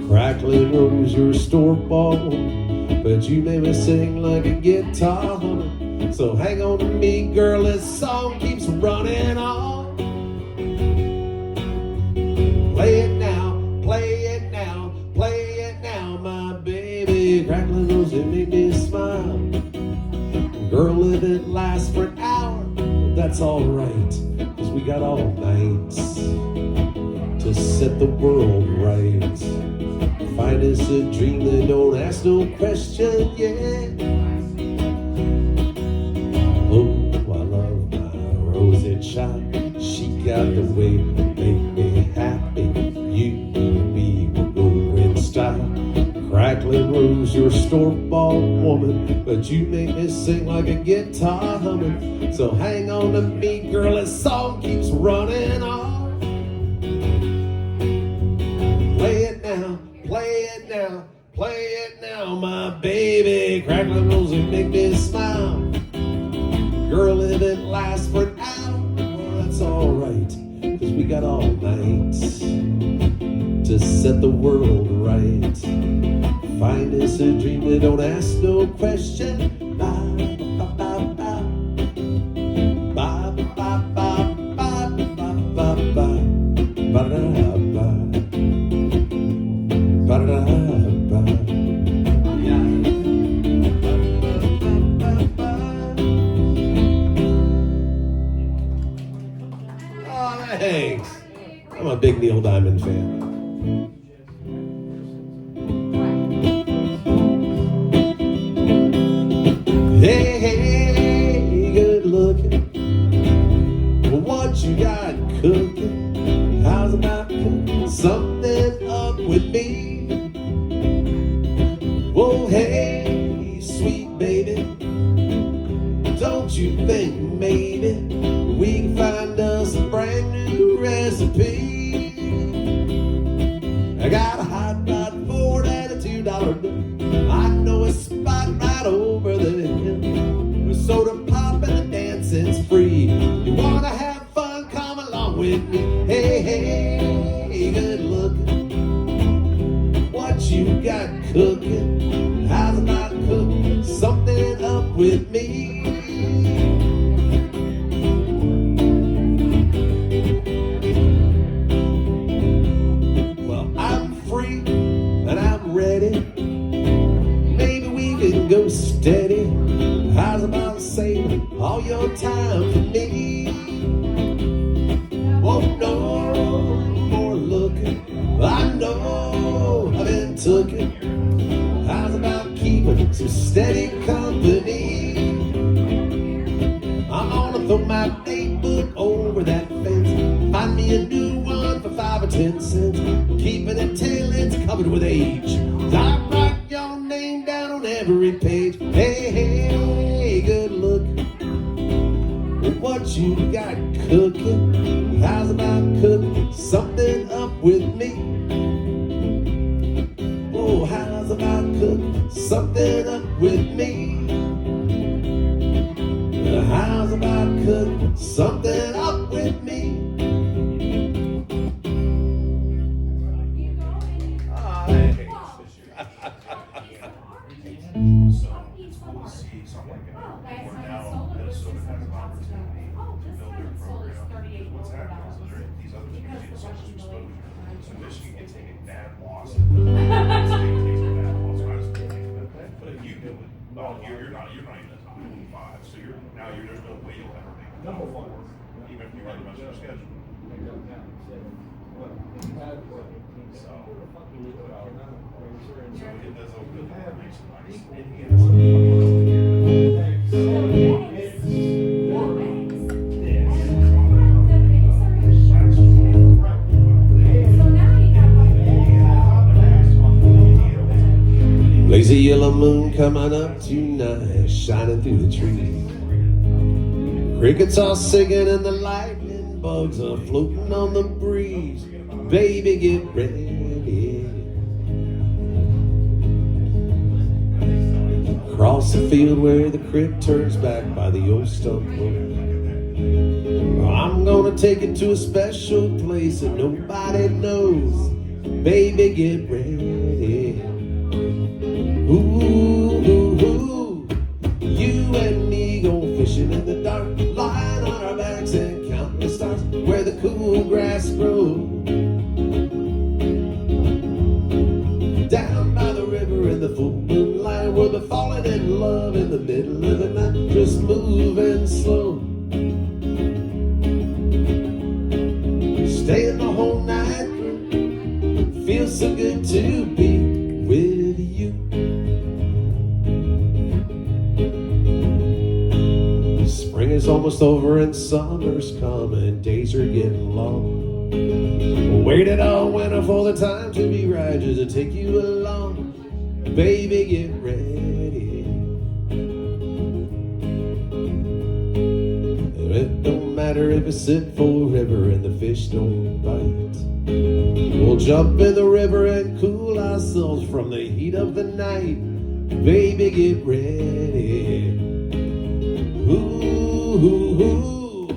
Crackling rose, you're a store-bought woman, but you made me sing like a guitar humming. So hang on to me, girl, this song keeps running on. Play it now, play it now, play it now, my baby. Crackling rose, it made me smile. Girl, if it lasts for an hour, that's alright, 'cause we got all night to set the world right. Find us a dream that don't ask no question, yeah. Oh, I love my Rosie child. She got the way to make me happy. You and me will go in style. Crackling rose, you're a store-bought woman, but you make me sing like a guitar humming. So hang on to me, girl, this song keeps running on. baby, crackling rosy make me smile. Girl, if it lasts for an hour, well, that's alright, 'cause we got all night to set the world right. Find us a dream that don't ask no question. Bye, bye, bye, bye. Bye, bye, bye, bye, bye, bye, bye. Ba-da-da-ba. Ba-da-da-ba. Oh, thanks. I'm a big Neil Diamond fan. Hey, hey, good looking. What you got cooking? How's about cooking something up with me? Oh, hey, sweet baby. Don't you think maybe we can find us a brand new recipe? I got a hot rod Ford and a $2 bill. I know a spot right over the hill with soda pop and the dancing's free. You wanna have fun? Come along with me. Hey, hey, good looking. What you got cooking? How's about cooking something up with me? Well, I'm free and I'm ready. Maybe we can go steady. How's about saving all your time for me? Won't no more looking. I know I've been tooken. How's about keeping some steady company? I'm gonna throw my date book over that fence. Find me a new one for 5 or 10 cents. Keeping it till it's covered with age. I write your name down on every page. Hey, hey, good look. What you got cooking? How's about cooking something up with me? Oh, how's about cooking something up with me? How's about cooking something up with me? So we'll see something like that. Or now Minnesota has an opportunity to build their program. What's happening is these other communities, such as exposure. So Michigan can take a bad loss. State takes a bad loss. But if you do it, well, you're not even the top 5. So there's no way you'll ever make the top 4, even if you run the rest of your schedule. So it does open the makes it nice. Lazy yellow moon coming up tonight, shining through the trees. Crickets are singing and the lightning bugs are floating on the breeze. Baby, get ready. Across the field where the creek turns back by the old stump road, I'm gonna take it to a special place that nobody knows. Baby, get ready. Ooh, ooh, ooh. You and me go fishing in the dark, lying on our backs and counting the stars where the cool grass grows. Down by the river in the full moonlight, we'll be falling in love in the middle of the night, just moving slow. Staying the whole night through, feels so good to be with you. Spring is almost over and summer's coming, days are getting long. Waited all winter for the time to be right, just to take you along. Baby, get ready. It don't matter if it's sit forever and the fish don't bite. We'll jump in the river and cool ourselves from the heat of the night. Baby, get ready. Ooh,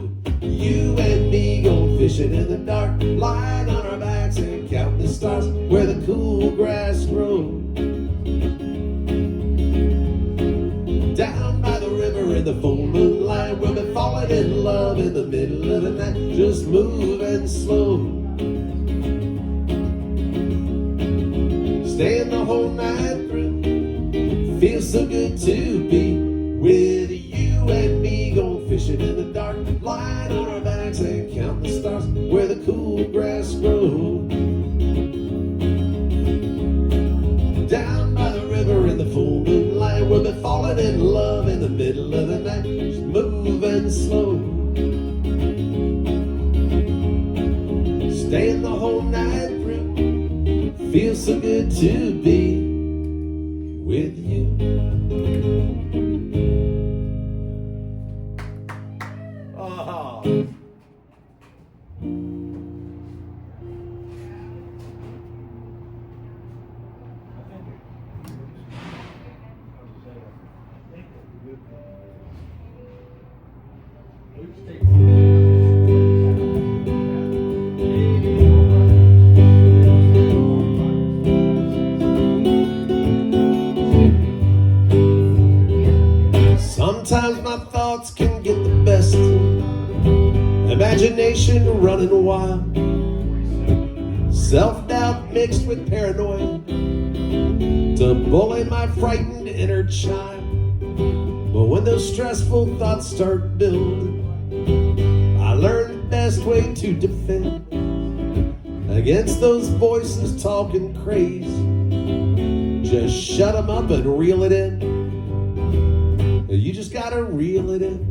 you and me go fishing in the dark, lying on our backs and counting the stars where the cool grass grows. Down by the river in the full moonlight, we'll be falling in love in the middle of the night, just moving slow. Staying the whole night through, feels so good to be with you and me, going fishing in the dark, lying on our backs and count the stars where the cool grass grows. Down by the river in the full moonlight, we'll be falling in love in the middle of the night, just moving slow. Staying the whole night through, feels so good to be with you. Oh. Sometimes my thoughts can get the best of me. Imagination running wild, self-doubt mixed with paranoia to bully my frightened inner child. But when those stressful thoughts start building, I learn the best way to defend against those voices talking crazy. Just shut them up and reel it in. You just gotta reel it in.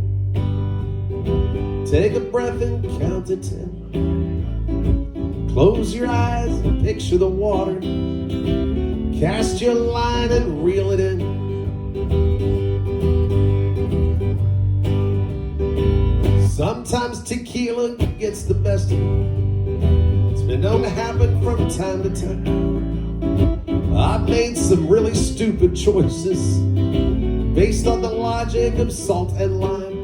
Take a breath and count to 10. Close your eyes and picture the water. Cast your line and reel it in. Sometimes tequila gets the best of me. It's been known to happen from time to time. I've made some really stupid choices based on the logic of salt and lime.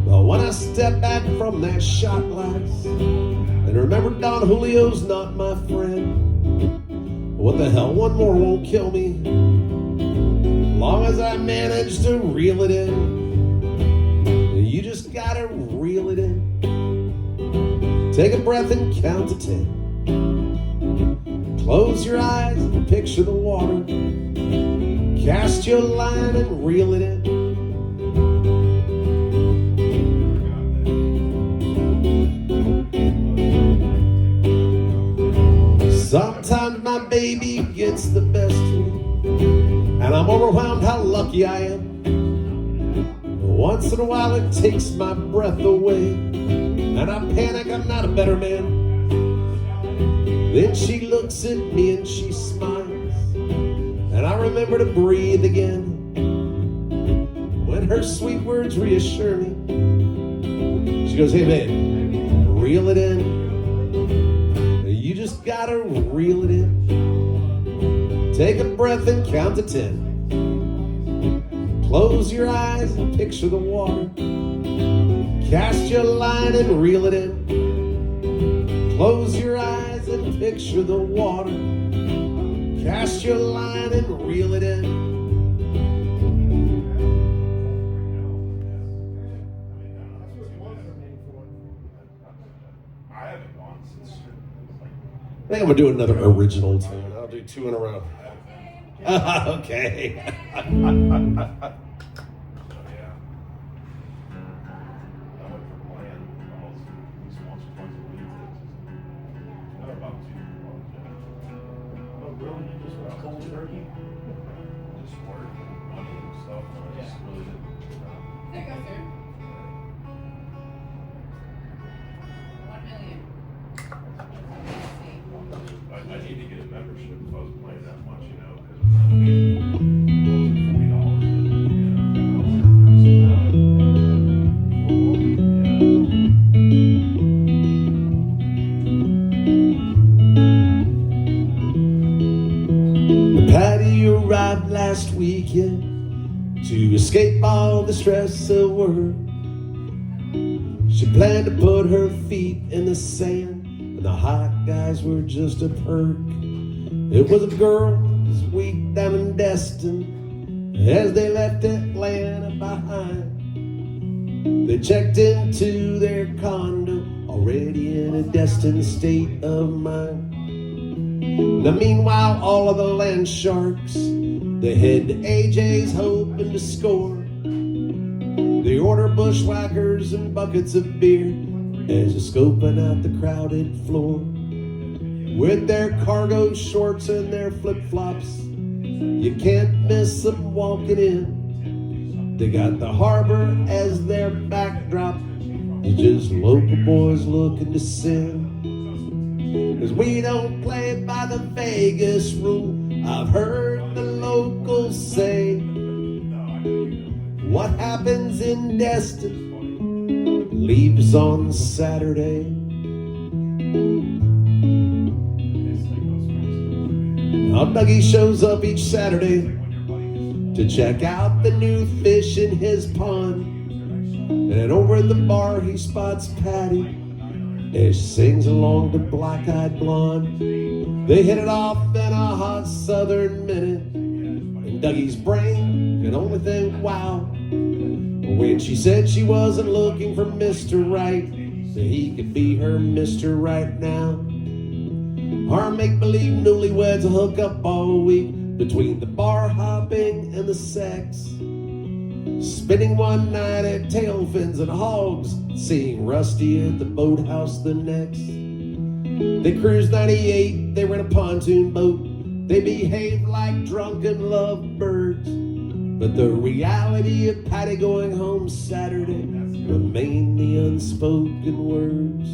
But when I step back from that shot glass and remember Don Julio's not my friend, what the hell, one more won't kill me, long as I manage to reel it in. You just gotta reel it in. Take a breath and count to 10. Close your eyes and picture the water. Cast your line and reel it in. Sometimes my baby gets the best of me, and I'm overwhelmed how lucky I am. Once in a while it takes my breath away, and I panic I'm not a better man. Then she looks at me and she smiles, and I remember to breathe again when her sweet words reassure me. She goes, hey babe, reel it in. You just gotta reel it in. Take a breath and count to 10. Close your eyes and picture the water. Cast your line and reel it in. Close your eyes and picture the water. Cast your line and reel it in. I haven't gone since like I think I'm gonna do another original tune. I'll do 2 in a row. Okay. so yeah. I went for playing almost at least once or twice a week. Not about 2 months. Oh, really? You just went cold turkey? Just work and money and stuff. And I just really didn't. There you go, sir. 1 million. I need to get a membership if I was playing that much, you know, because it was Patty arrived last To escape all the stress of work, she planned to put her feet in the sand, and the hot guys were just a perk. It was a girls' week down in Destin as they left Atlanta behind. They checked into their condo, already in a destined state of mind. Now meanwhile, all of the land sharks, they head to AJ's hoping to score. They order bushwhackers and buckets of beer as they're scoping out the crowded floor. With their cargo shorts and their flip-flops, you can't miss them walking in. They got the harbor as their backdrop. They're just local boys looking to sin. 'Cause we don't play by the Vegas rule, I've heard the locals say. What happens in Destin leaves on Saturday. Now Dougie shows up each Saturday to check out the new fish in his pond. And over at the bar he spots Patty as she sings along to Black Eyed Blonde. They hit it off in a hot southern minute, and Dougie's brain could only think, wow. When she said she wasn't looking for Mr. Right, so he could be her Mr. Right now. Our make-believe newlyweds will hook up all week between the bar hopping and the sex. Spending one night at Tailfins and Hogs, seeing Rusty at the boathouse the next. They cruise 98, they rent a pontoon boat. They behave like drunken lovebirds. But the reality of Patty going home Saturday remain the unspoken words.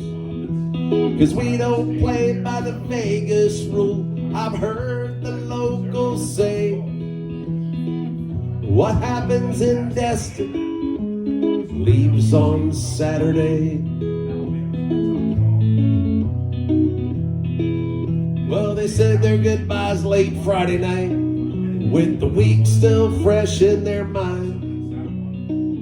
'Cause we don't play by the Vegas rule, I've heard the locals say. What happens in Destin leaves on Saturday. Well, they said their goodbyes late Friday night, with the week still fresh in their mind.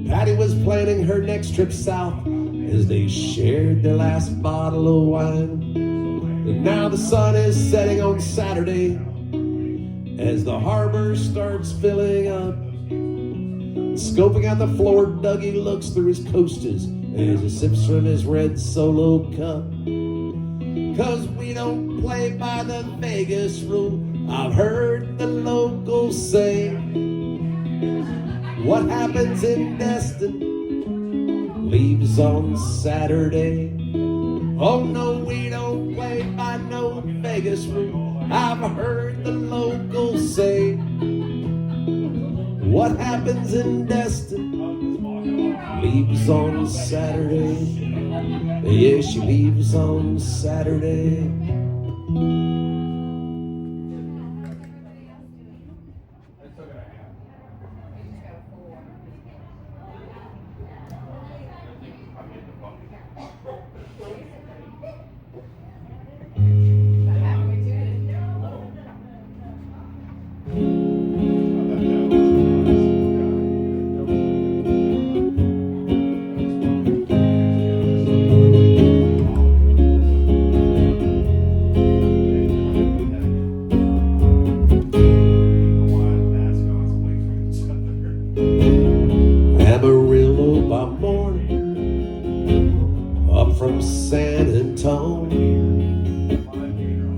Patty was planning her next trip south as they shared their last bottle of wine. And now the sun is setting on Saturday as the harbor starts filling up. Scoping out the floor, Dougie looks through his coasters as he sips from his red Solo cup. 'Cause we don't play by the Vegas rule, I've heard the locals say. What happens in Destin leaves on Saturday. Oh no, we don't play by no Vegas rule, I've heard the locals say. What happens in Destin leaves on Saturday. Yeah, she leaves on Saturday. Amarillo by morning, up from San Antonio.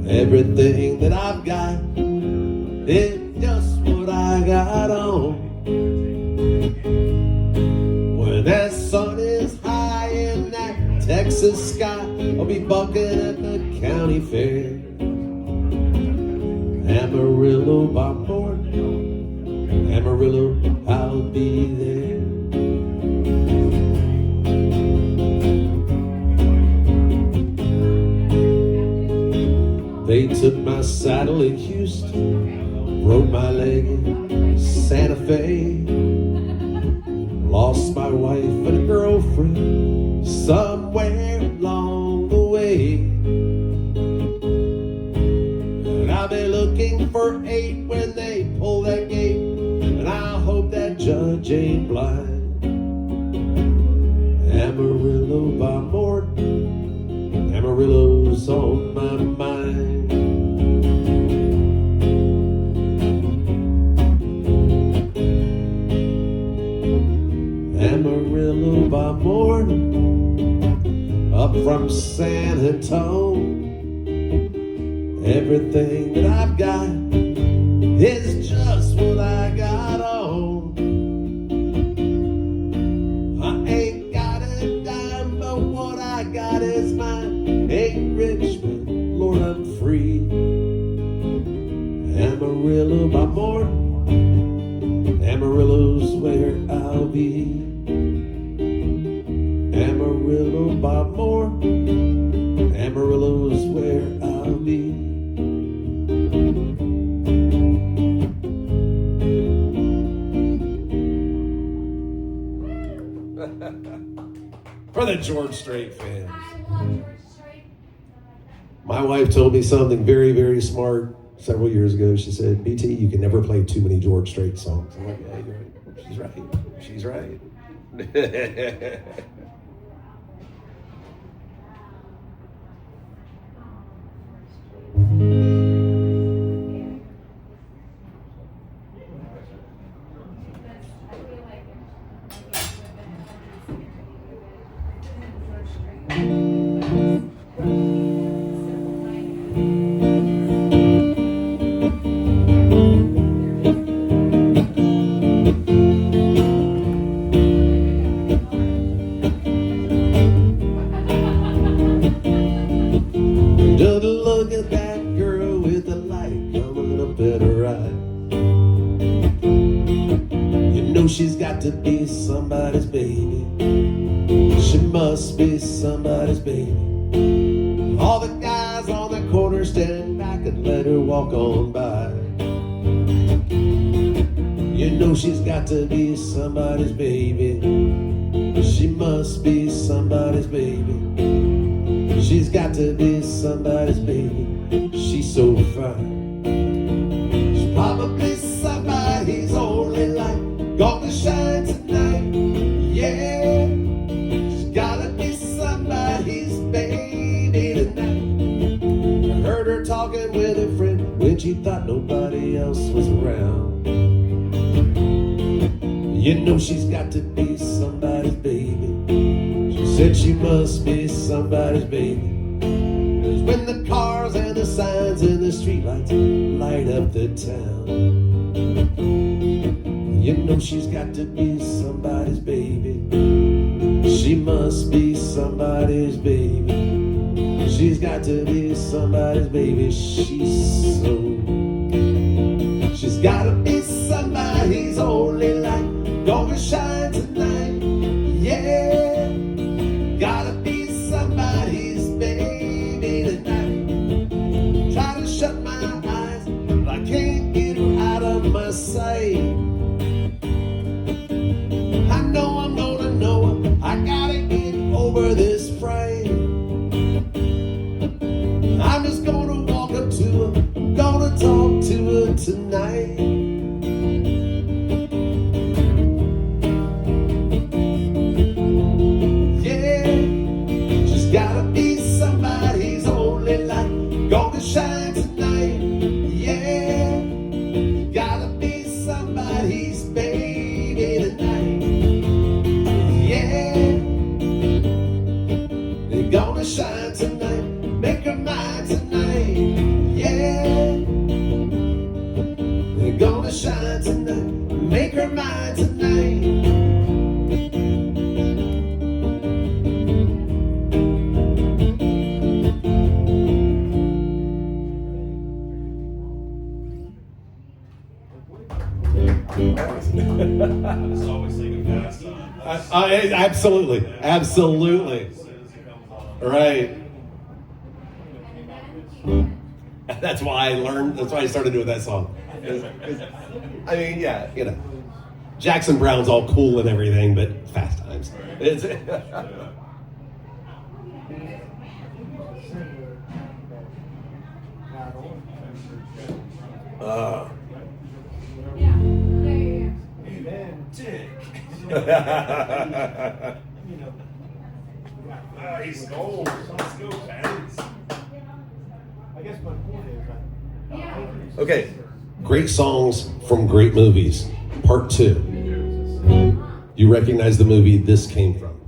Everything that I've got is just what I got on. When that sun is high in that Texas sky, I'll be bucking at the county fair. Amarillo by morning, Amarillo, I'll be there. They took my saddle in Houston, broke my leg in Santa Fe, lost my wife and a girlfriend somewhere along the way. And I'll be looking for 8 when they pull that gate, and I hope that judge Jane Blind. Amarillo by morning, Amarillo's on my mind. Amarillo by morning, up from San Antonio. Everything that I've got is just what I got on. I ain't got a dime, but what I got is mine. Ain't rich, but Lord, I'm free. Amarillo by morning, Amarillo's where I'll be. Amarillo by morning, Amarillo's where I'll be. For the George Strait fans. I love George Strait. My wife told me something very, very smart several years ago. She said, BT, you can never play too many George Strait songs. I'm like, yeah, you're right. She's right. She's right. Just look at that girl with the light coming up at her eye. You know she's got to be somebody's baby. She must be somebody's baby. All the guys on the corner stand back and let her walk on by. You know she's got to be somebody's baby. She must be somebody's baby. She's got to be somebody's baby. She's so fine. She's probably somebody's only light gonna shine tonight. Yeah, she's gotta be somebody's baby tonight. I heard her talking with a friend when she thought nobody else was around. You know she's got to be somebody's baby. She said she must be somebody's baby. 'Cause when the cars and the signs and the streetlights light up the town, you know she's got to be somebody's baby. She must be somebody's baby. She's got to be somebody's baby. She's gotta be somebody's only light gonna shine tonight. Yeah, gotta be somebody's baby tonight. Try to shut my eyes, but I can't get her out of my sight. I know I'm gonna know her. I gotta get over this fright. I'm just gonna walk up to her. I'm gonna talk to her tonight. Shine tonight, yeah. Gotta be somebody's baby tonight, yeah. They're gonna shine tonight, make her mine tonight, yeah. They're gonna shine tonight, make her mine tonight. It's always thinking that song. Absolutely, absolutely, As soon as it comes on. right. That's why I learned. That's why I started doing that song. I mean, yeah, you know, Jackson Brown's all cool and everything, but Fast Times. It's, Yeah, yeah, yeah. Amen, Dick. Nice goal. Let's go, Pens. I guess my point is, Okay, great songs from great movies. Part 2. You recognize the movie this came from.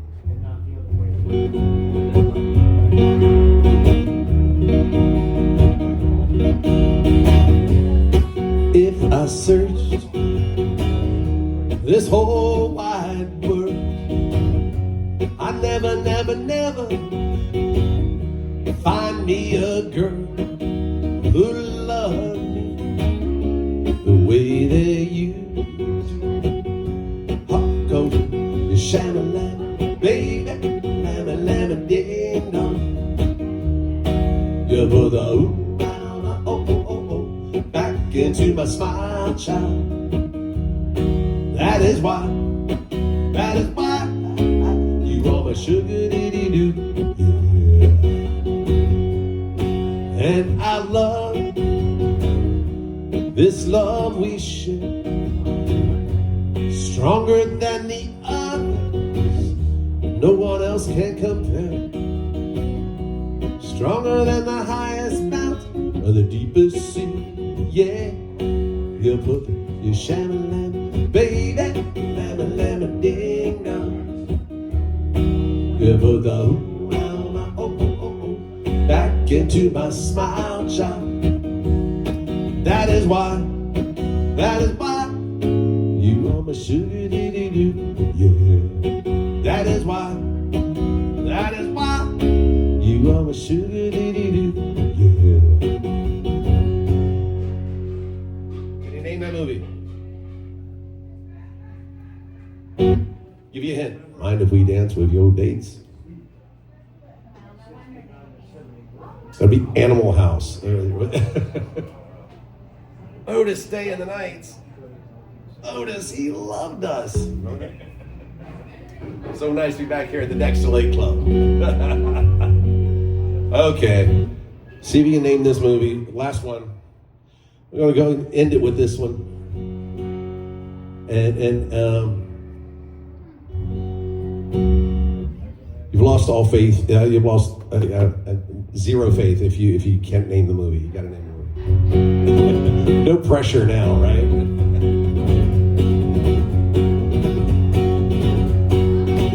If I searched this whole wide world, I never, never, never find me a girl who loved me the way that you do. Hot coat, you sham-a-lam, baby, lam-a-lam, ding dong. You put the ooh, ah, oh, oh, oh, oh, back into my smile, child. That is why you are my sugar diddy doo. Yeah. And I love this love we share, stronger than the others, no one else can compare. Stronger than the highest mountain or the deepest sea. Yeah, you put your sham-a-lam, baby, lam-a-lam, ding dong. You put the ooh, ah, oh, oh, oh, oh, back into my smile, child. That is why you are my sugar diddy doo. Yeah, that is why you are my sugar diddy doo. Yeah. Can you name that movie? Give you a hint. Mind if we dance with your dates? It's gonna be Animal House. Otis staying the nights. Otis, he loved us. Okay. So nice to be back here at the Dexter Lake Club. Okay. See if you can name this movie. Last one. We're gonna go and end it with this one. And you've lost all faith. You've lost zero faith if you can't name the movie. You gotta name the movie. No pressure now, right?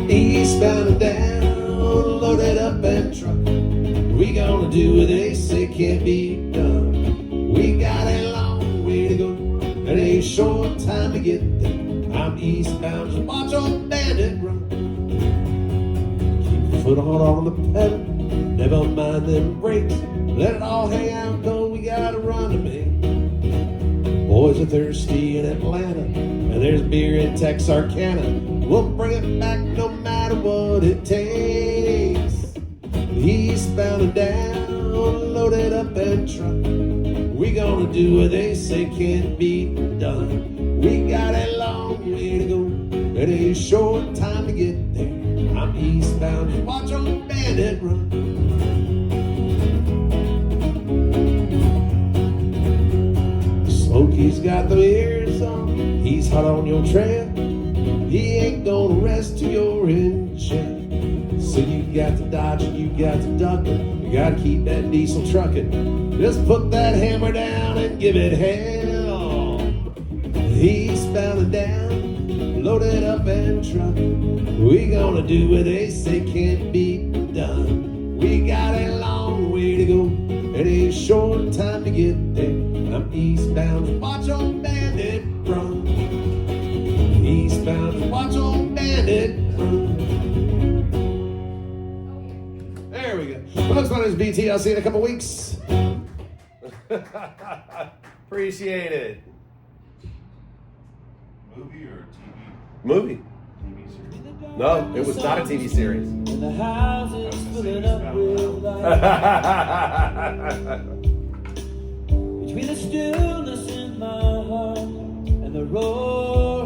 Eastbound and down, loaded up and truck. We gonna do what they say can't be done. We got a long way to go, and a short time to get there. I'm eastbound, so watch old bandit run. Keep your foot on the pedal, never mind them brakes. Let it all hang out, cause we gotta run to me. Boys are thirsty in Atlanta, and there's beer in Texarkana. We'll bring it back no matter what it takes. Eastbound and down, loaded up and truck. We gonna do what they say can't be done. We got a long way to go, and a short time to get there. I'm eastbound, just watch old bandit run. Smokey's got the ears on, he's hot on your trail. He ain't gonna rest till you're in jail. So you got to dodge and you got to duck it. You gotta keep that diesel trucking. Just put that hammer down and give it hell. Eastbound and down, loaded up and truck. We gonna do what they say can't be done. We got a long way to go, and a short time to get there. I'm eastbound, watch old bandit run. Eastbound, watch old bandit run. There we go. Well, my name's BT. I'll see you in a couple weeks. Appreciate it. Movie or TV? Movie. TV series. No, it was not a TV series. And the house is filling up with light. Between the stillness in my heart and the road